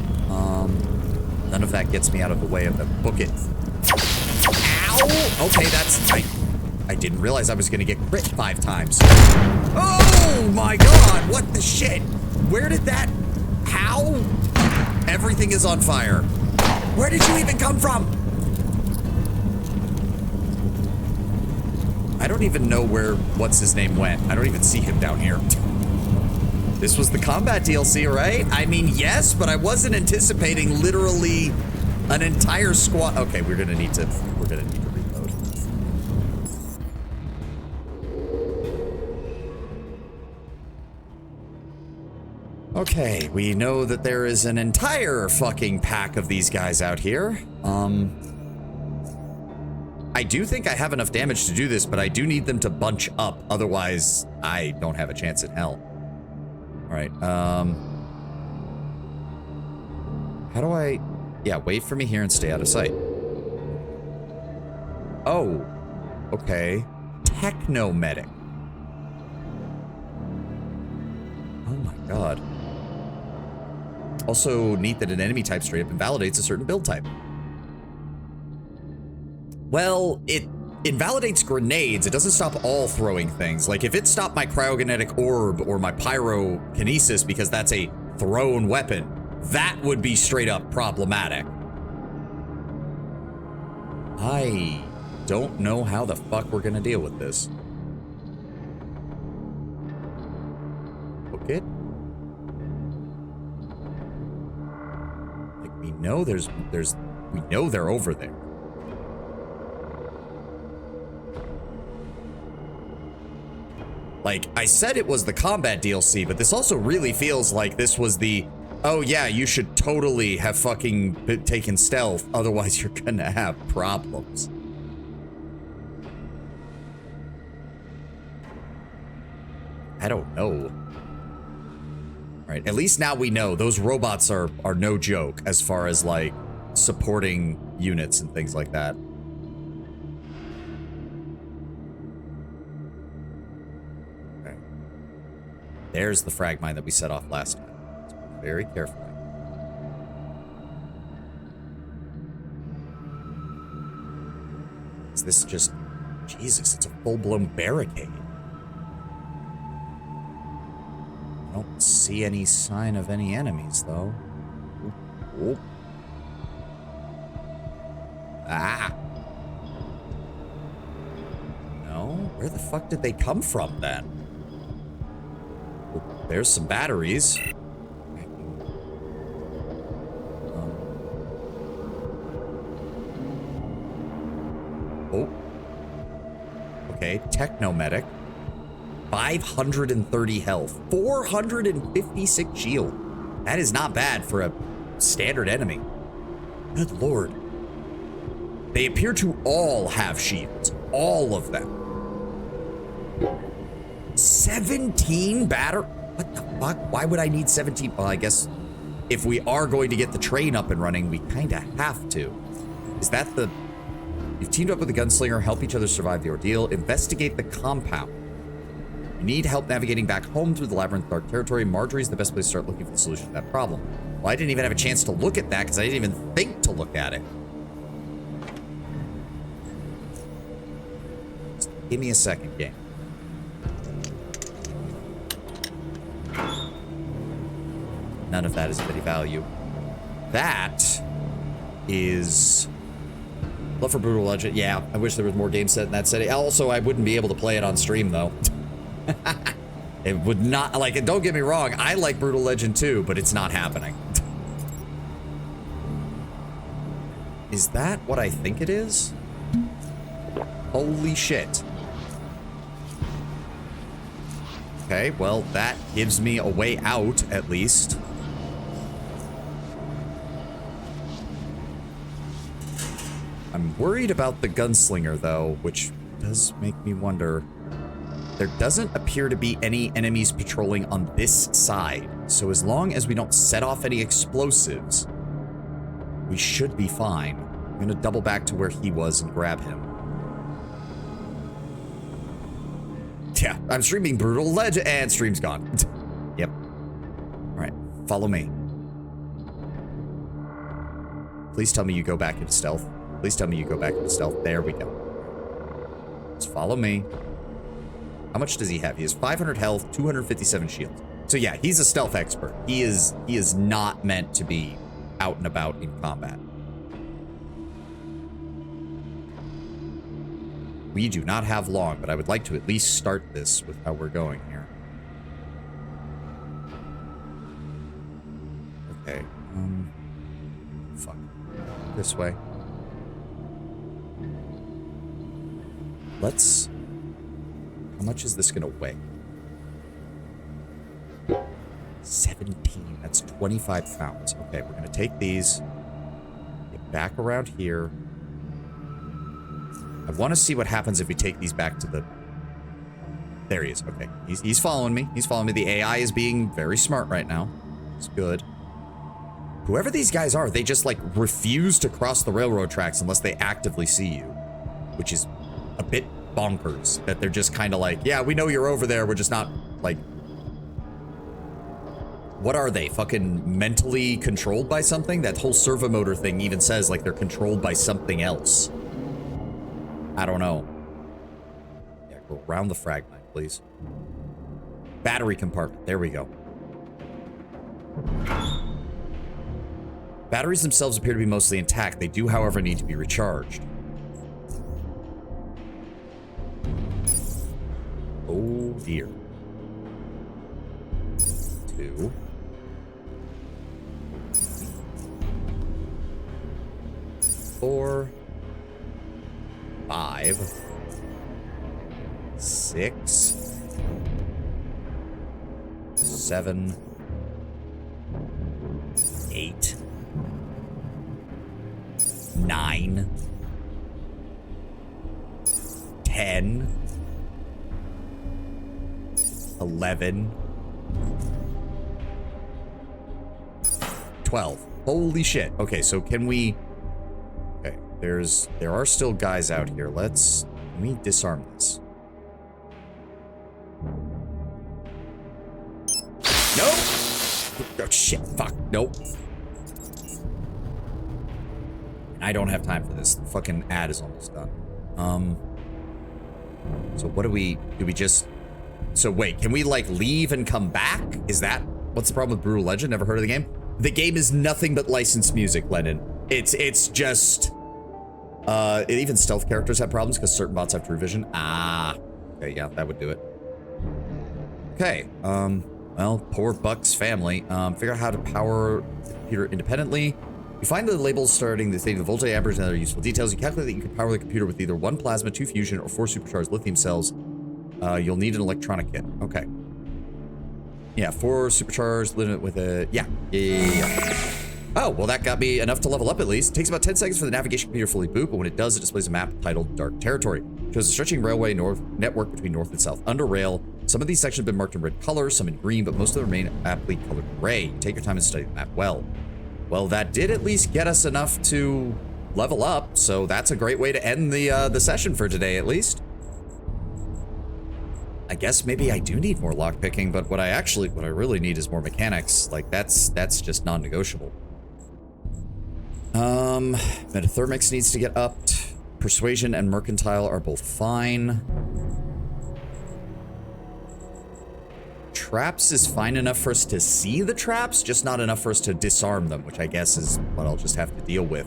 None of that gets me out of the way of them. Book it. Ow! Okay, that's... I didn't realize I was gonna get crit 5 times. Oh my god! What the shit? Where did that... How? Everything is on fire. Where did you even come from? I don't even know where what's-his-name went. I don't even see him down here. This was the combat DLC, right? I mean, yes, but I wasn't anticipating literally an entire squad. Okay, we're gonna need to reload. Okay, we know that there is an entire fucking pack of these guys out here. I do think I have enough damage to do this, but I do need them to bunch up. Otherwise, I don't have a chance in hell. All right, how do I... Yeah, wait for me here and stay out of sight. Oh, okay. Technomedic. Oh my god. Also neat that an enemy type straight up invalidates a certain build type. Well, it invalidates grenades. It doesn't stop all throwing things. Like, if it stopped my cryokinetic orb or my pyrokinesis because that's a thrown weapon, that would be straight up problematic. I don't know how the fuck we're gonna deal with this. Book it. Like, we know we know they're over there. Like, I said it was the combat DLC, but this also really feels like this was the, oh yeah, you should totally have fucking taken stealth, otherwise you're gonna have problems. I don't know. Right, at least now we know those robots are no joke as far as like supporting units and things like that. There's the frag mine that we set off last time. Let's be very careful. Is this just... Jesus, it's a full-blown barricade. I don't see any sign of any enemies, though. Oop, oop. Where the fuck did they come from then? There's some batteries. Oh. Okay, Technomedic. 530 health. 456 shield. That is not bad for a standard enemy. Good lord. They appear to all have shields. All of them. 17 batter? What the fuck? Why would I need 17? Well, I guess if we are going to get the train up and running, we kind of have to. Is that the... You've teamed up with the gunslinger, help each other survive the ordeal, investigate the compound. You need help navigating back home through the labyrinth dark territory. Marjorie's the best place to start looking for the solution to that problem. Well, I didn't even have a chance to look at that because I didn't even think to look at it. Just give me a second, game. None of that is of any value. That is... Love for Brutal Legend. Yeah, I wish there was more game set in that setting. Also, I wouldn't be able to play it on stream, though. It would not... Like, don't get me wrong. I like Brutal Legend, too, but it's not happening. Is that what I think it is? Holy shit. Okay, well, that gives me a way out, at least. I'm worried about the gunslinger, though, which does make me wonder. There doesn't appear to be any enemies patrolling on this side, so as long as we don't set off any explosives, we should be fine. I'm gonna double back to where he was and grab him. Yeah, I'm streaming Brutal Legend, and stream's gone. Yep. All right, follow me. Please tell me you go back into stealth. Please tell me you go back into stealth. There we go. Just follow me. How much does he have? He has 500 health, 257 shield. So yeah, he's a stealth expert. He is not meant to be out and about in combat. We do not have long, but I would like to at least start this with how we're going here. Okay. Fuck. This way. Let's... How much is this gonna weigh? 17. That's 25 pounds. Okay, we're gonna take these. Get back around here. I want to see what happens if we take these back to the... There he is. Okay. He's following me. He's following me. The AI is being very smart right now. It's good. Whoever these guys are, they just, like, refuse to cross the railroad tracks unless they actively see you. Which is a bit bonkers. That they're just kind of like, yeah, we know you're over there. We're just not, like... What are they? Fucking mentally controlled by something? That whole servomotor thing even says, like, they're controlled by something else. I don't know. Yeah, go around the fragment, please. Battery compartment. There we go. Batteries themselves appear to be mostly intact. They do, however, need to be recharged. Oh, dear. 2. 4. 5. 6. 7. 8. 9. 10. 11. 12. Holy shit. Okay, so can we... Okay, there are still guys out here. Let me disarm this. Nope! Oh, shit. Fuck. Nope. I don't have time for this. The fucking ad is almost done. So what do we just... So wait, can we, like, leave and come back? Is that... What's the problem with Brutal Legend? Never heard of the game? The game is nothing but licensed music, Lennon. It's just... even stealth characters have problems because certain bots have true vision. Ah. Okay, yeah, that would do it. Okay, well, poor Buck's family. Figure out how to power the computer independently. You find the labels starting the state of the voltage average and other useful details. You calculate that you can power the computer with either 1 plasma, 2 fusion, or 4 supercharged lithium cells. You'll need an electronic kit. Okay. Yeah, 4 supercharged, limit with a... Yeah. Oh, well, that got me enough to level up at least. It takes about 10 seconds for the navigation computer to fully boot, but when it does, it displays a map titled Dark Territory. It shows a stretching railway network between North and South Underrail. Some of these sections have been marked in red color, some in green, but most of them remain aptly colored gray. Take your time and study the map well. Well, that did at least get us enough to level up, so that's a great way to end the session for today, at least. I guess maybe I do need more lockpicking, but what I really need is more mechanics. Like, that's just non-negotiable. Metathermics needs to get upped. Persuasion and mercantile are both fine. Traps is fine enough for us to see the traps, just not enough for us to disarm them, which I guess is what I'll just have to deal with.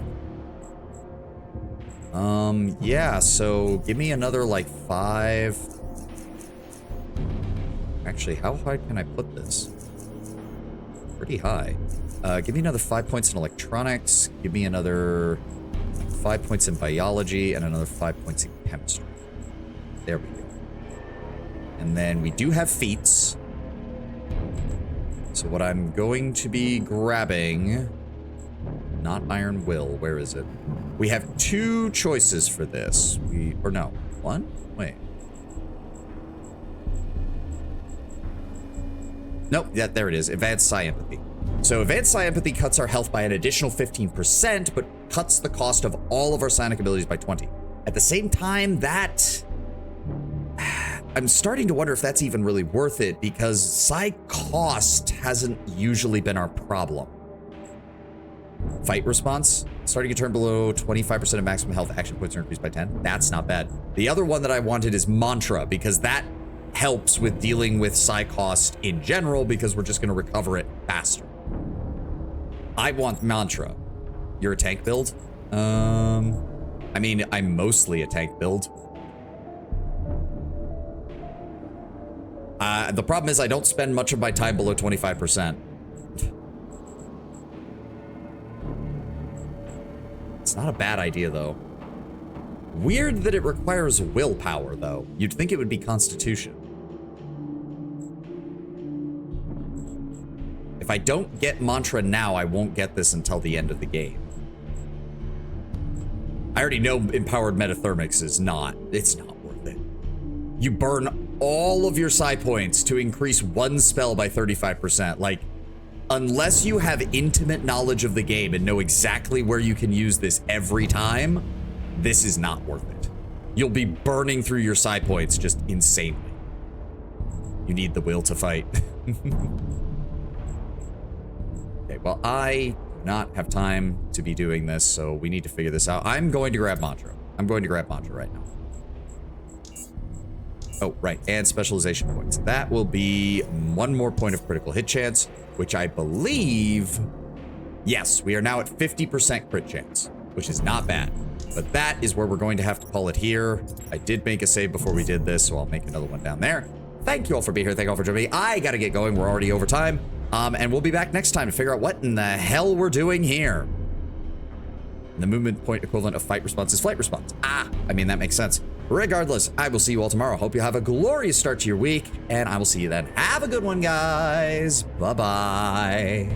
Yeah, so give me another, like, 5... Actually, how high can I put this? Pretty high. Give me another 5 points in electronics. Give me another 5 points in biology and another 5 points in chemistry. There we go. And then we do have feats. So what I'm going to be grabbing... Not Iron Will. Where is it? We have 2 choices for this. Or no. 1? Wait. Nope, yeah, there it is. Advanced Psi Empathy. So Advanced Psi Empathy cuts our health by an additional 15%, but cuts the cost of all of our psionic abilities by 20. At the same time, that... I'm starting to wonder if that's even really worth it, because psi cost hasn't usually been our problem. Fight response. Starting a turn below 25% of maximum health, action points are increased by 10. That's not bad. The other one that I wanted is Mantra, because that helps with dealing with psi cost in general, because we're just going to recover it faster. I want Mantra. You're a tank build? I mean, I'm mostly a tank build. The problem is I don't spend much of my time below 25%. It's not a bad idea, though. Weird that it requires willpower, though. You'd think it would be Constitution. If I don't get Mantra now, I won't get this until the end of the game. I already know Empowered Metathermics is not. It's not worth it. You burn all of your psi points to increase one spell by 35%. Like, unless you have intimate knowledge of the game and know exactly where you can use this every time, this is not worth it. You'll be burning through your psi points just insanely. You need the will to fight. Okay, well, I do not have time to be doing this, so we need to figure this out. I'm going to grab Mantra. I'm going to grab Mantra right now. Oh, right, and specialization points. That will be 1 more point of critical hit chance, which I believe... Yes, we are now at 50% crit chance, which is not bad. But that is where we're going to have to call it here. I did make a save before we did this, so I'll make another one down there. Thank you all for being here. Thank you all for joining me. I gotta get going. We're already over time. And we'll be back next time to figure out what in the hell we're doing here. The movement point equivalent of fight response is flight response. I mean, that makes sense. Regardless, I will see you all tomorrow. Hope you have a glorious start to your week, and I will see you then. Have a good one, guys. Bye-bye.